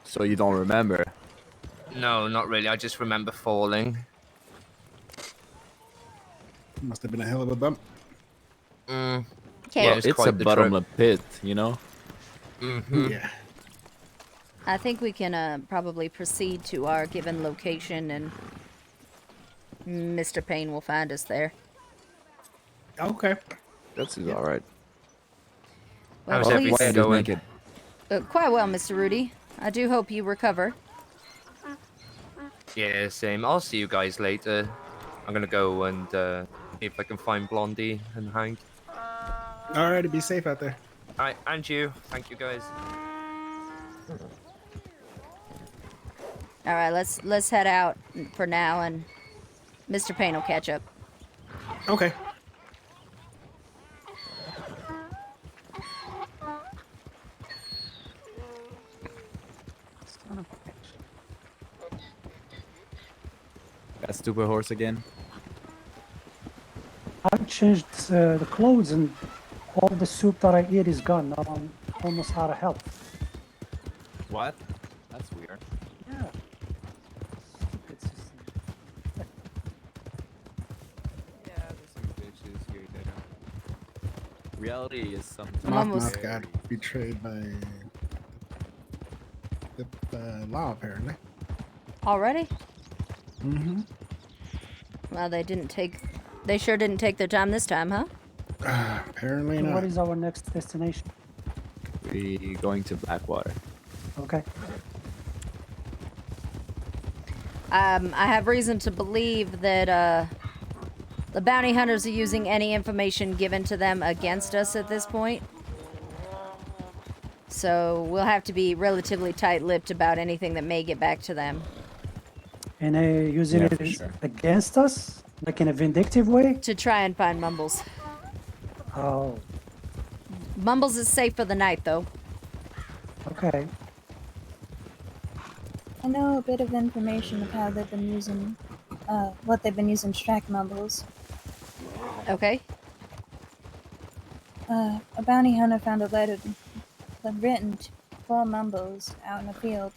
So you don't remember? No, not really. I just remember falling. Must have been a hell of a bump. Mm. Okay. Yeah, Well, it's it's a quite the trip. bottomless pit, you know? Mm-hmm. Yeah. I think we can probably proceed to our given location, and Mr. Payne will find us there. Okay. That's Yeah. all right. Well, How's Oh, everything Wyatt is going? naked. Quite well, Mr. Rudy. I do hope you recover. Yeah, same. I'll see you guys later. I'm gonna go and see if I can find Blondie and Hank. All right. Be safe out there. Alright, and you. Thank you, guys. All right, let's head out for now, and Mr. Payne will catch up. Okay. Son of a bitch. That stupid horse again. I've changed the clothes, and all the soup that I eat is gone. Now I'm almost out of health. What? That's weird. Yeah. Stupid system. Yeah, there's some bitches here and there. Reality is sometimes I'm almost- Mothmoth got betrayed by the law, apparently. Already? Mm-hmm. Well, they sure didn't take their time this time, huh? Apparently So not. what is our next destination? we going to Blackwater. Okay. I have reason to believe that the bounty hunters are using any information given to them against us at this point. So we'll have to be relatively tight-lipped about anything that may get back to them. And using Yeah, it for sure. against us? Like in a vindictive way? To try and find Mumbles. Oh, Mumbles is safe for the night, though. okay. I know a bit of information of how they've been using, what they've been using to track mumbles. Okay? A bounty hunter found a letter written for mumbles out in a field,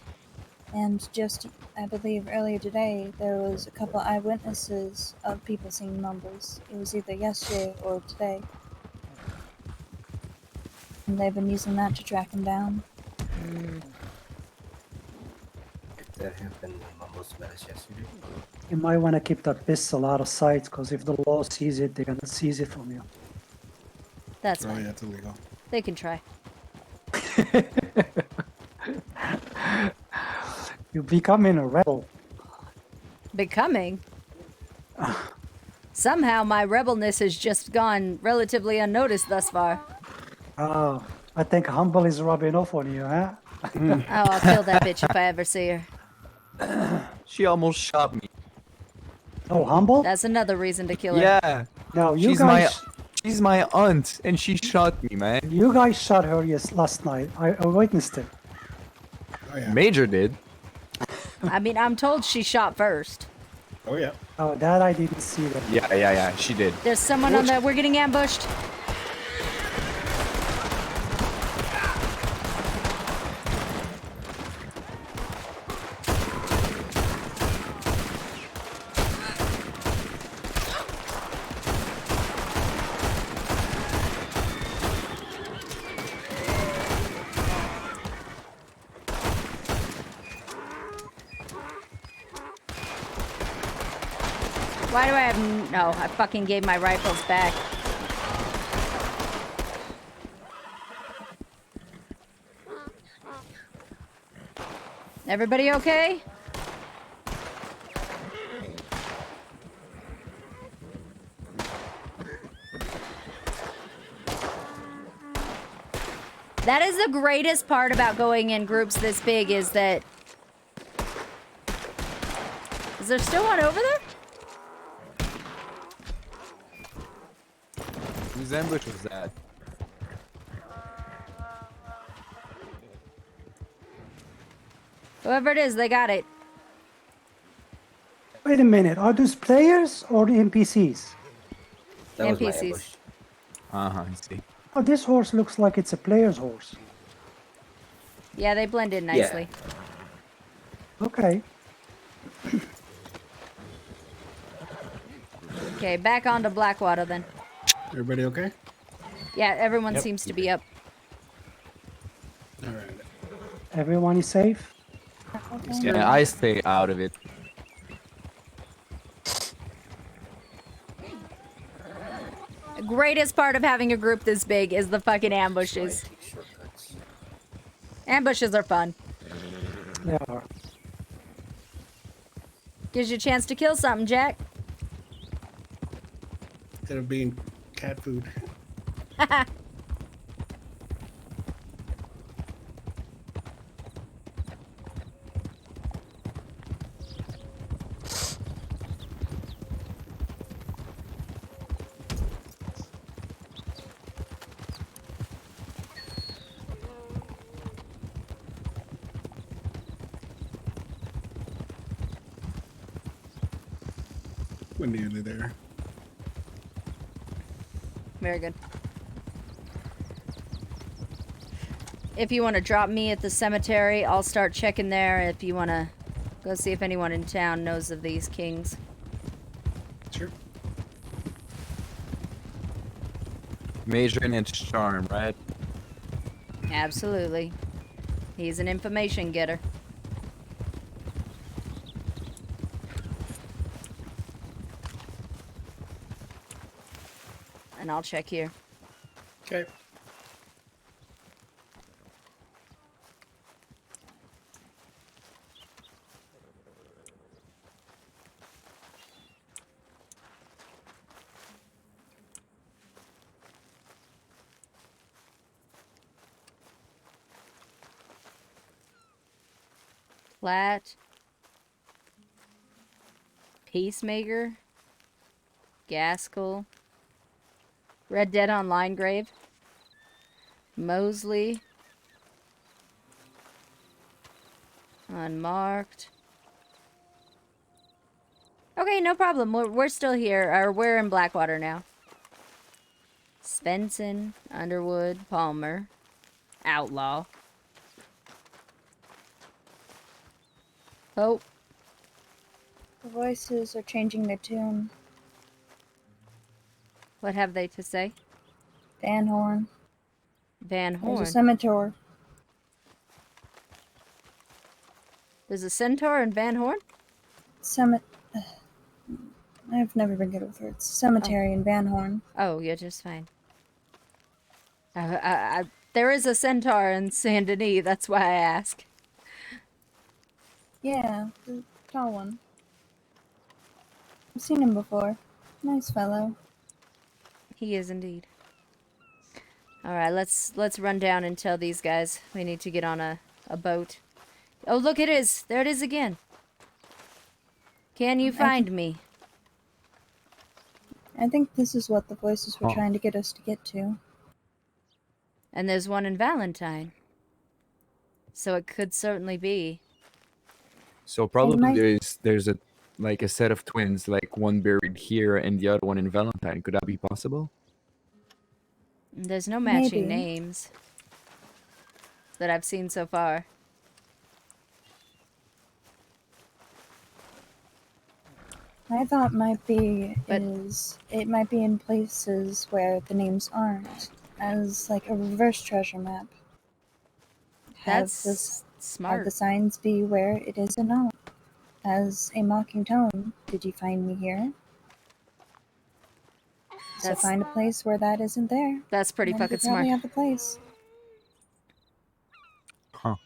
and just, I believe, earlier today, there was a couple eyewitnesses of people seeing mumbles. It was either yesterday or today. And they've been using that to track them down. That happened when Mumbles met us yesterday. You might want to keep that pistol out of sight, because if the law sees it, they're gonna seize it from you. That's Oh fine. yeah, it's illegal. They can try. You're becoming a rebel. Becoming. Somehow my rebelness has just gone relatively unnoticed thus far. Oh, I think Humble is rubbing off on you, huh? Oh, I'll kill that bitch if I ever see her. She almost shot me. Oh, Humble? That's another reason to kill her. Yeah. No, you She's guys. she's my aunt, and she shot me, man. You guys shot her last night. I witnessed it. Oh yeah. Major did. I mean, I'm told she shot first. Oh yeah. Oh, that I didn't see that. Yeah, she did. There's someone on the... We're getting ambushed. Why do I have... No, I fucking gave my rifles back. Everybody okay? That is the greatest part about going in groups this big is that... Is there still one over there? Whose ambush was that? Whoever it is, they got it. Wait a minute. Are those players or the NPCs? That was my NPCs. ambush. I see. Oh, this horse looks like it's a player's horse. Yeah, they blend in nicely. Okay. Okay, back onto Blackwater then. Everybody okay? Yeah, everyone Yep. seems to be up. All right. Everyone is safe? Yeah, I stay out of it. The greatest part of having a group this big is the fucking ambushes. Ambushes are fun. They are. Gives you a chance to kill something, Jack. Instead of being cat food. We're nearly there. Very good. If you want to drop me at the cemetery, I'll start checking there. If you want to go see if anyone in town knows of these kings. Sure. Major and its charm, right? Absolutely. He's an information getter. And I'll check here. Okay. Plat. Peacemaker. Gaskell. Red Dead Online grave. Mosley. Unmarked. Okay, no problem. We're still here. Or we're in Blackwater now. Svensson, Underwood, Palmer. Outlaw. Hope. The voices are changing their tune. What have they to say? Van Horn. Van There's Horn. a centaur. There's a centaur in Van Horn? I've never been good with her. It's cemetery in Van Horn. Oh, you're just fine. There is a centaur in Saint Denis. That's why I ask. Yeah, the tall one. I've seen him before. Nice fellow. He is indeed. All right, let's run down and tell these guys we need to get on a boat. Oh, look, it is. There it is again. Can you find me? I think this is what the voices were Oh. trying to get us to get to. And there's one in Valentine. So it could certainly be. So probably might- there's a like a set of twins, like one buried here and the other one in Valentine. Could that be possible? There's no matching Maybe. names that I've seen so far. My thought might be But- it might be in places where the names aren't, as like a reverse treasure map. That's Have smart. the signs be where it is and not. As a mocking tone, did you find me here? So That's- find a place where that isn't there. That's pretty and then fucking we probably smart. have the place. Huh.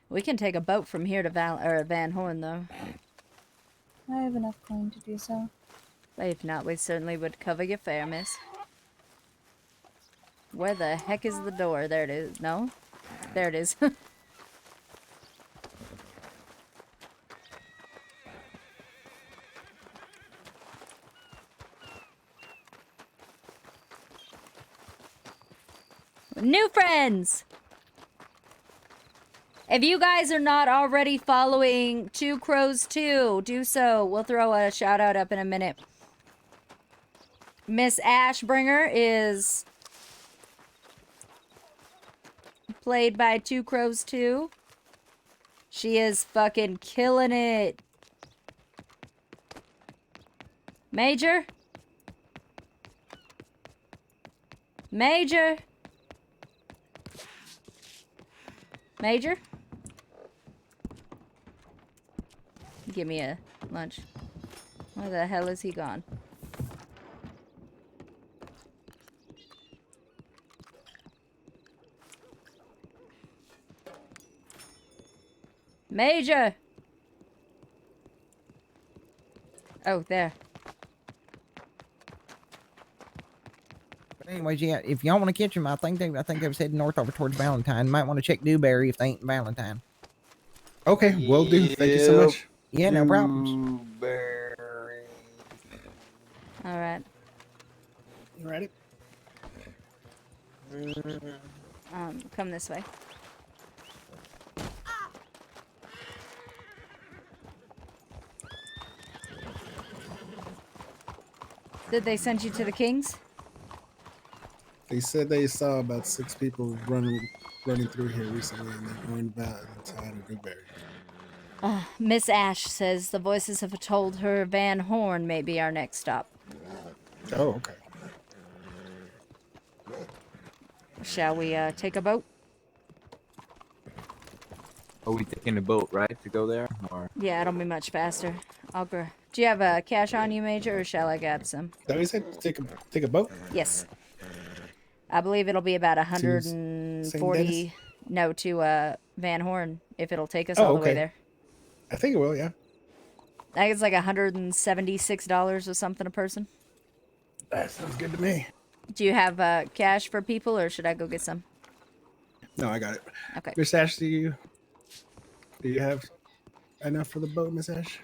We can take a boat from here to Van Horn, though. I have enough coin to do so. If not, we certainly would cover your fare, miss. Where the heck is the door? There it is. No? There it is. New friends! If you guys are not already following Two Crows 2, do so. We'll throw a shout out up in a minute. Miss Ashbringer is played by Two Crows 2. She is fucking killing it. Major? Major? Major? Give me a lunch. Where the hell is he gone? Major! Oh, there. But anyways, yeah, if y'all want to catch them, I think they was heading north over towards Valentine. Might want to check Dewberry if they ain't in Valentine. Okay, will do. Thank you so much. Yeah, no problems. All right. You ready? Come this way. Did they send you to the Kings? They said they saw about 6 people running through here recently, and they're going Valentine and Newberry. Miss Ash says the voices have told her Van Horn may be our next stop. Oh, okay. Shall we take a boat? Are we taking a boat, right, to go there? Or Yeah, it'll be much faster. I'll go. Do you have cash on you, Major, or shall I grab some? That we said take a boat. Yes. I believe it'll be about St. 140. No, to Van Horn, if it'll take us Oh, all the way okay. there. I think it will. Yeah. I think it's like $176 or something a person. That sounds good to me. Do you have cash for people, or should I go get some? No, I got it. Okay. Miss Ash, do you have enough for the boat, Miss Ash?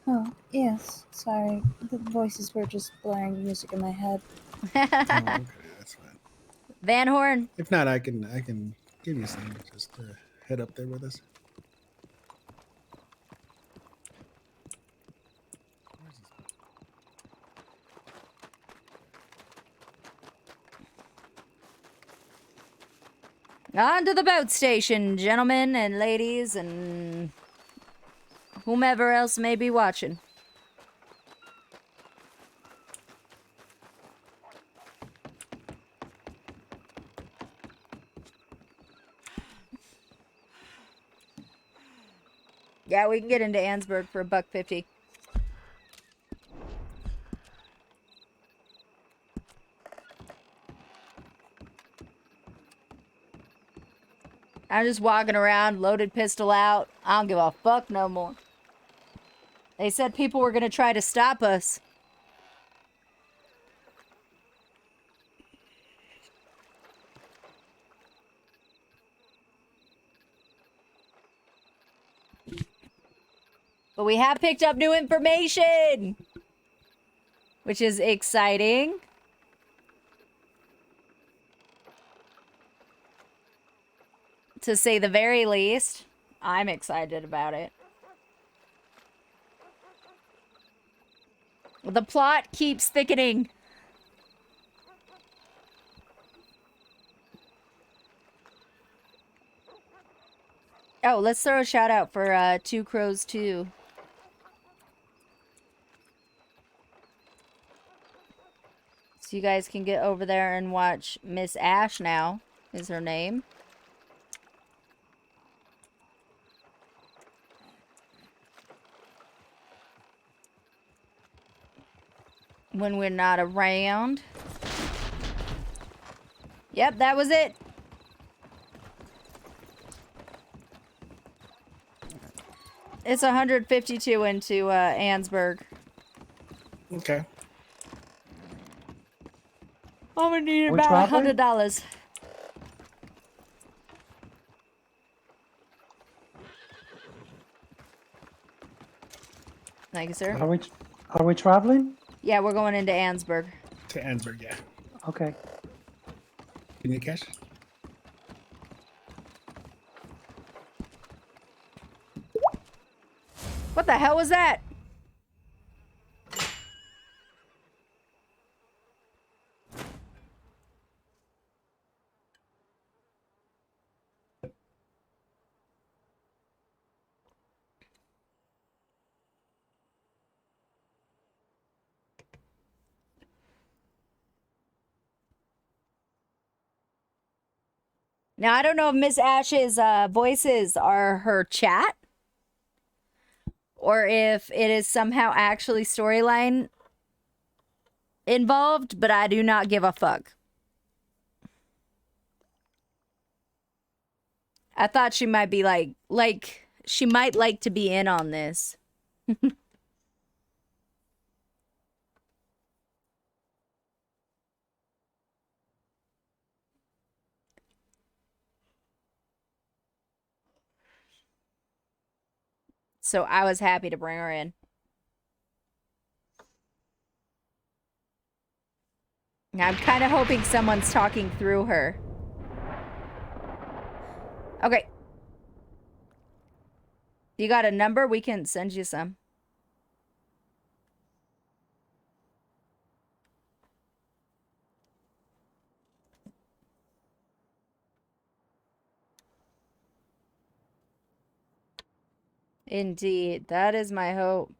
Oh, yes. Sorry. The voices were just blaring music in my head. Oh, okay, that's fine. Van Horn. If not, I can give you some. Just head up there with us. On to the boat station, gentlemen and ladies and whomever else may be watching. Yeah, we can get into Ansburg for $1.50. I'm just walking around, loaded pistol out. I don't give a fuck no more. They said people were gonna try to stop us. But we have picked up new information, which is exciting. To say the very least. I'm excited about it. The plot keeps thickening. Oh, let's throw a shout out for Two Crows 2. So you guys can get over there and watch Miss Ash now, is her name. When we're not around. Yep, that was it. It's 152 into Ansburg. Okay. I'm gonna need Which about robbery? $100. Thank you, sir. Are we traveling? Yeah, we're going into Ansburg. To Ansburg, yeah. Okay. You need cash? What the hell was that? Now, I don't know if Miss Ash's voices are her chat or if it is somehow actually storyline involved, but I do not give a fuck. I thought she might be like she might like to be in on this. So I was happy to bring her in. I'm kind of hoping someone's talking through her. Okay. You got a number? We can send you some. Indeed. That is my hope.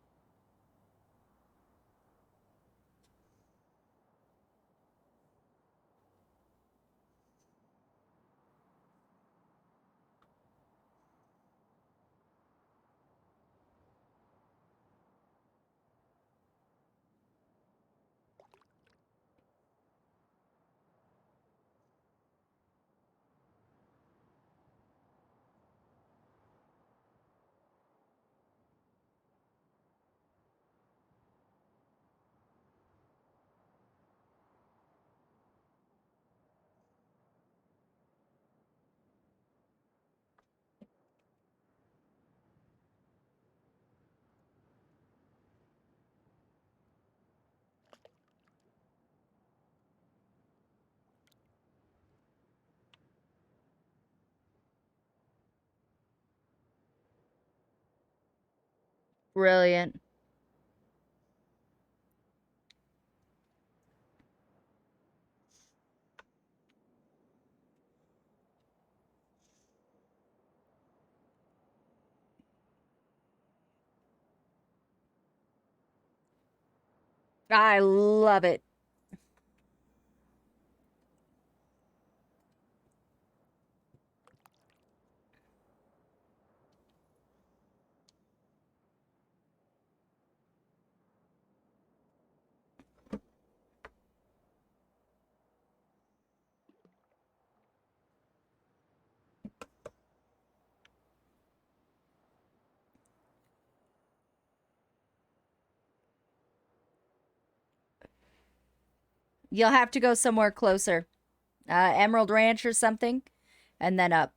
Brilliant. I love it. You'll have to go somewhere closer. Emerald Ranch or something, and then up.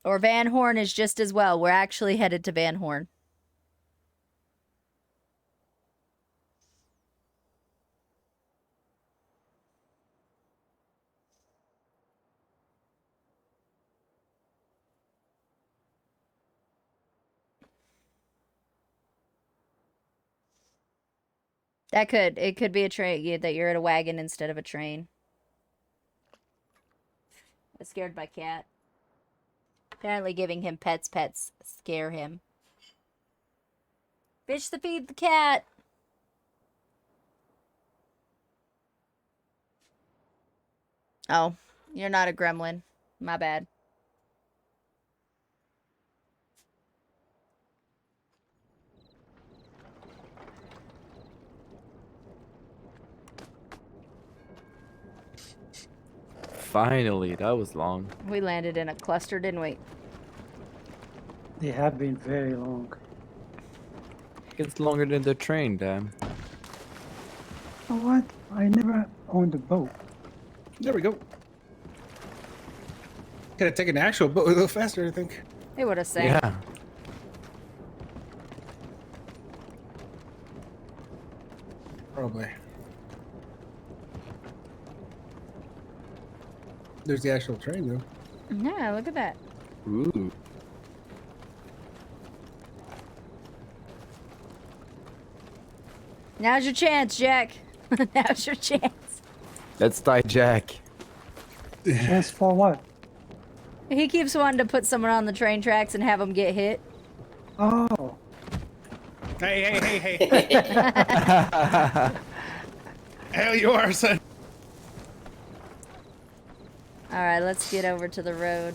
Or Van Horn is just as well. We're actually headed to Van Horn. It could be a train, that you're at a wagon instead of a train. I scared my cat. Apparently giving him pets scare him. Fish to feed the cat. Oh, you're not a gremlin. My bad. Finally, that was long. We landed in a cluster, didn't we? They have been very long. It's longer than the train, damn. Oh, what? I never owned a boat. There we go. Could have taken the actual boat a little faster, I think. They would have said. Yeah. Probably. There's the actual train, though. Yeah, look at that. Ooh. Now's your chance, Jack. Now's your chance. Let's die, Jack. Chance for what? He keeps wanting to put someone on the train tracks and have them get hit. Oh. Hey. Hell you are, son. Alright, let's get over to the road.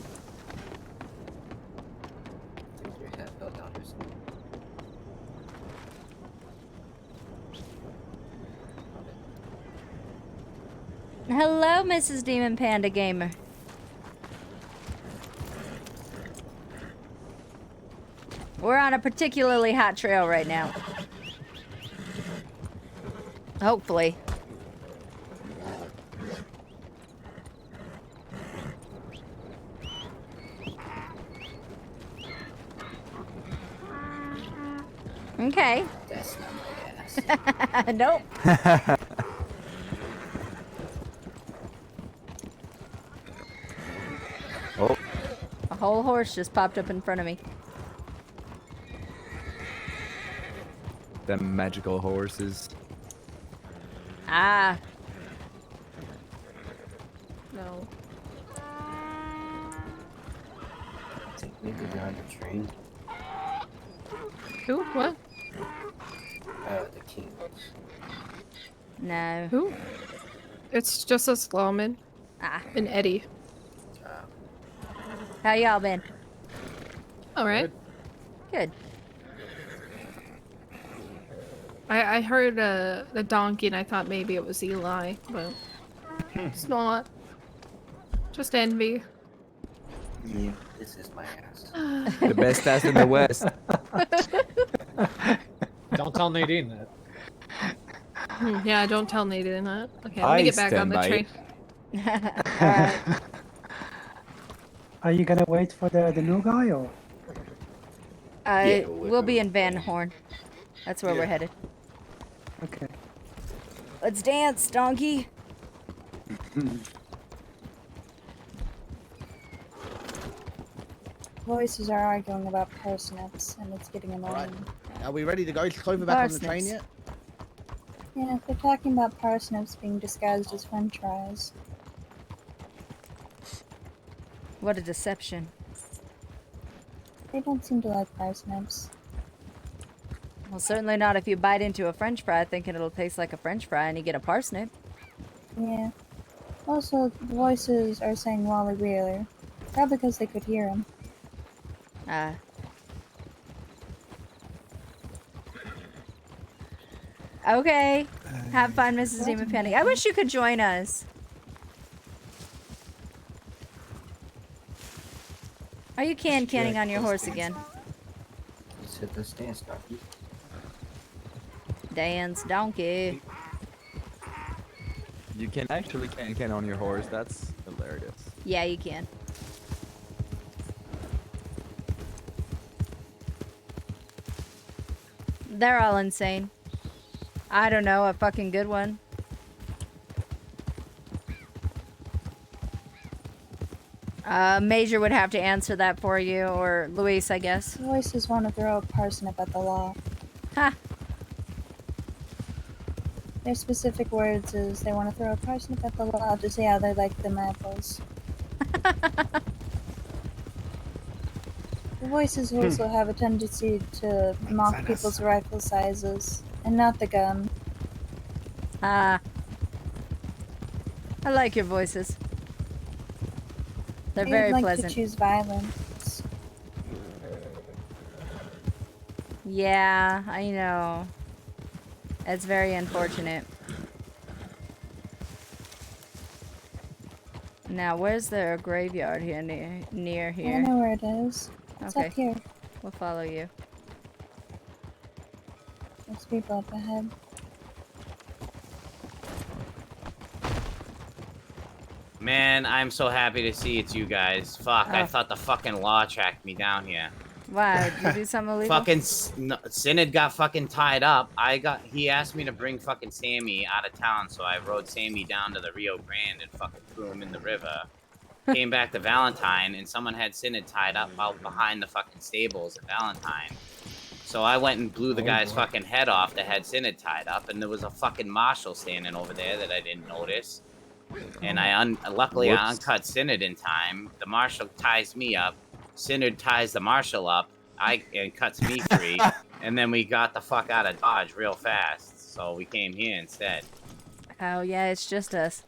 Hello, Mrs. Demon Panda Gamer. We're on a particularly hot trail right now. Hopefully. Okay. That's not my ass. Nope. Oh. A whole horse just popped up in front of me. Them magical horses. Ah. No. Take me to drive the train. Who? What? The Kings. No. Who? It's just us lawmen. Ah. And Eddie. How y'all been? All right. Good. I heard the donkey and I thought maybe it was Eli, but it's not. Just envy. Yeah, this is my ass. The best ass in the West. Don't tell Nadine that. Yeah, don't tell Nadine that. Okay, let me get back on the train. Alright. Are you gonna wait for the new guy or? We'll be in Van Horn. That's where we're headed. Okay. Let's dance, donkey. Voices are arguing about parsnips, and it's getting annoying. Are we ready to go? Is Clover back on the train Parsnips. yet? Yeah, they're talking about parsnips being disguised as french fries. What a deception. They don't seem to like parsnips. Well, certainly not if you bite into a french fry thinking it'll taste like a french fry and you get a parsnip. Yeah. Also, the voices are saying Wally Wheeler. Probably because they could hear him. Okay. Have fun, Mrs. Demon Panda. I wish you could join us. Are you canning on your horse again? Let's hit this dance, donkey. Dance donkey. You can actually can on your horse. That's hilarious. Yeah, you can. They're all insane. I don't know, a fucking good one. Major would have to answer that for you, or Luis, I guess. Voices want to throw a parsnip at the law. Ha! Their specific words is they want to throw a parsnip at the law to see how they like them apples. The voices also have a tendency to mock people's rifle sizes, and not the gun. Ah. I like your voices. They're They'd very like pleasant. to choose violence. Yeah, I know. It's very unfortunate. Now, where's the graveyard here near I here? know where it is. It's Okay. up here. We'll follow you. There's people up ahead. Man, I'm so happy to see it's you guys. Fuck, I Oh. thought the fucking law tracked me down here. Why? Did you do something illegal? Fucking Synod got fucking tied up. He asked me to bring fucking Sammy out of town, so I rode Sammy down to the Rio Grande and fucking threw him in the river. Came back to Valentine, and someone had Synod tied up out behind the fucking stables at Valentine. So I went and blew the guy's fucking head off that had Synod tied up, and there was a fucking marshal standing over there that I didn't notice. And luckily I uncut Synod in time. The marshal ties me up. Synod ties the marshal up. And cuts me free. And then we got the fuck out of Dodge real fast. So we came here instead. Oh, yeah, it's just us.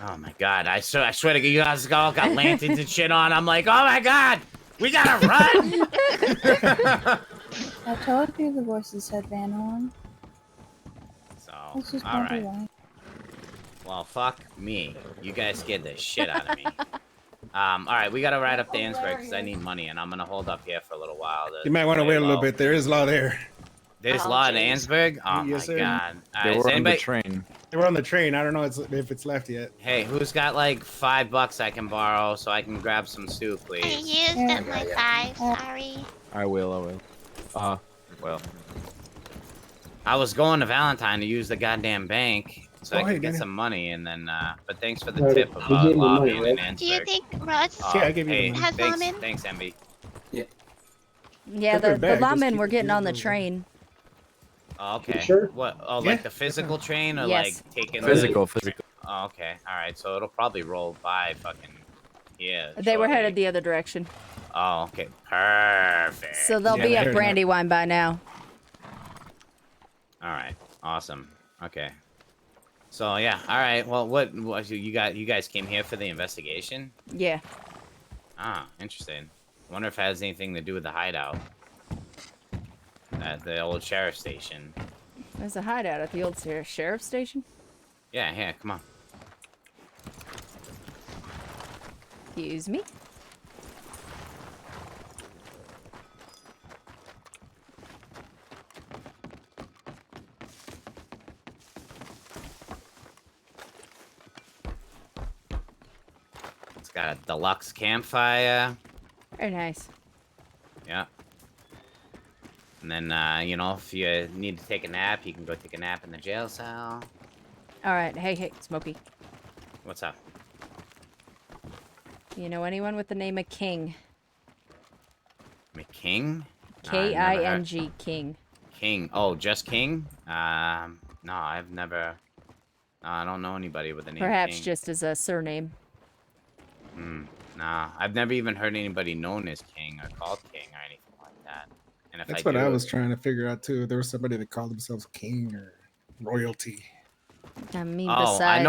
Oh my god, I swear to God, you guys all got lanterns and shit on. I'm like, oh my god, we gotta run! I told you the voices had Van Horn. So, This is probably alright. why. Well, fuck me. You guys scared the shit out of me. Alright, we gotta ride up to Ansburg because I need money, and I'm gonna hold up here for a little while. You might want to wait a little bit. There is law there. There's Oh, law in jeez. Ansburg? Oh Yes, my sir. god. They Is were on the anybody... train. They were on the train. I don't know if it's left yet. Hey, who's got like $5 I can borrow so I can grab some stew, I please? used Yeah. up my 5, sorry. I will. Well. I was going to Valentine to use the goddamn bank so I Oh, hey, could get Danny. some money, and then, but thanks for the Right, tip you about gave me lobbying money, in right? Do you Ansburg. think Russ Yeah, I gave you Hey, the has thanks, lawmen? thanks, MB. Yeah, Took her the back, just lawmen keep were it getting on the usable. train. Oh, okay. sure? What? Oh, Yeah. like the physical train, or Yes. like taking Physical. The... Oh, okay. All right. So it'll probably roll by fucking. Yeah. They were shortly. headed the other direction. Oh, okay. Perfect. So they'll Yeah, be they're at not- Brandywine by now. All right. Awesome. Okay. So yeah. All right. Well, what you got? You guys came here for the investigation? Yeah. Ah, interesting. Wonder if it has anything to do with the hideout at the old sheriff station. There's a hideout at the old sheriff station. Yeah. Yeah. Come on. Excuse me. It's got a deluxe campfire. Very nice. Yeah. And then, you know, if you need to take a nap, you can go take a nap in the jail cell. All right. Hey, Smokey. What's up? You know anyone with the name of King? McKing? K-I-N-G, King. King. Oh, just King? No, I've never... No, I don't know anybody with the name Perhaps King. just as a surname. Nah, I've never even heard anybody known as King or called King or anything like that. And if That's I what do, I was trying to figure out too. There was somebody that called themselves king or royalty. I mean, Oh, besides...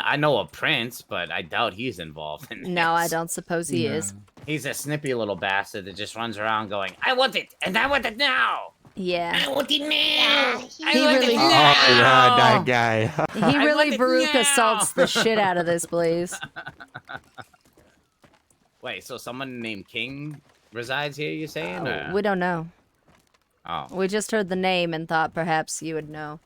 I know a prince, but I doubt he's involved in this. No, I don't suppose he is. He's a snippy little bastard that just runs around going, I want it, and I want it now! Yeah. I want it now! Yeah, He really... that guy. He I really want it Baruch now! assaults the shit out of this place. Wait, so someone named King resides here, you saying? Or? We don't know. Oh. We just heard the name and thought perhaps you would know.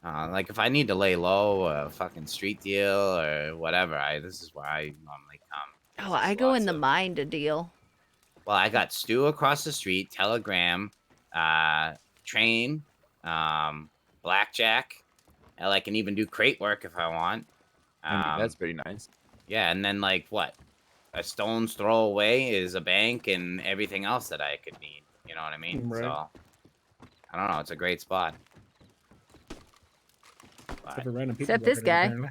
Like if I need to lay low, a fucking street deal or whatever, this is where I normally come. Oh, I go in the mine to deal. Well, I got Stu across the street, Telegram, Train, Blackjack. I can even do crate work if I want. I mean, that's pretty nice. Yeah, and then like what? A stone's throw away is a bank and everything else that I could need. You know what I mean? Right. So I don't know. It's a great spot. Except for random people Except go this over there, guy. apparently.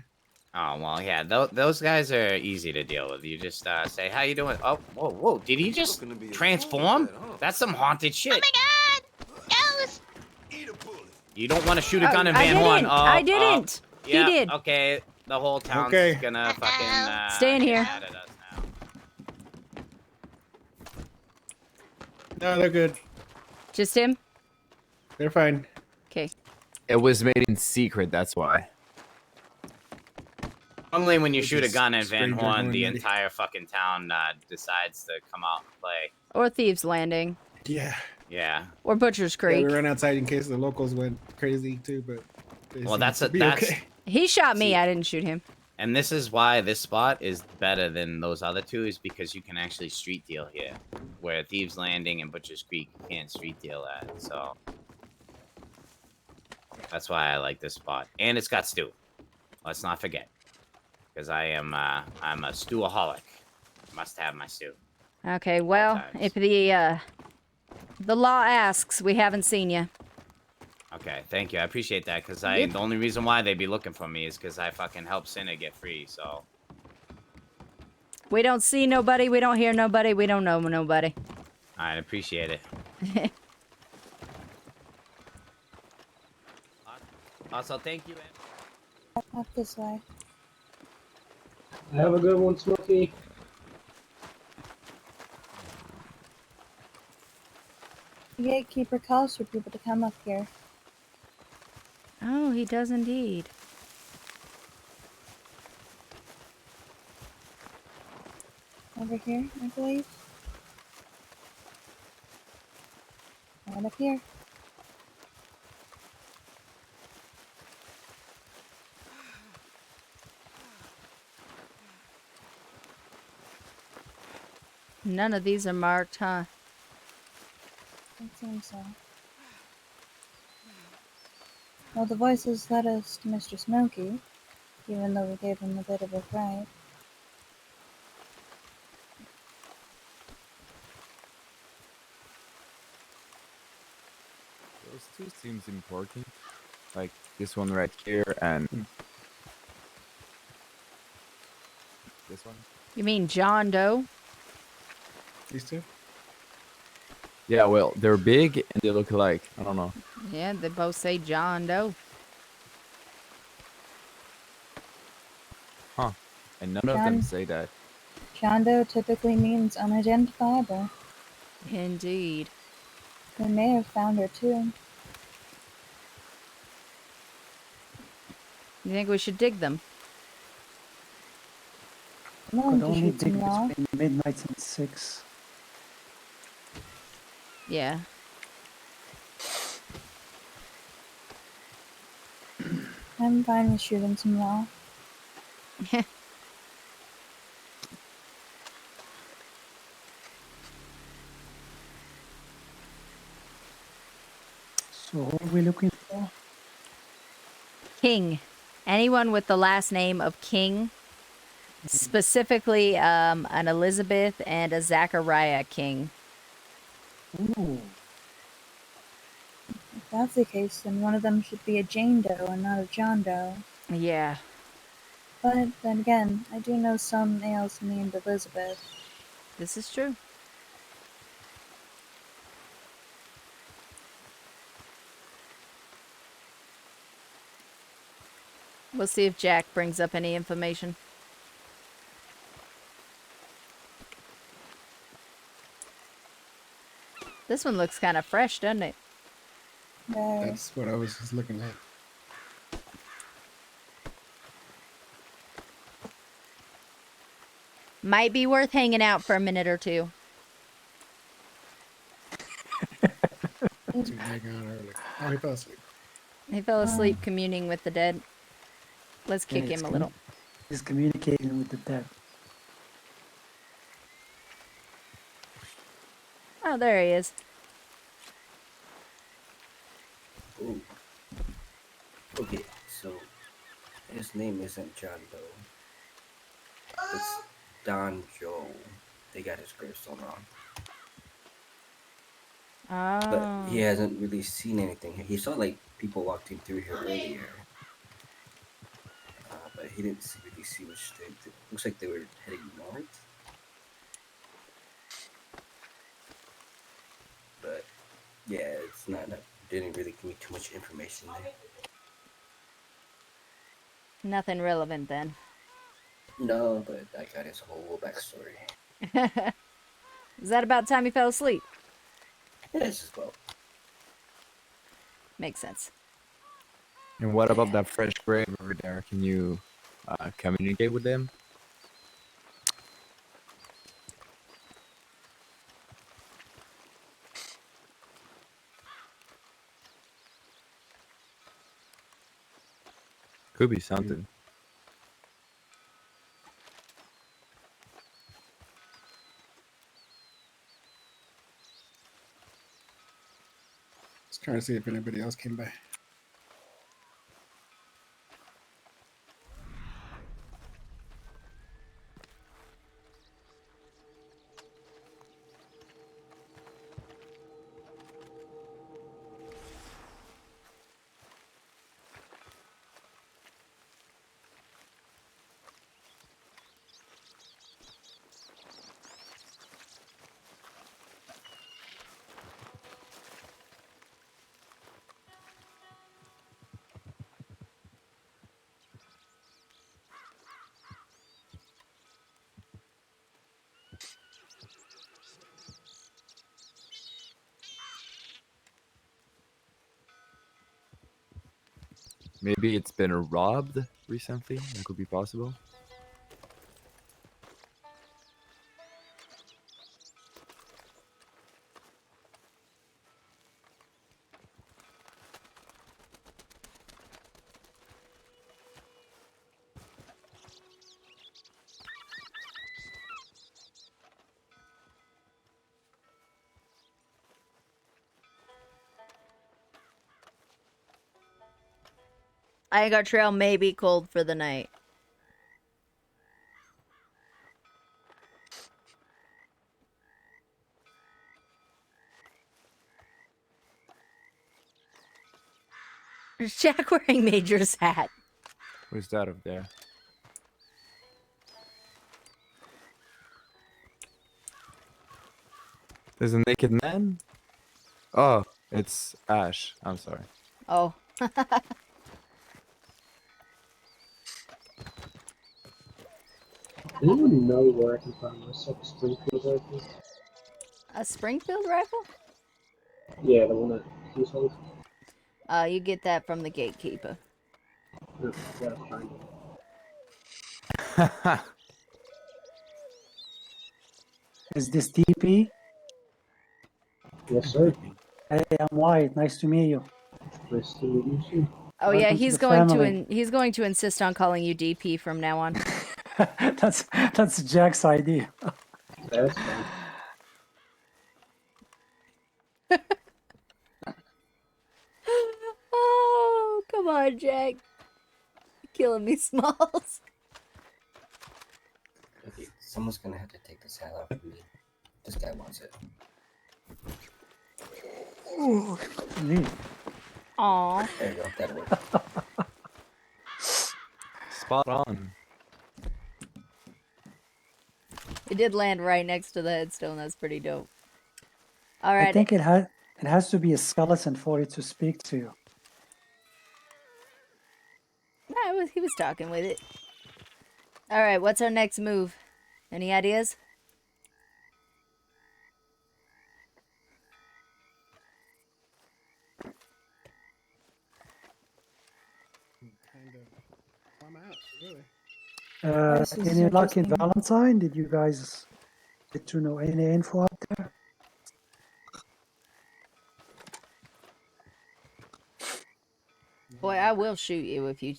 Oh well, yeah. Those guys are easy to deal with. You just say, "How you doing?" Oh, whoa! Did he just transform? That's some haunted shit. Oh my god! Ghost! You don't want to shoot a gun in I Van Horn. didn't. I didn't. Yeah, He did. Okay, the whole town's Okay. gonna fucking Stay in here. get mad at us now. No, they're good. Just him? They're fine. Okay. It was made in secret, that's why. Only when you Which shoot a is gun in Van stranger Horn, going the maybe. entire fucking town decides to come out and play. Or Thieves Landing. Yeah. Yeah. Or Butcher's Yeah, Creek. we ran outside in case the locals went crazy too, but they Well, seem that's to a be that's okay. He shot me. See. I didn't shoot him. and this is why this spot is better than those other two is because you can actually street deal here, where Thieves Landing and Butcher's Creek you can't street deal at. So that's why I like this spot, and it's got stew. Let's not forget, because I'm a stewaholic. Must have my stew. Okay, well, if the law asks, we haven't seen you. Okay, thank you. I appreciate that, because Yep. the only reason why they'd be looking for me is because I fucking helped Sinner get free. So We don't see nobody. We don't hear nobody. We don't know nobody. I appreciate it. Also, thank you. Up this way. Have a good one, Smokey. The gatekeeper calls for people to come up here. Oh, he does indeed. Over here, I believe. Right up here. None of these are marked, huh? It seems so. Well, the voices led us to Mr. Smokey, even though we gave him a bit of a fright. Those two seems important. Like this one right here and this one. You mean John Doe? These two? Yeah, well, they're big and they look alike. I don't know. Yeah, they both say John Doe. Huh. And none of them say that. John Doe typically means unidentifiable. Indeed. We may have found her too. You think we should dig them? I'm willing Could to only shoot dig some raw. between midnight and 6. Yeah. I'm fine with shooting some raw. So who are we looking for? King. Anyone with the last name of King. Specifically, an Elizabeth and a Zachariah King. Ooh. If that's the case, then one of them should be a Jane Doe and not a John Doe. Yeah. But then again, I do know some males named Elizabeth. This is true. We'll see if Jack brings up any information. This one looks kind of fresh, doesn't it? That's what I was just looking at. Might be worth hanging out for a minute or two. Too daggone early. Oh, he fell asleep. He fell asleep communing with the dead. Let's kick him a little. He's communicating with the dead. Oh, there he is. Ooh. Okay, so his name isn't John Doe. It's Don Joe. They got his gravestone wrong. But he Oh. hasn't really seen anything. He saw like people walking through here earlier. But he didn't really see which they looks like they were heading north. But yeah, it's not didn't really give me too much information there. Nothing relevant then. No, but I got his whole backstory. Is that about time he fell asleep? Yes, as well. Makes sense. And what about that fresh grave over there? Can you communicate with them? Could be something. Just trying to see if anybody else came by. Maybe it's been robbed recently. That could be possible. I got trail may be cold for the night. Is Jack wearing Major's hat? Who's that up there? There's a naked man? Oh, it's Ash. I'm sorry. Oh. Anyone know where I can find myself a Springfield rifle? A Springfield rifle? Yeah, the one that he's holding. You get that from the gatekeeper. No, gotta find it. Is this DP? Yes, sir. Hey, I'm White. Nice to meet you. Nice to meet you too. Oh yeah, Welcome to he's the going family. to he's going to insist on calling you DP from now on. That's Jack's idea. That's fine. Oh, come on, Jack. You're killing me, Smalls. Okay, someone's gonna have to take this hat off of me. This guy wants it. Ooh, me. Aw. There you go. That'll work. Spot on. It did land right next to the headstone. That's pretty dope. All I right. think it has to be a skeleton for it to speak to you. Nah, he was talking with it. All right, what's our next move? Any ideas? Kind of. I'm out, really. Any luck in Valentine? Did you guys get to know any info out there? I will shoot you if you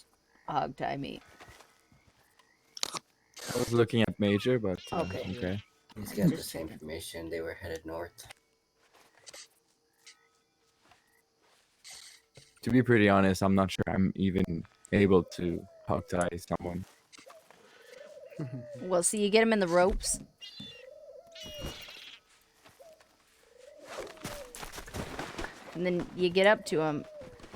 hog tie me. I was looking at Major, but Okay. okay. He's got the Just same checking. information. They were headed north. To be pretty honest, I'm not sure I'm even able to hog tie someone. Well, see, you get him in the ropes. And then you get up to him,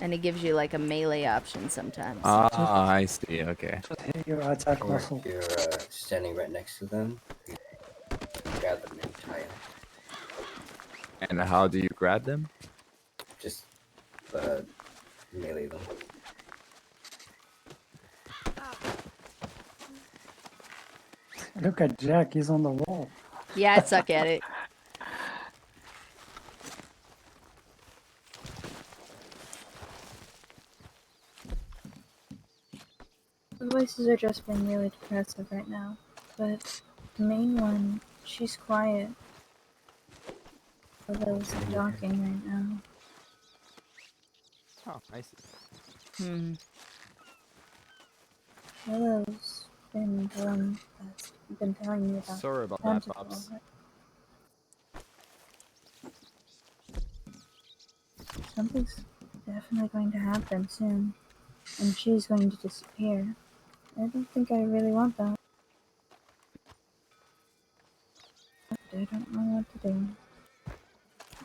and it gives you like a melee option sometimes. Ah, I see. Okay. Just hit your attack Or muscle. if you're standing right next to them, you grab them and tie them. And how do you grab them? Just melee them. Look at Jack, he's on the wall. Yeah, I suck at it. The voices are just being really depressive right now, but the main one, she's quiet. Willow's talking right now. Oh, I see. Hmm. Willow's been the one that's been telling me about Sorry about that, Tentacle. Pops. Something's definitely going to happen soon, and she's going to disappear. I don't think I really want that. I don't know what to do.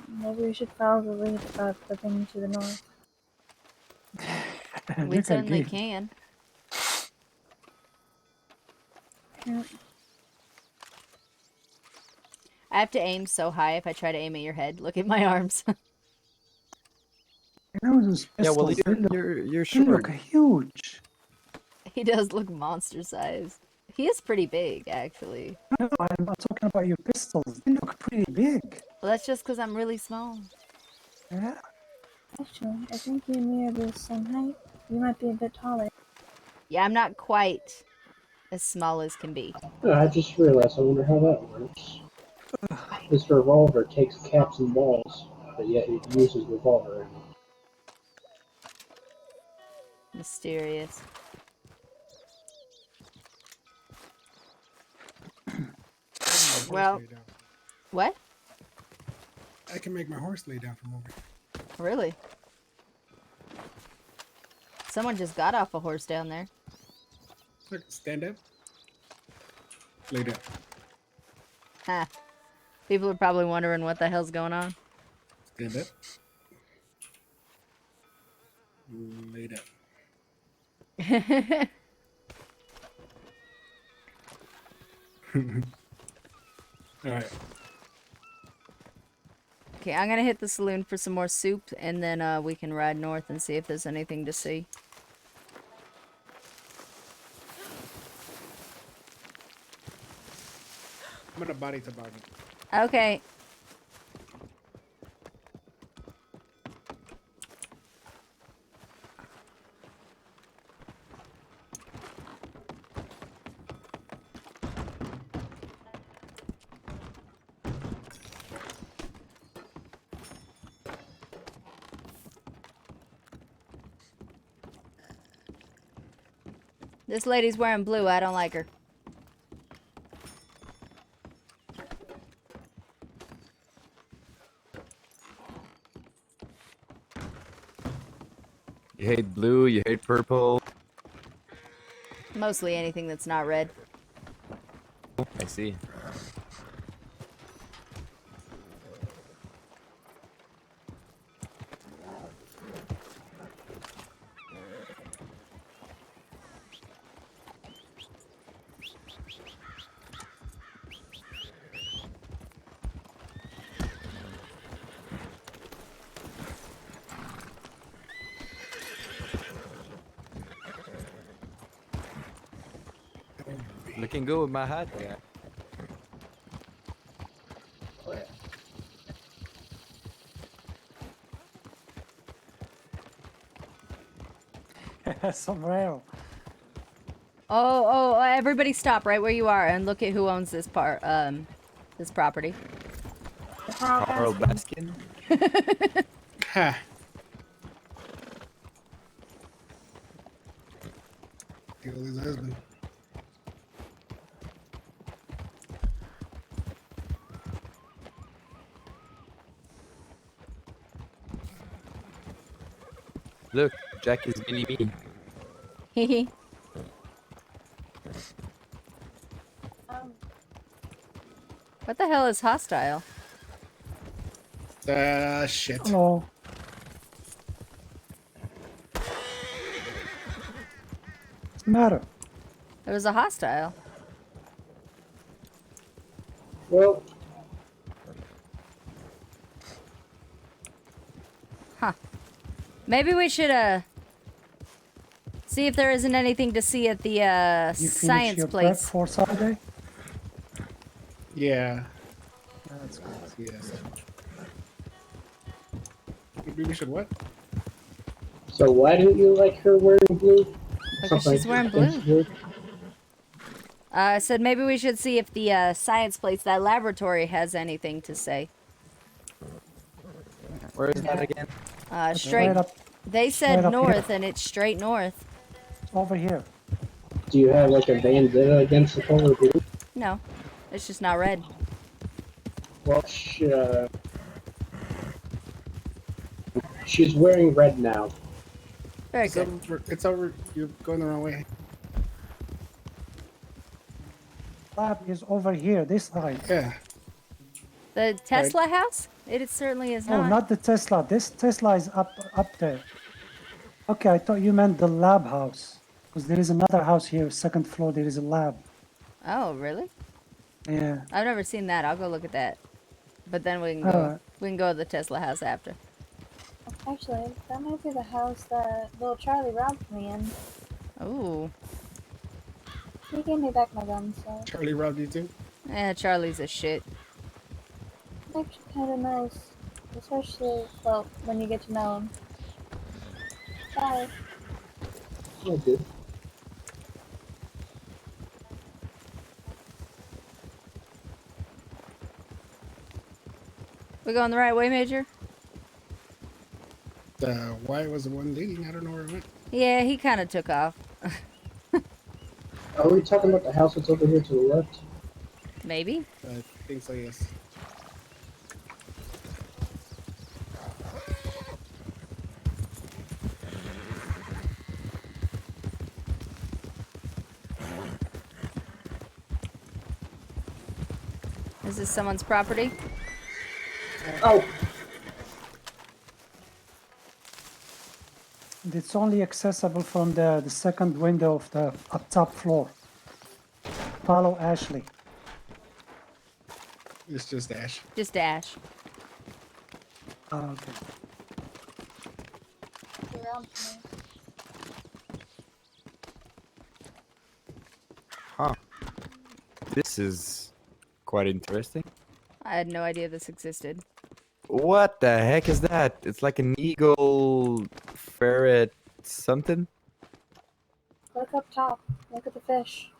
Maybe we should follow the lead about the thing to the north. We Look at certainly Gabe. can. Yeah. I have to aim so high if I try to aim at your head. Look at my arms. You know those Yeah, well, pistols, you're they short. look huge. He does look monster size. He is pretty big, actually. No, I'm not talking about your pistols. They look pretty big. Well, that's just because I'm really small. Yeah. Actually, I think you and me are the same height. You might be a bit taller. Yeah, I'm not quite as small as can be. I just realized, I wonder how that works. This revolver takes caps and balls, but yet it uses revolver ammo. Mysterious. Well, what? I can make my horse lay down from over here. Really? Someone just got off a horse down there. Look, stand up. Lay down. Ha. People are probably wondering what the hell's going on. Stand up. Lay down. All right. Okay, I'm gonna hit the saloon for some more soup, and then we can ride north and see if there's anything to see. I'm gonna body toboggan. Okay. This lady's wearing blue. I don't like her. You hate blue, you hate purple. Mostly anything that's not red. I see. Looking good with my hat. Yeah. Oh, yeah. Sombrero. Oh, everybody stop right where you are and look at who owns this this property. Carl Baskin. Ha. killed his husband. Look, Jack is mini me. Hehe. What the hell is hostile? Shit. Hello. What's the matter? It was a hostile. Well, Huh. Maybe we should see if there isn't anything to see at the You finish science your prep place. for Saturday? Yeah. That's good. Yes. Maybe we should what? so why don't you like her wearing blue? Because she's wearing against blue. I said maybe we should see if the science place, that laboratory, has anything to say. Where is that again? Straight. Right up, They said right up north, here. and it's straight north. Over here. Do you have like a vendetta against the color blue? No, it's just not red. Well, she's wearing red now. Very It's good. it's over. You're going the wrong way. Lab is over here, this side. Yeah. The Tesla house? It certainly is Oh, not. not the Tesla. This Tesla is up there. Okay, I thought you meant the lab house. Because there is another house here, second floor, there is a lab. Oh, really? Yeah. I've never seen that. I'll go look at that. But then we can go. Alright. We can go to the Tesla house after. Actually, that might be the house that little Charlie robbed me in. Ooh. He gave me back my gun, so Charlie robbed you too? Yeah, Charlie's a shit. it's actually kind of nice. Especially, well, when you get to know him. Bye. Oh, good. We going the right way, Major? Why was the one leading? I don't know where it went. Yeah, he kind of took off. Are we talking about the house that's over here to the left? Maybe. I think so, yes. Is this someone's property? Oh! It's only accessible from the second window of the up top floor. Follow Ashley. It's just Ash. Just Ash. Oh, okay. Around me. Huh. This is quite interesting. I had no idea this existed. What the heck is that? It's like an eagle, ferret, something? Look up top. Look at the fish.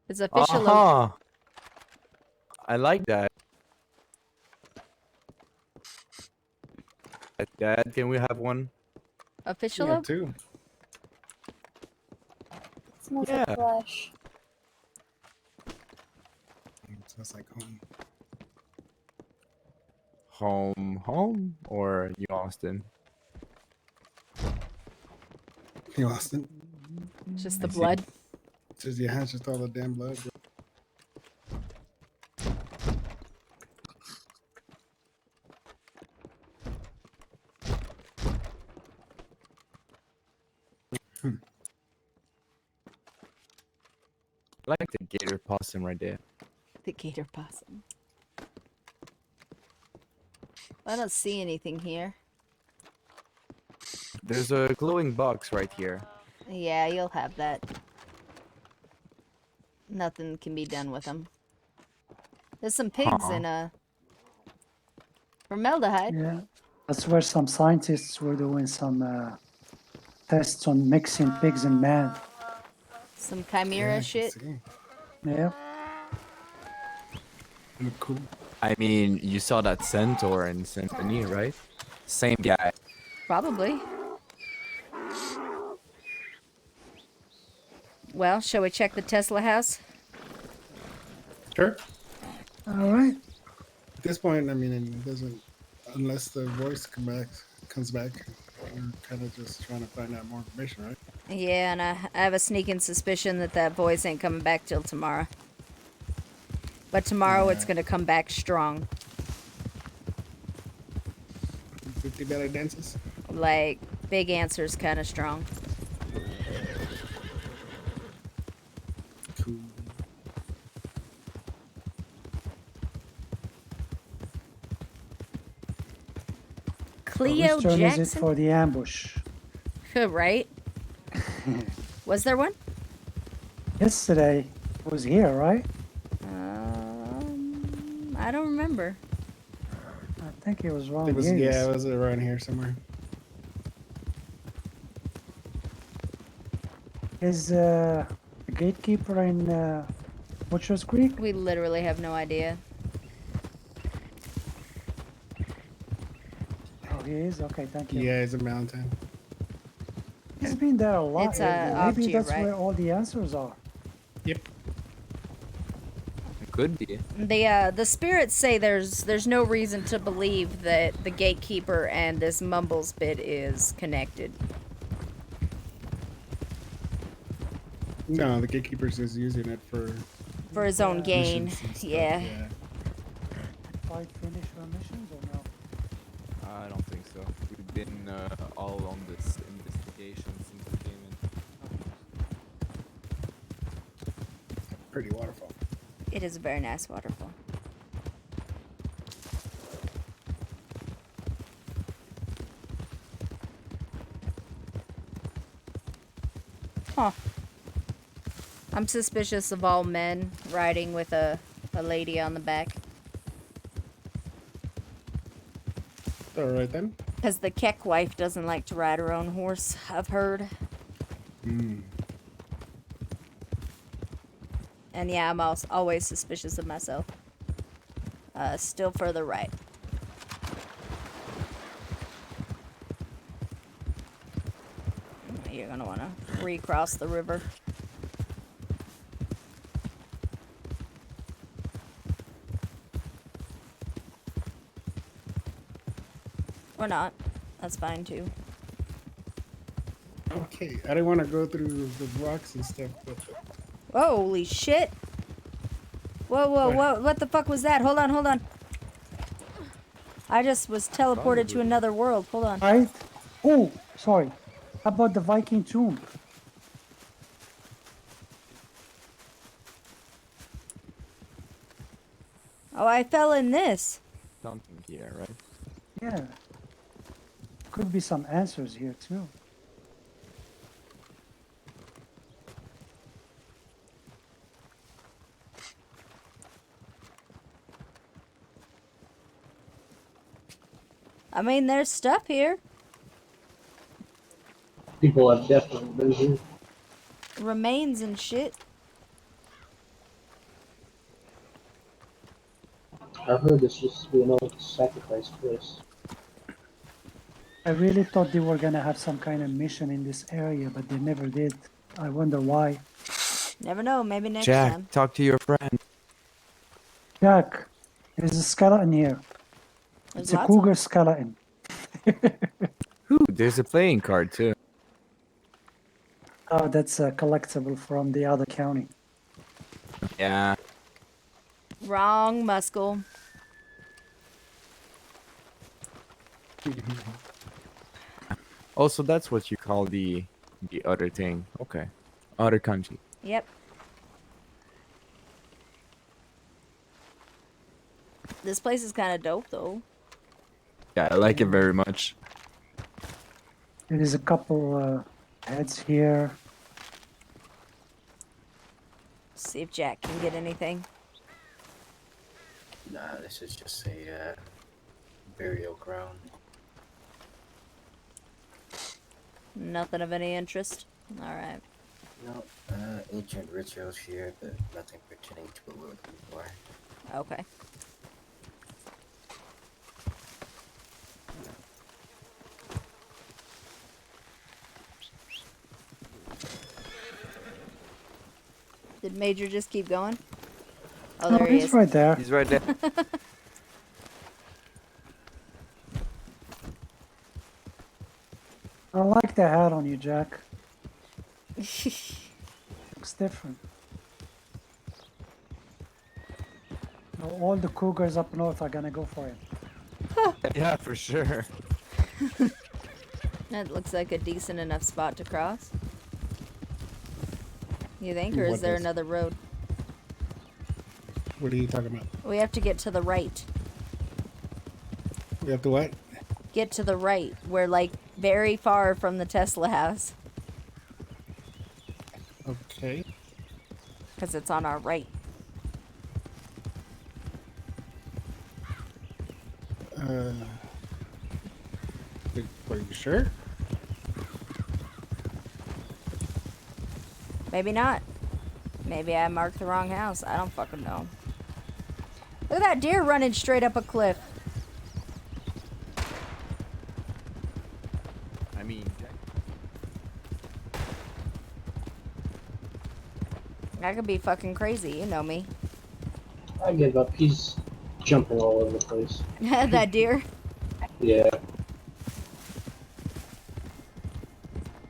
It's a fish Uh-huh. I like that. Dad, can we have one? A fish Yeah, too. It smells Yeah. like flesh. It smells like home. Home, or New Austin? New Austin. Just the I see. blood. Just, yeah, it's just all the damn blood. I like the gator possum right there. The gator possum. I don't see anything here. There's a glowing box right here. Yeah, you'll have that. Nothing can be done with them. There's some pigs Huh. in a formaldehyde. Yeah. That's where some scientists were doing some tests on mixing pigs and man. Some chimera shit. Yeah. Look cool. I mean, you saw that centaur in Symphony, right? Same guy. Probably. Well, shall we check the Tesla house? Sure. All right. At this point, I mean, it doesn't unless the voice comes back. We're kind of just trying to find out more information, right? Yeah, and I have a sneaking suspicion that that voice ain't coming back till tomorrow. But tomorrow it's gonna come back strong. 50 belly dances. Like, big answers kind of strong. Cool. Cleo Whose turn is it Jackson? for the ambush? Right? Was there one? Yesterday was here, right? I don't remember. I think it was around It was, here. yeah, it was around here somewhere. Is the gatekeeper in Butcher's Creek? We literally have no idea. Oh, he is? Okay, thank you. Yeah, it's in Mountain. He's been there a lot. It's, off Maybe to your that's right. where all the answers are. Yep. It could be. The spirits say there's no reason to believe that the gatekeeper and this Mumbles bit is connected. No, the gatekeeper's just using it for his own gain. missions and stuff, Yeah. Quite finish our missions or no? I don't think so. We've been all on this investigation since we came in. pretty waterfall. It is a very nice waterfall. Huh. I'm suspicious of all men riding with a lady on the back. Alright then. Because the Keck wife doesn't like to ride her own horse, I've heard. And yeah, I'm also always suspicious of myself. Still further right. You're gonna wanna recross the river. Or not. That's fine too. Okay, I didn't want to go through the rocks and stuff, but Holy shit! Whoa, whoa, whoa! What the fuck was that? Hold on, hold on. I just was teleported to another world. Hold on. Right? Oh, sorry. How about the Viking tomb? Oh, I fell in this. Something here, right? Yeah. Could be some answers here too. I mean, there's stuff here. People have definitely been here. Remains and shit. I heard this used to be an old sacrifice place. I really thought they were gonna have some kind of mission in this area, but they never did. I wonder why. Never know. Maybe next Jack, time. talk to your friend. Jack, there's a skeleton here. There's It's a lots cougar skeleton. Ooh, there's a playing card too. Oh, that's a collectible from the other county. Yeah. Wrong, Muscle. Also, that's what you call the other thing. Okay. Other country. Yep. This place is kind of dope, though. Yeah, I like it very much. There is a couple heads here. See if Jack can get anything. Nah, this is just a burial ground. Nothing of any interest. All right. No, ancient rituals here, but nothing pertaining to what we're looking for. Okay. Did Major just keep going? Oh, Oh, there he he's is. right there. He's right there. I like the hat on you, Jack. Looks different. Now, all the cougars up north are gonna go for it. Yeah, for sure. That looks like a decent enough spot to cross. You think, or is What there does? another road? What are you talking about? We have to get to the right. We have to what? Get to the right. We're like very far from the Tesla house. Okay. Because it's on our right. Are you sure? Maybe not. Maybe I marked the wrong house. I don't fucking know. Look at that deer running straight up a cliff. I mean, That could be fucking crazy. You know me. I give up. He's jumping all over the place. That deer. Yeah.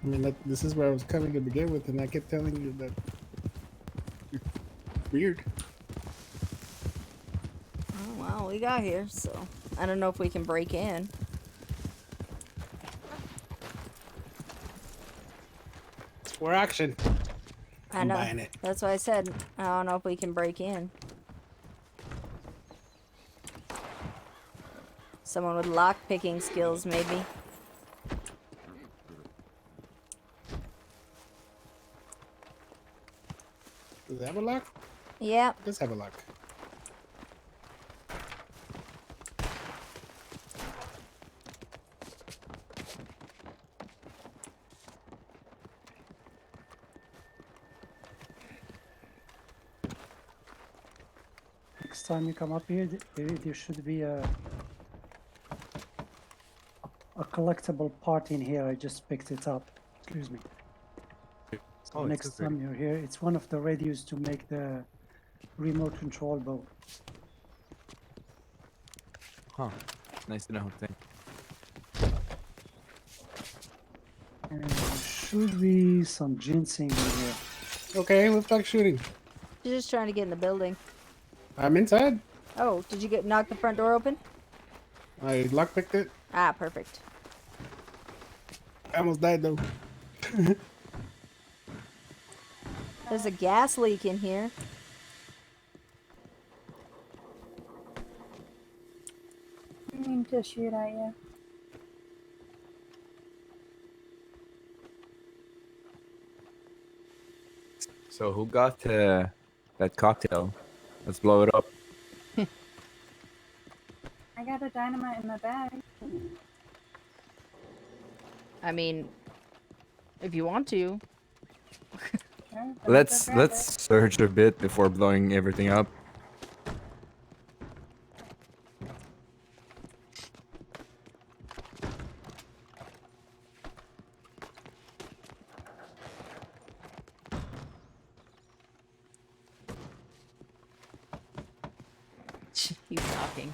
I mean, this is where I was coming to begin with, and I kept telling you that it's weird. Oh, well, we got here, so I don't know if we can break in. For action. I I'm know. buying it. That's why I said I don't know if we can break in. Someone with lock picking skills, maybe. Does it have a lock? Yep. It does have a lock. Next time you come up here, there should be a collectible part in here. I just picked it up. Excuse me. So Oh, it's next okay. time you're here, it's one of the radios to make the remote control boat. huh? Nice to know. Thank And there should be some ginseng in here. Okay, let's start shooting. You're just trying to get in the building. I'm inside. Oh, did you knock the front door open? I lockpicked it. Ah, perfect. I almost died though. There's a gas leak in here. I mean to shoot at you. So who got that cocktail? Let's blow it up. I got a dynamite in my bag. I mean, if you want to. Sure, Let's search a bit before blowing everything up. He's talking.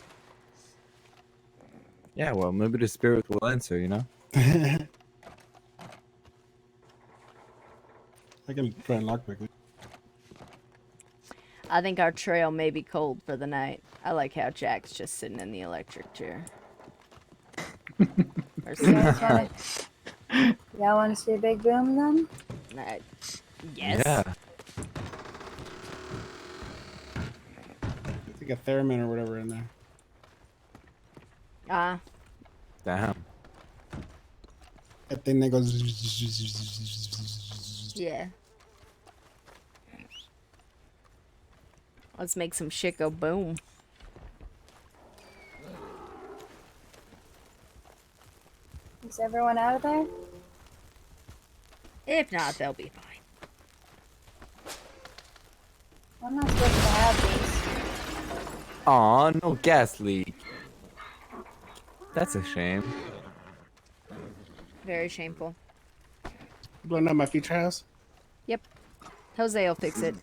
Yeah, well, maybe the spirit will answer, you know? I can try and lockpick it. I think our trail may be cold for the night. I like how Jack's just sitting in the electric chair. Or sitting Y'all want to see a big boom then? yes. Yeah. It's like a theremin or whatever in there. Damn. That thing that goes. Yeah. Let's make some shit go boom. Is everyone out of there? If not, they'll be fine. I'm not supposed to have these. Aw, no gas leak. That's a shame. Very shameful. Blowing up my future house. Yep. Jose will fix it.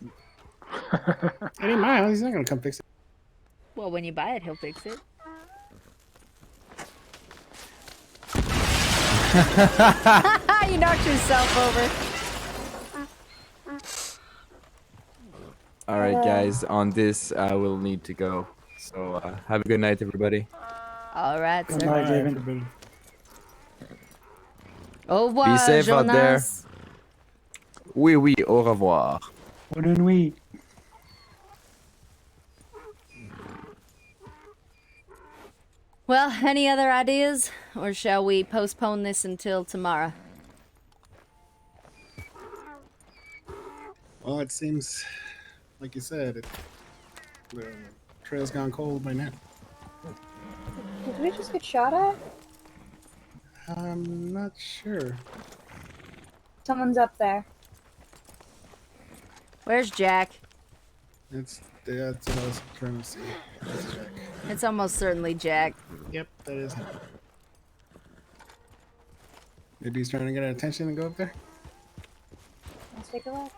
It ain't mine. He's not gonna come fix it. Well, when you buy it, he'll fix it. You knocked yourself over. All right, guys. On this, I will need to go. So have a good night, everybody. All right, Good sir. night, Bye, Javen. everybody. Au revoir, Be safe out there. Jonas. Oui, oui. Au revoir. Bonne nuit. Well, any other ideas? Or shall we postpone this until tomorrow? Well, it seems, like you said, the trail's gone cold by now. Did we just get shot at? I'm not sure. Someone's up there. Where's Jack? That's what I was trying to see. That's Jack. It's almost certainly Jack. Yep, that is him. Maybe he's trying to get our attention and go up there. Let's take a look.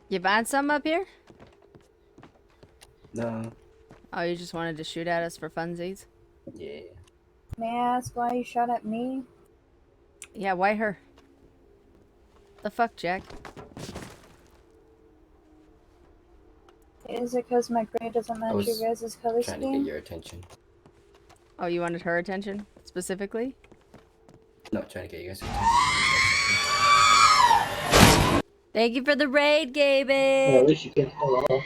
You find something up here? No. Oh, you just wanted to shoot at us for funsies? Yeah. May I ask why you shot at me? Yeah, why her? The fuck, Jack? Is it because my gray doesn't I match was your guys' color trying to scheme? get your attention. Oh, you wanted her attention specifically? No, trying to get you guys attention. Thank you for the raid, Well, at Gabe. least you can't fall off.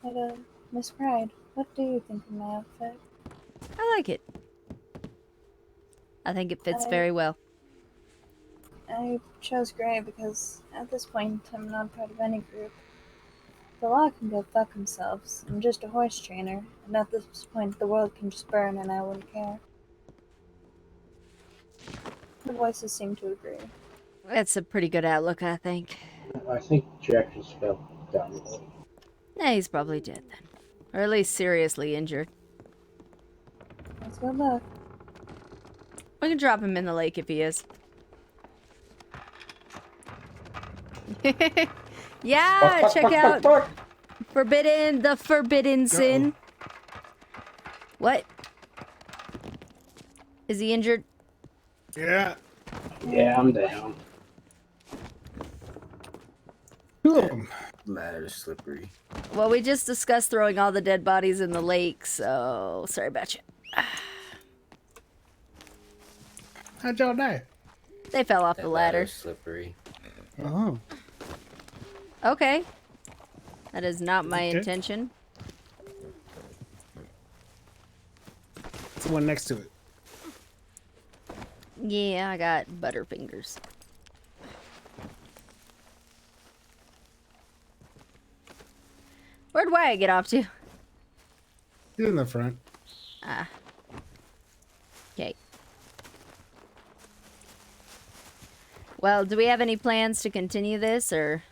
But, Miss Pride, what do you think of my outfit? I like it. I think it fits I- very well. I chose gray because, at this point, I'm not part of any group. The law can go fuck themselves. I'm just a horse trainer, and at this point, the world can just burn and I wouldn't care. The voices seem to agree. That's a pretty good outlook, I think. I think Jack just fell down the hole. Nah, he's probably dead then. Or at least seriously injured. Let's go look. We can drop him in the lake if he is. Yeah, check out the Forbidden Sin. What? Is he injured? Yeah. Yeah, I'm down. Ladder slippery. Well, we just discussed throwing all the dead bodies in the lake, so sorry about you. How'd y'all die? They fell off That the ladder. ladder's slippery. Oh. Okay. That is not my Okay. intention. It's the one next to it. Yeah, I got butterfingers. Where'd Wyatt get off to? He's in the front. Ah. Okay. Well, do we have any plans to continue this, or?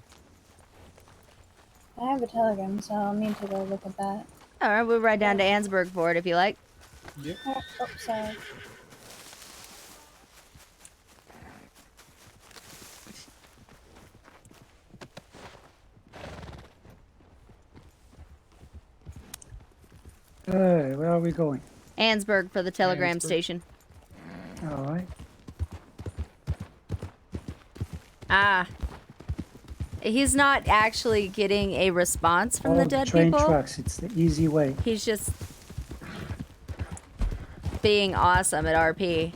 I have a telegram, so I'll need to go look at that. Alright, we'll ride down to Ansburg for it if you like. Yep. Oh, sorry. Hey, where are we going? Ansburg for the telegram Ansburg. station. All right. Ah. He's not actually getting a response from Follow the dead train people. tracks. It's the easy way. He's just being awesome at RP.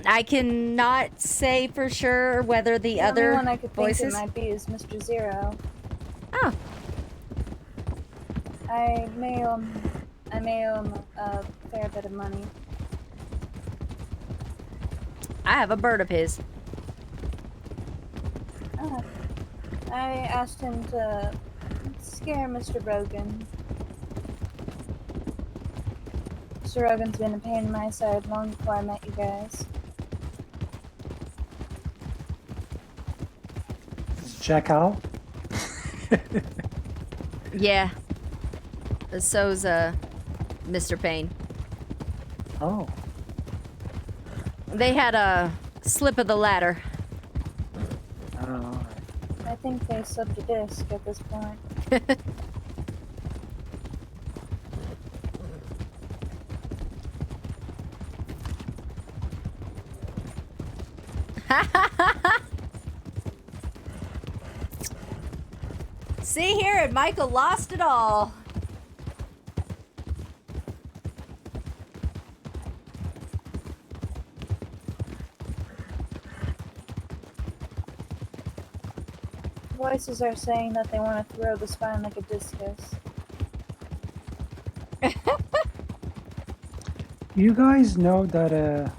I cannot say for sure whether the The other only one I could think voices. it might be is Mr. Zero. Oh, I may owe him a fair bit of money. I have a bird of his. I asked him to scare Mr. Rogan. Mr. Rogan's been a pain in my side long before I met you guys. Check out. Yeah. So's Mr. Payne. Oh. They had a slip of the ladder. Oh. I think they slipped a disc at this point. See here, and Michael lost it all. Voices are saying that they want to throw the spine like a discus. You guys know that a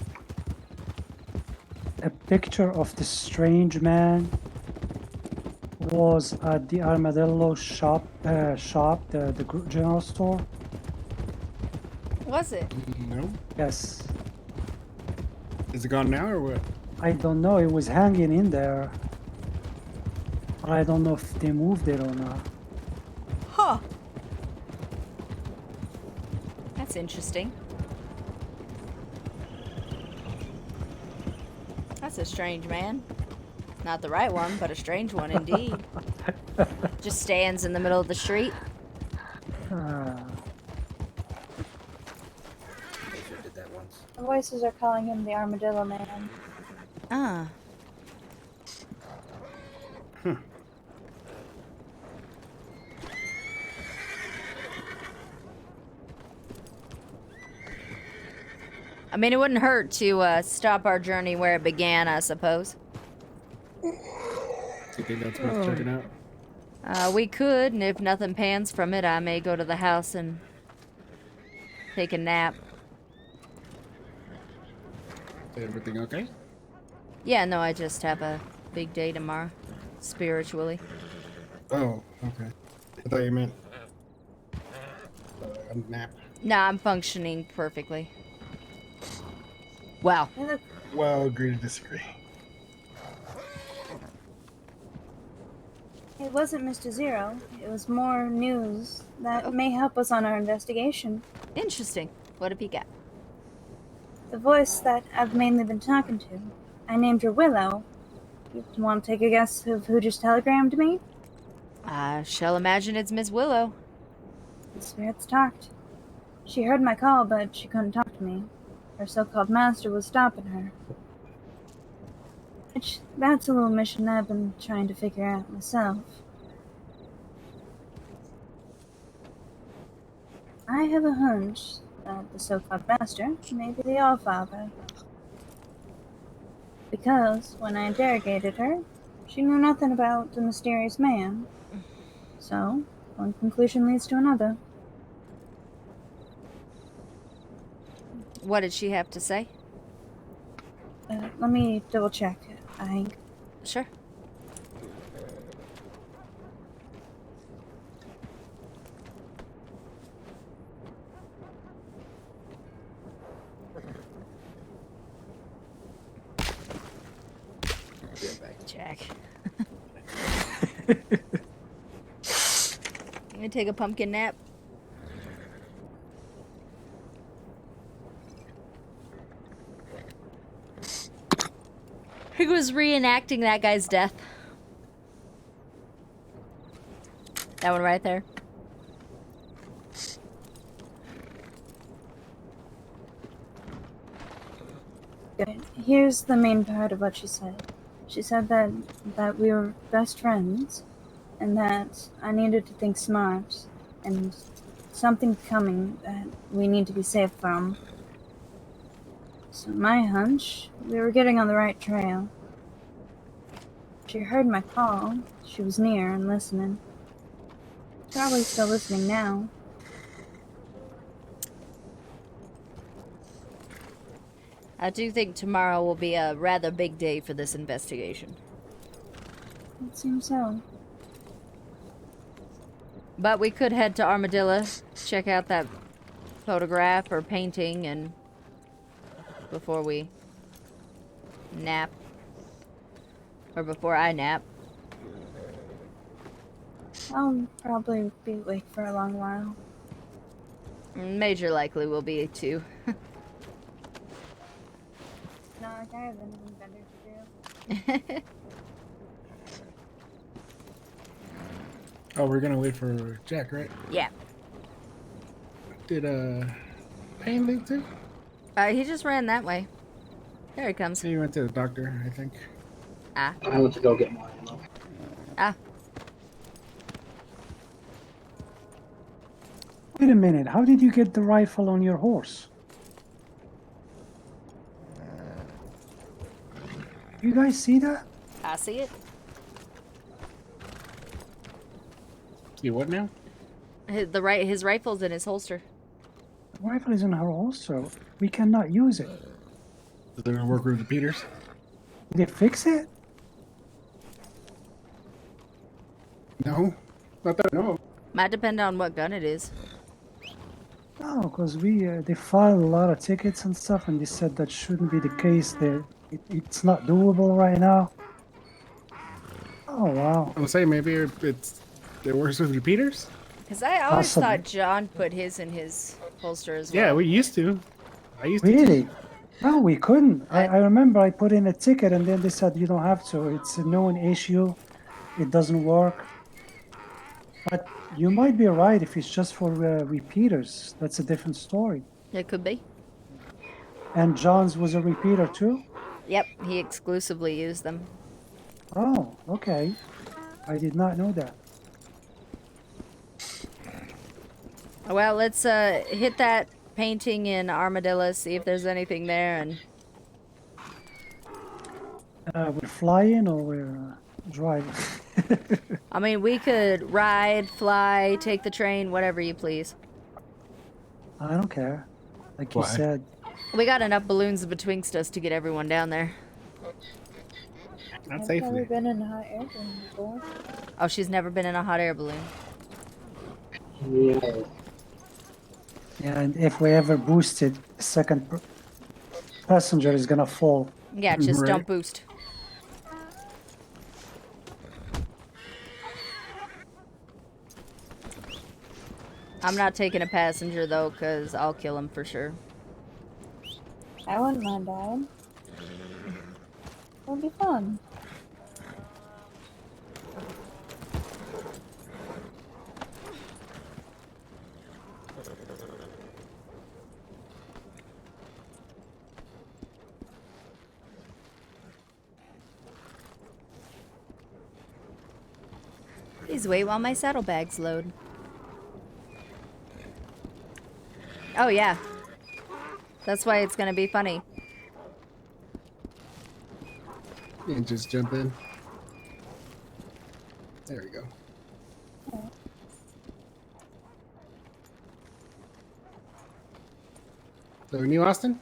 picture of the strange man was at the Armadillo shop, the general store? Was it? No. Yes. Is it gone now or what? I don't know. It was hanging in there. I don't know if they moved it or not. Huh. That's interesting. That's a strange man. Not the right one, but a strange one indeed. Just stands in the middle of the street. Did that once. The voices are calling him the Armadillo Man. Ah. I mean, it wouldn't hurt to stop our journey where it began, I suppose. You think that's worth checking out? We could, and if nothing pans from it, I may go to the house and take a nap. Everything okay? Yeah, no, I just have a big day tomorrow, spiritually. Oh, okay. I thought you meant a nap. Nah, I'm functioning perfectly. Well. Well, agree to disagree. It wasn't Mr. Zero. It was more news that may help us on our investigation. Interesting. What have you got? The voice that I've mainly been talking to. I named her Willow. You want to take a guess of who just telegrammed me? I shall imagine it's Miss Willow. The spirits talked. She heard my call, but she couldn't talk to me. Her so-called master was stopping her. That's a little mission I've been trying to figure out myself. I have a hunch that the so-called master may be the Allfather. Because when I interrogated her, she knew nothing about the mysterious man. So, one conclusion leads to another. What did she have to say? Let me double check. Sure. Jack. You gonna take a pumpkin nap? He was reenacting that guy's death. That one right there. Here's the main part of what she said. She said that we were best friends, and that I needed to think smart, and something's coming that we need to be safe from. So my hunch, we were getting on the right trail. She heard my call. She was near and listening. Probably still listening now. I do think tomorrow will be a rather big day for this investigation. It seems so. But we could head to Armadillo, check out that photograph or painting, and before we nap. Or before I nap. I'll probably be awake for a long while. Major likely will be too. Not like I have anything better to do. Oh, we're gonna wait for Jack, right? Yeah. Did Payne leave too? He just ran that way. There he comes. He went to the doctor, I think. Ah. I went to go get my ammo. Ah. Wait a minute, how did you get the rifle on your horse? You guys see that? I see it. See what now? His rifle's in his holster. The rifle is in her holster. We cannot use it. Does it work with the Peters? Did they fix it? No. Not that no. Might depend on what gun it is. No, because they filed a lot of tickets and stuff, and they said that shouldn't be the case. That it's not doable right now. Oh wow! I'm saying maybe it works with repeaters. Because I always Possibly. thought John put his in his holster as well. Yeah, we used to. I used Really? to. No, we couldn't. I remember I put in a ticket, and then they said you don't have to. It's a known issue. It doesn't work. But you might be right if it's just for repeaters. That's a different story. It could be. And John's was a repeater too? Yep, he exclusively used them. Oh, okay. I did not know that. Well, let's hit that painting in Armadillo, see if there's anything there, and We're flying or we're driving? I mean, we could ride, fly, take the train, whatever you please. I don't care. Like you Why? said. We got enough balloons betwixt us to get everyone down there. Not I've safely. never been in a hot air balloon before. Oh, she's never been in a hot air balloon. Yeah. Yeah, and if we ever boost it, the second passenger is gonna fall. Yeah, just Right. don't boost. I'm not taking a passenger though, because I'll kill him for sure. I wouldn't mind dying. It'll be fun. Please wait while my saddlebags load. Oh yeah. That's why it's gonna be funny. Yeah, just jump in. There we go. So, New Austin?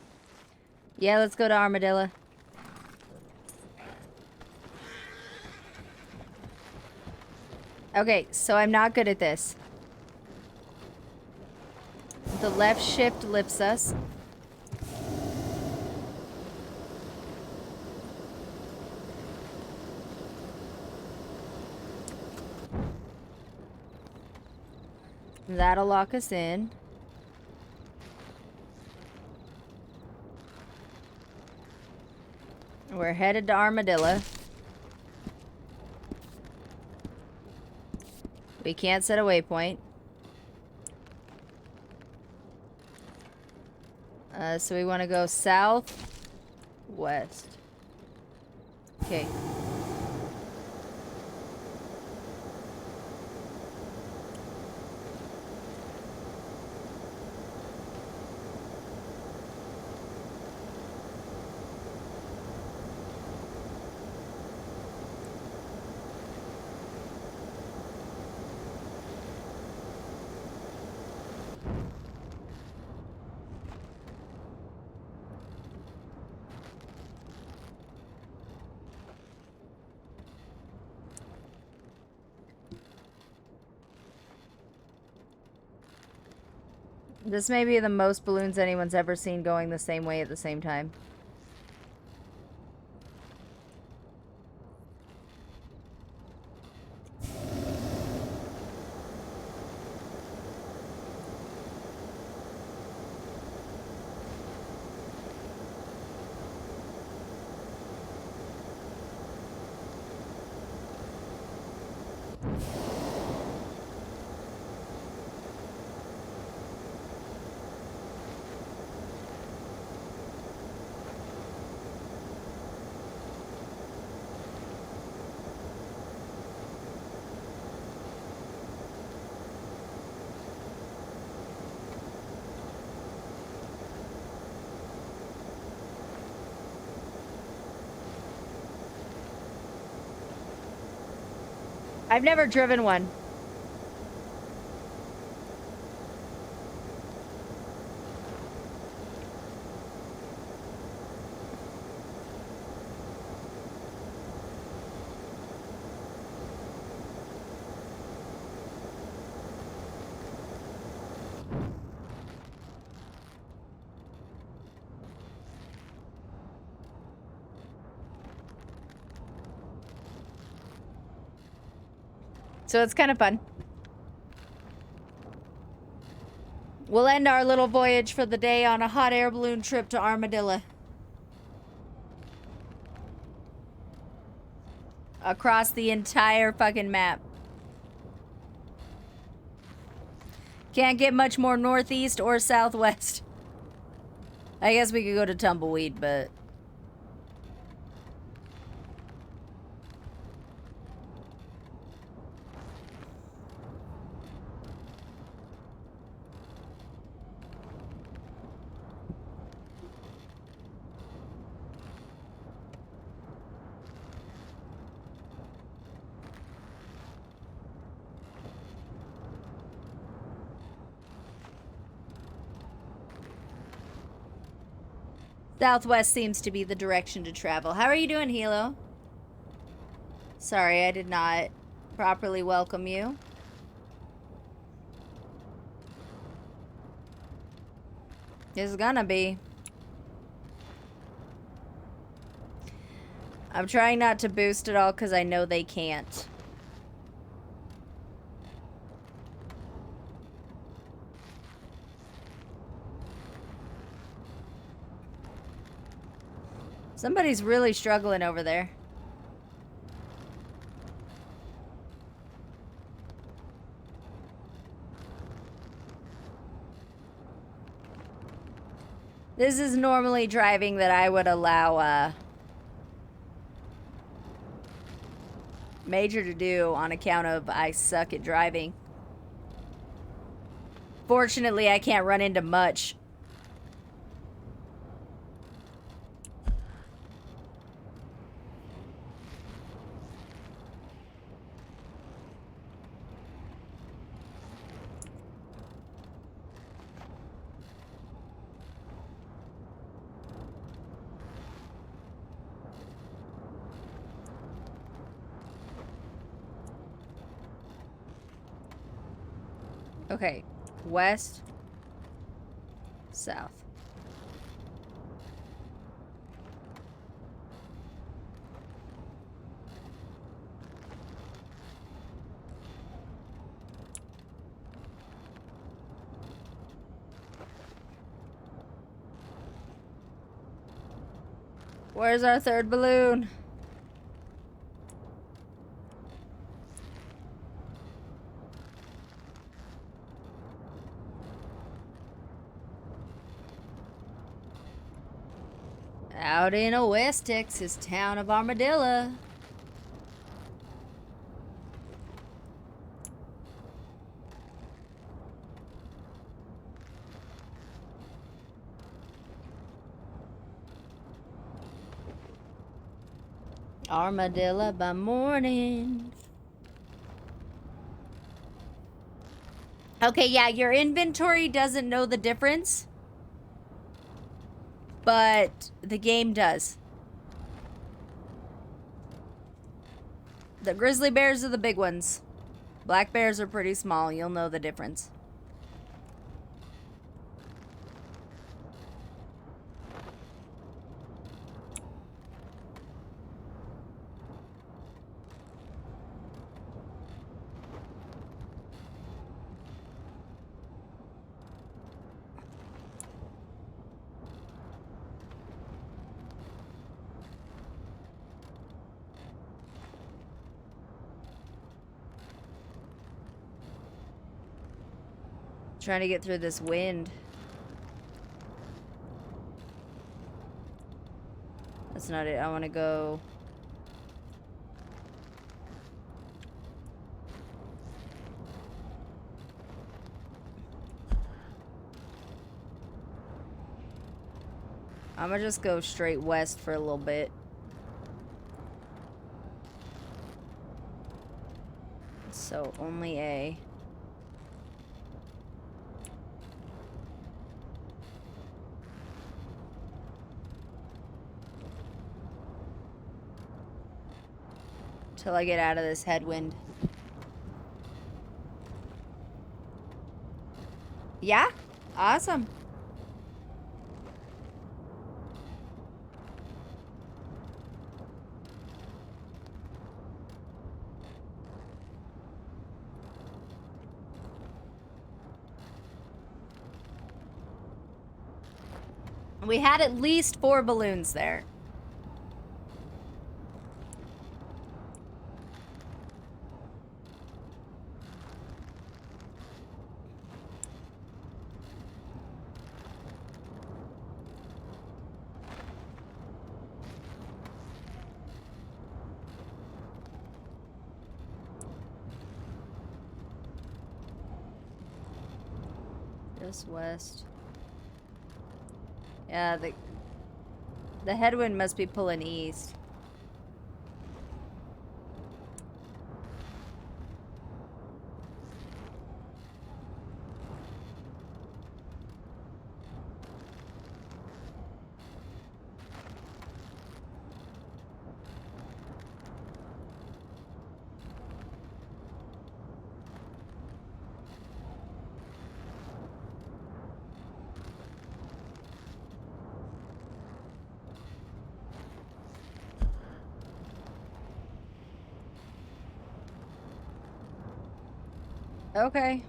Yeah, let's go to Armadillo. Okay, so I'm not good at this. The left shift lifts us. That'll lock us in. We're headed to Armadillo. We can't set a waypoint. So we want to go south, west. Okay. This may be the most balloons anyone's ever seen going the same way at the same time. I've never driven one. So it's kind of fun. We'll end our little voyage for the day on a hot air balloon trip to Armadillo. Across the entire fucking map. Can't get much more northeast or southwest. I guess we could go to Tumbleweed, but... Southwest seems to be the direction to travel. How are you doing, Hilo? Sorry, I did not properly welcome you. It's gonna be. I'm trying not to boost it all because I know they can't. Somebody's really struggling over there. This is normally driving that I would allow Major to do on account of I suck at driving. Fortunately, I can't run into much. Okay, west, south. Where's our third balloon? Out in a West Texas town of Armadillo. Armadillo by morning. Okay, yeah, your inventory doesn't know the difference, but the game does. The grizzly bears are the big ones. Black bears are pretty small. You'll know the difference. Trying to get through this wind. That's not it. I want to go... I'm gonna just go straight west for a little bit. So, only A. Till I get out of this headwind. Yeah? Awesome. We had at least 4 balloons there. Just west. Yeah, the headwind must be pulling east. Okay.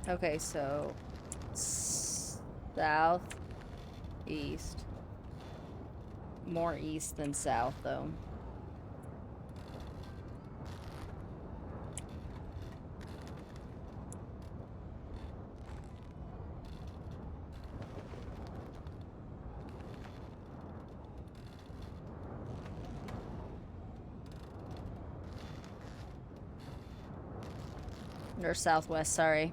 Okay, so south, east. More east than south, though. Or southwest, sorry.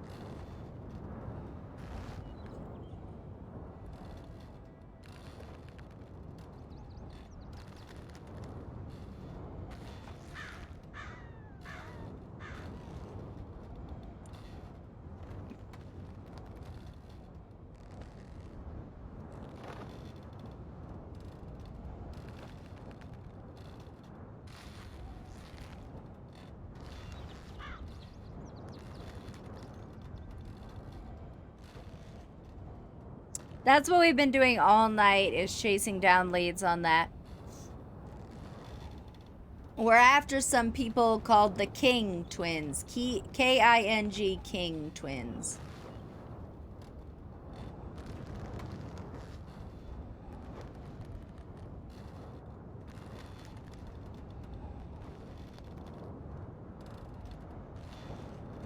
That's what we've been doing all night, is chasing down leads on that. We're after some people called the King Twins. K-I-N-G King Twins.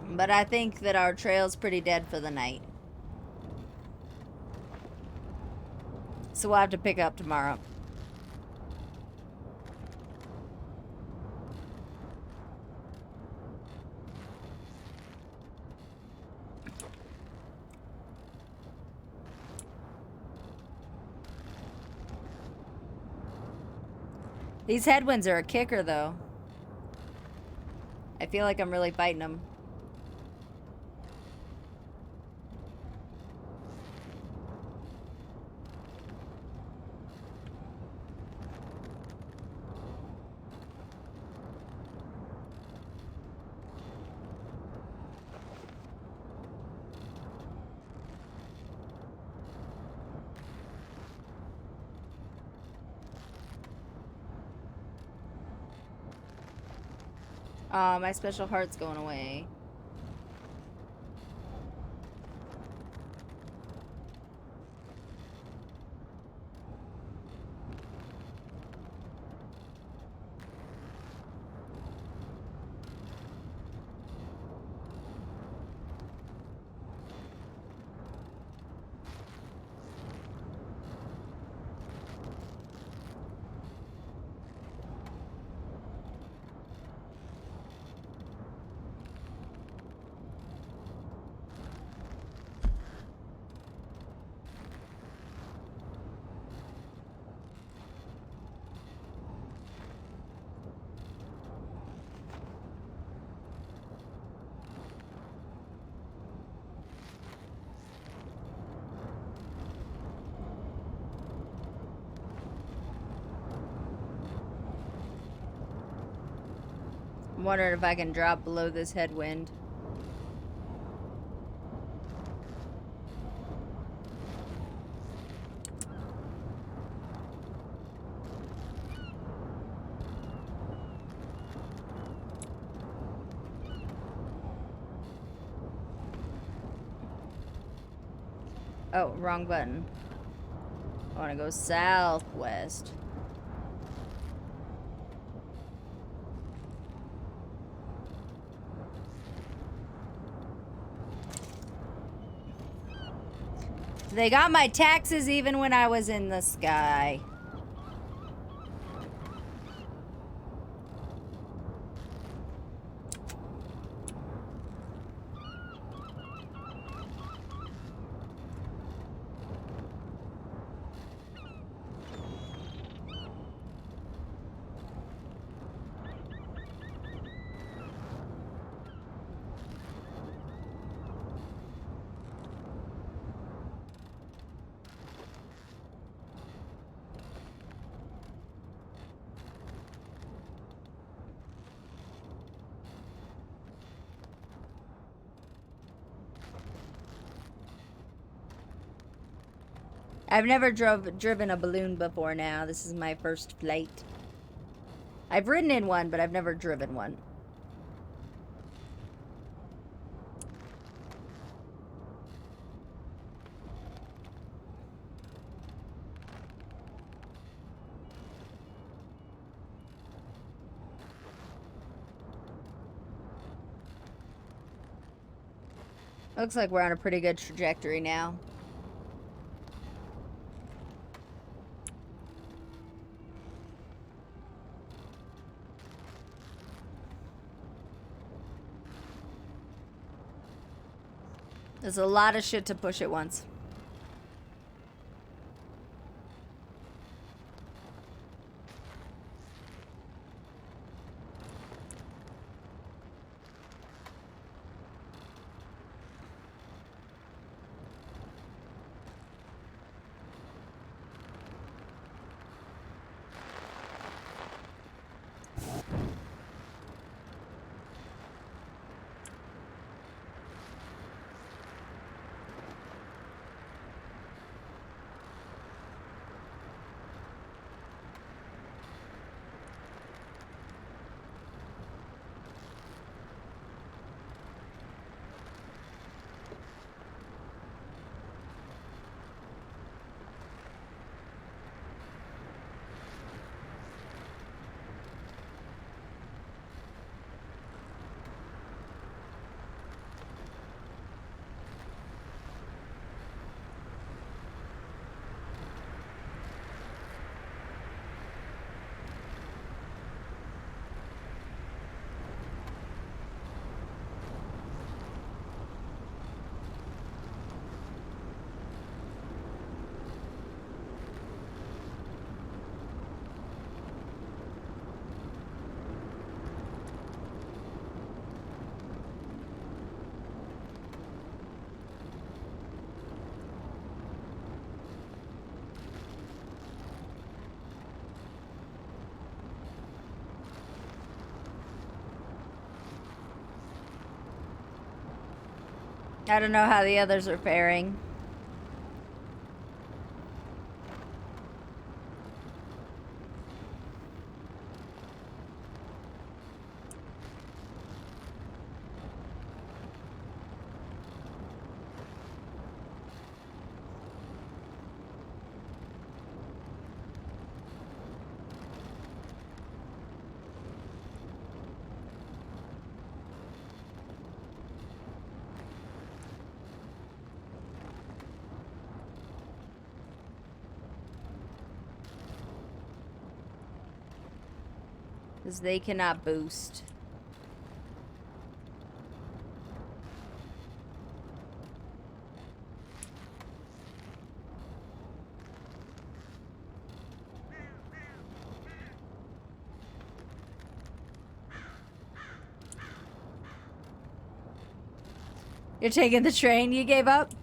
But I think that our trail's pretty dead for the night. So we'll have to pick up tomorrow. These headwinds are a kicker, though. I feel like I'm really fighting them. My special heart's going away. I'm wondering if I can drop below this headwind. Oh, wrong button. I want to go southwest. They got my taxes even when I was in the sky. I've never driven a balloon before now. This is my first flight. I've ridden in one, but I've never driven one. Looks like we're on a pretty good trajectory now. There's a lot of shit to push at once. I don't know how the others are faring. Because they cannot boost. You're taking the train? You gave up?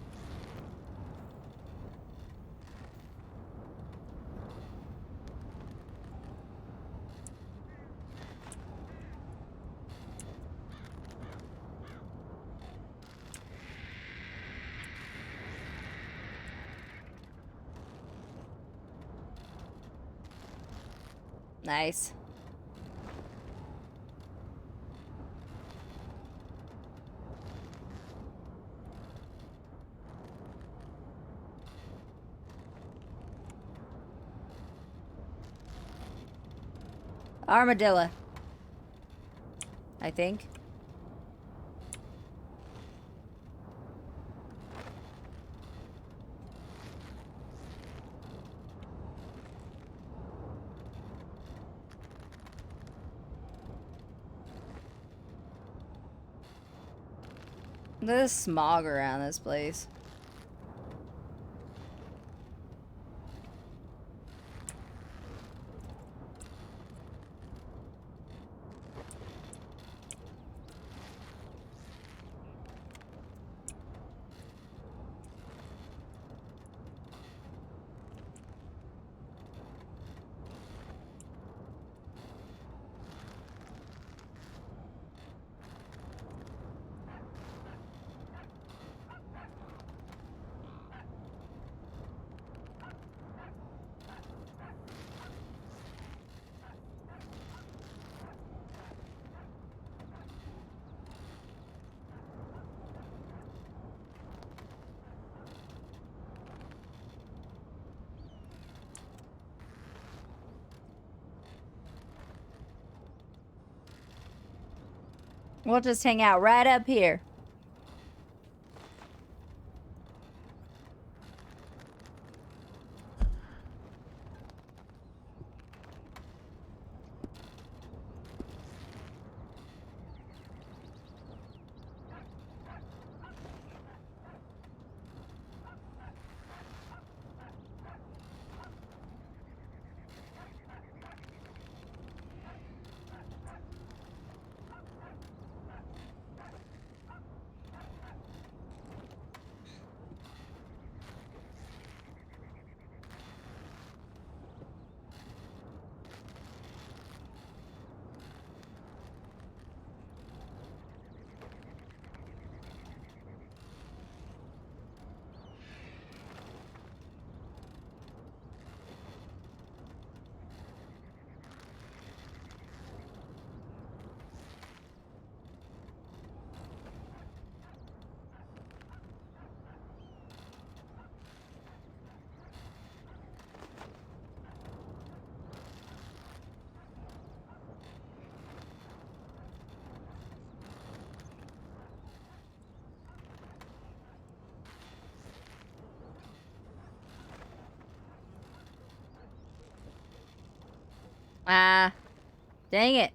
Nice. Armadillo. I think. There's smog around this place. We'll just hang out right up here. Ah, dang it.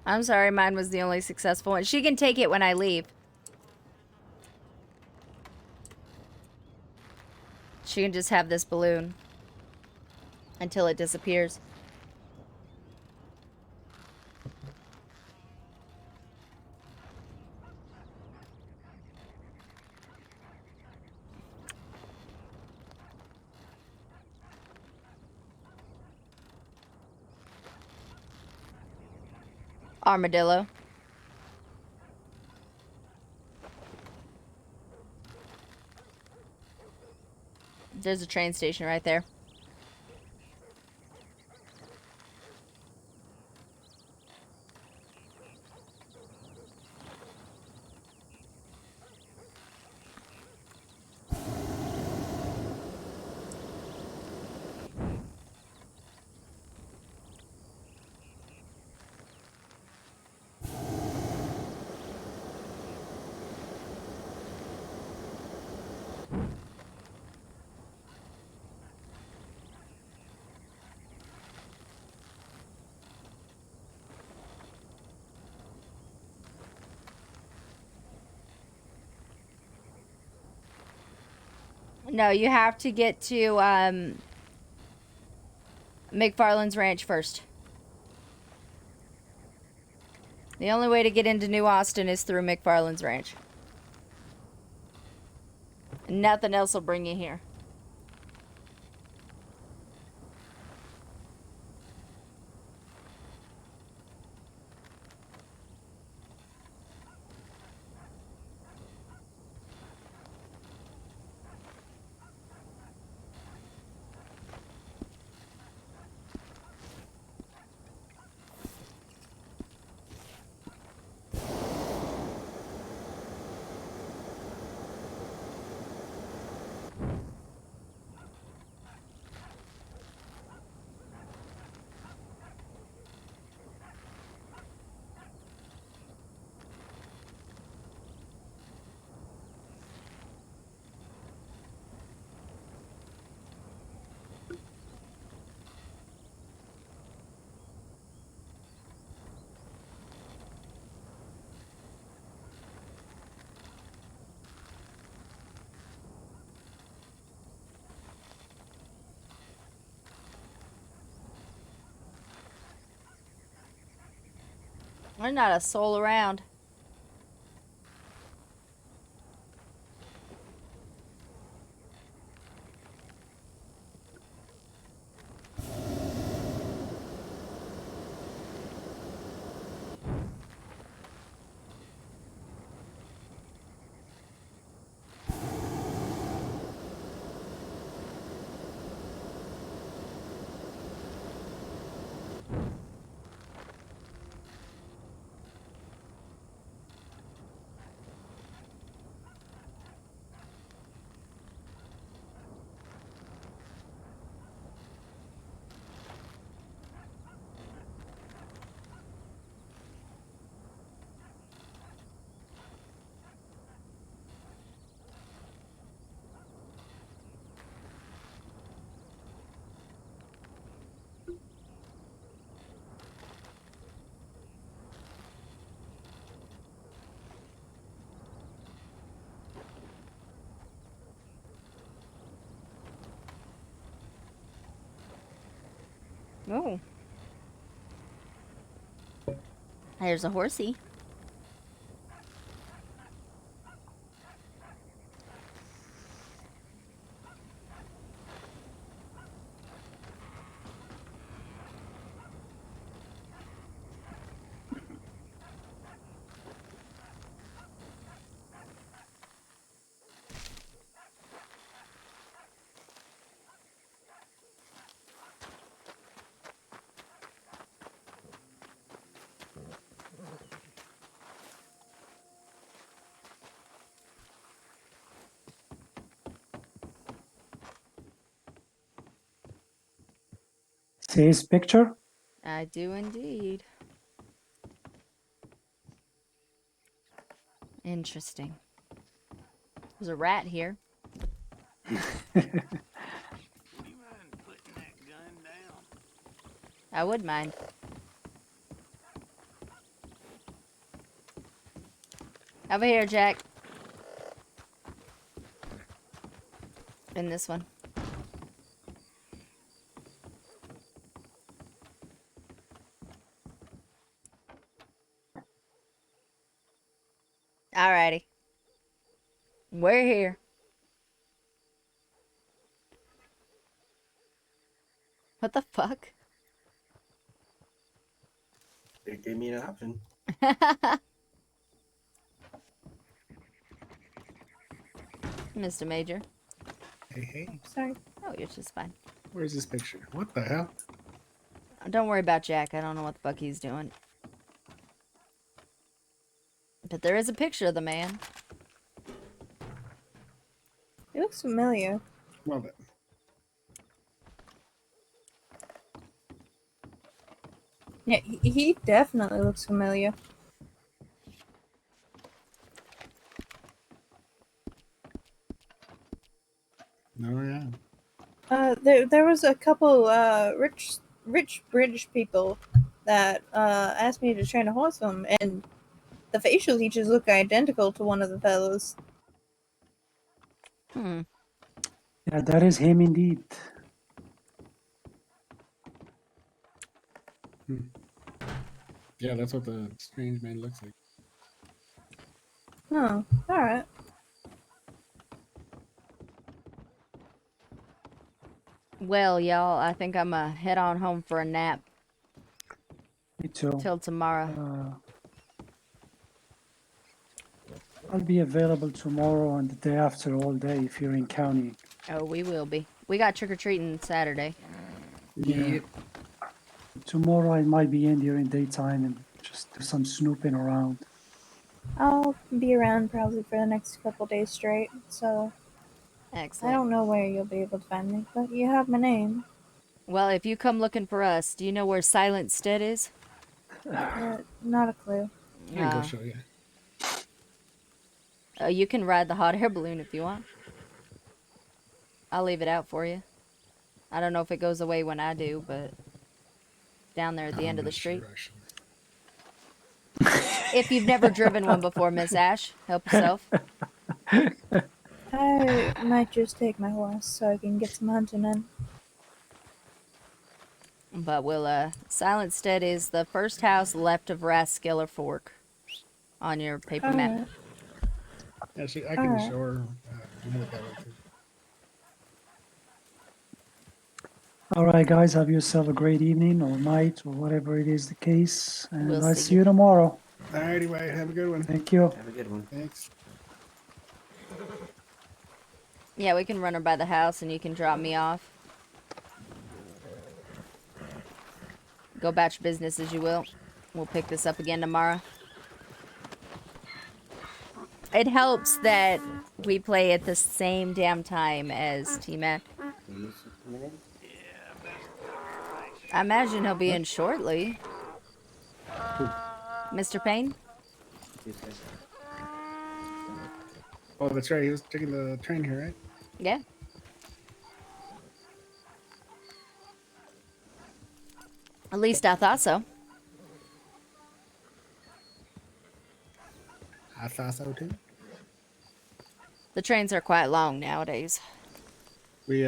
I'm sorry, mine was the only successful one. She can take it when I leave. She can just have this balloon until it disappears. Armadillo. There's a train station right there. No, you have to get to McFarland's Ranch first. The only way to get into New Austin is through McFarland's Ranch. Nothing else will bring you here. There's not a soul around. Oh. There's a horsey. See his picture? I do indeed. Interesting. There's a rat here. I would mind. Over here, Jack. In this one. Alrighty. We're here. What the fuck? It gave me an option. Mr. Major. Hey, hey. Sorry. Oh, you're just fine. Where's this picture? What the hell? Don't worry about Jack. I don't know what the fuck he's doing. But there is a picture of the man. It looks familiar. Love it. Yeah, he definitely looks familiar. Oh, yeah. There was a couple rich British people that asked me to train a horse for them, and the facial features look identical to one of the fellows. Hmm. Yeah, that is him indeed. Yeah, that's what the strange man looks like. Oh, alright. Well, y'all, I think I'm gonna head on home for a nap. Me too. Till tomorrow. I'll be available tomorrow and the day after all day if you're in county. Oh, we will be. We got trick-or-treating Saturday. Yeah. Tomorrow I might be in during daytime and just do some snooping around. I'll be around probably for the next couple days straight, so Excellent. I don't know where you'll be able to find me, but you have my name. Well, if you come looking for us, do you know where Silent Stead is? Not a clue. I can go show you. You can ride the hot air balloon if you want. I'll leave it out for you. I don't know if it goes away when I do, but down there at the end of the street. If you've never driven one before, Miss Ash, help yourself. I might just take my horse so I can get some hunting in. But we'll, Silent Stead is the first house left of Rathskeller Fork on your paper map. Alright. Yeah, I can Alright. show her. We know it that way too. All right, guys, have yourself a great evening or night or whatever it is the case. And We'll I'll see see you tomorrow. Alrighty, White. Have a good one. Thank you. Have a good one. Thanks. Yeah, we can run her by the house and you can drop me off. Go about your business as you will. We'll pick this up again tomorrow. It helps that we play at the same damn time as T-Mac. I imagine he'll be in shortly. Mr. Payne? Oh, that's right. He was taking the train here, right? Yeah. At least I thought so. I thought so too. The trains are quite long nowadays. We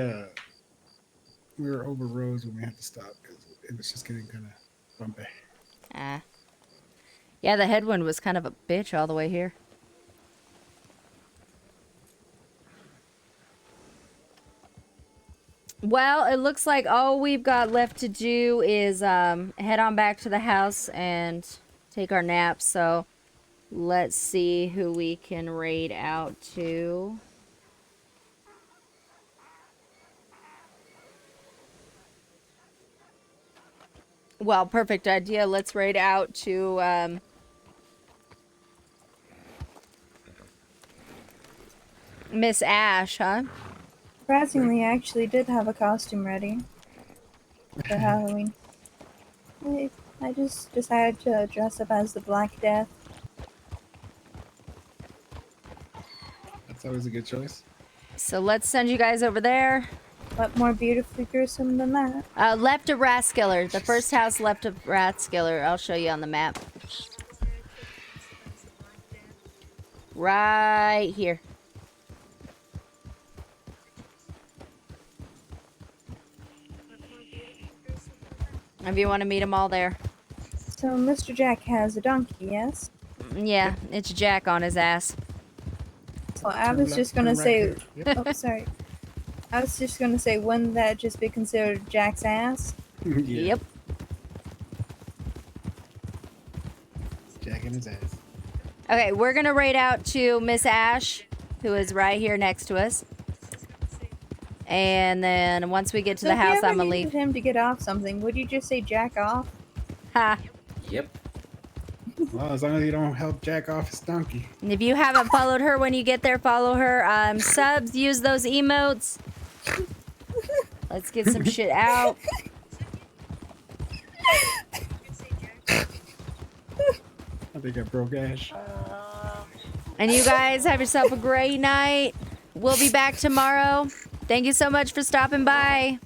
were over roads when we had to stop because it was just getting kind of bumpy. Ah. Yeah, the headwind was kind of a bitch all the way here. Well, it looks like all we've got left to do is head on back to the house and take our naps. So let's see who we can raid out to. Well, perfect idea. Let's raid out to Miss Ash, huh? Surprisingly, I actually did have a costume ready for Halloween. I just decided to dress up as the Black Death. That's always a good choice. So let's send you guys over there. What more beautifully gruesome than that? Left of Rathskeller. The first house left of Rathskeller. I'll show you on the map. Right here. If you want to meet them all there. So Mr. Jack has a donkey, yes? Yeah, it's Jack on his ass. Well, I was just gonna say... Oh, sorry. I was just gonna say, wouldn't that just be considered Jack's ass? Yep. Jack in his ass. Okay, we're gonna raid out to Miss Ash, who is right here next to us. And then once we get to So the house, if you I'm ever gonna needed leave. him to get off something, would you just say Jack off? Ha. Yep. Well, as long as you don't help Jack off his donkey. And if you haven't followed her when you get there, follow her. Subs, use those emotes. Let's get some shit out. I think I broke Ash. And you guys have yourself a great night. We'll be back tomorrow. Thank you so much for stopping by.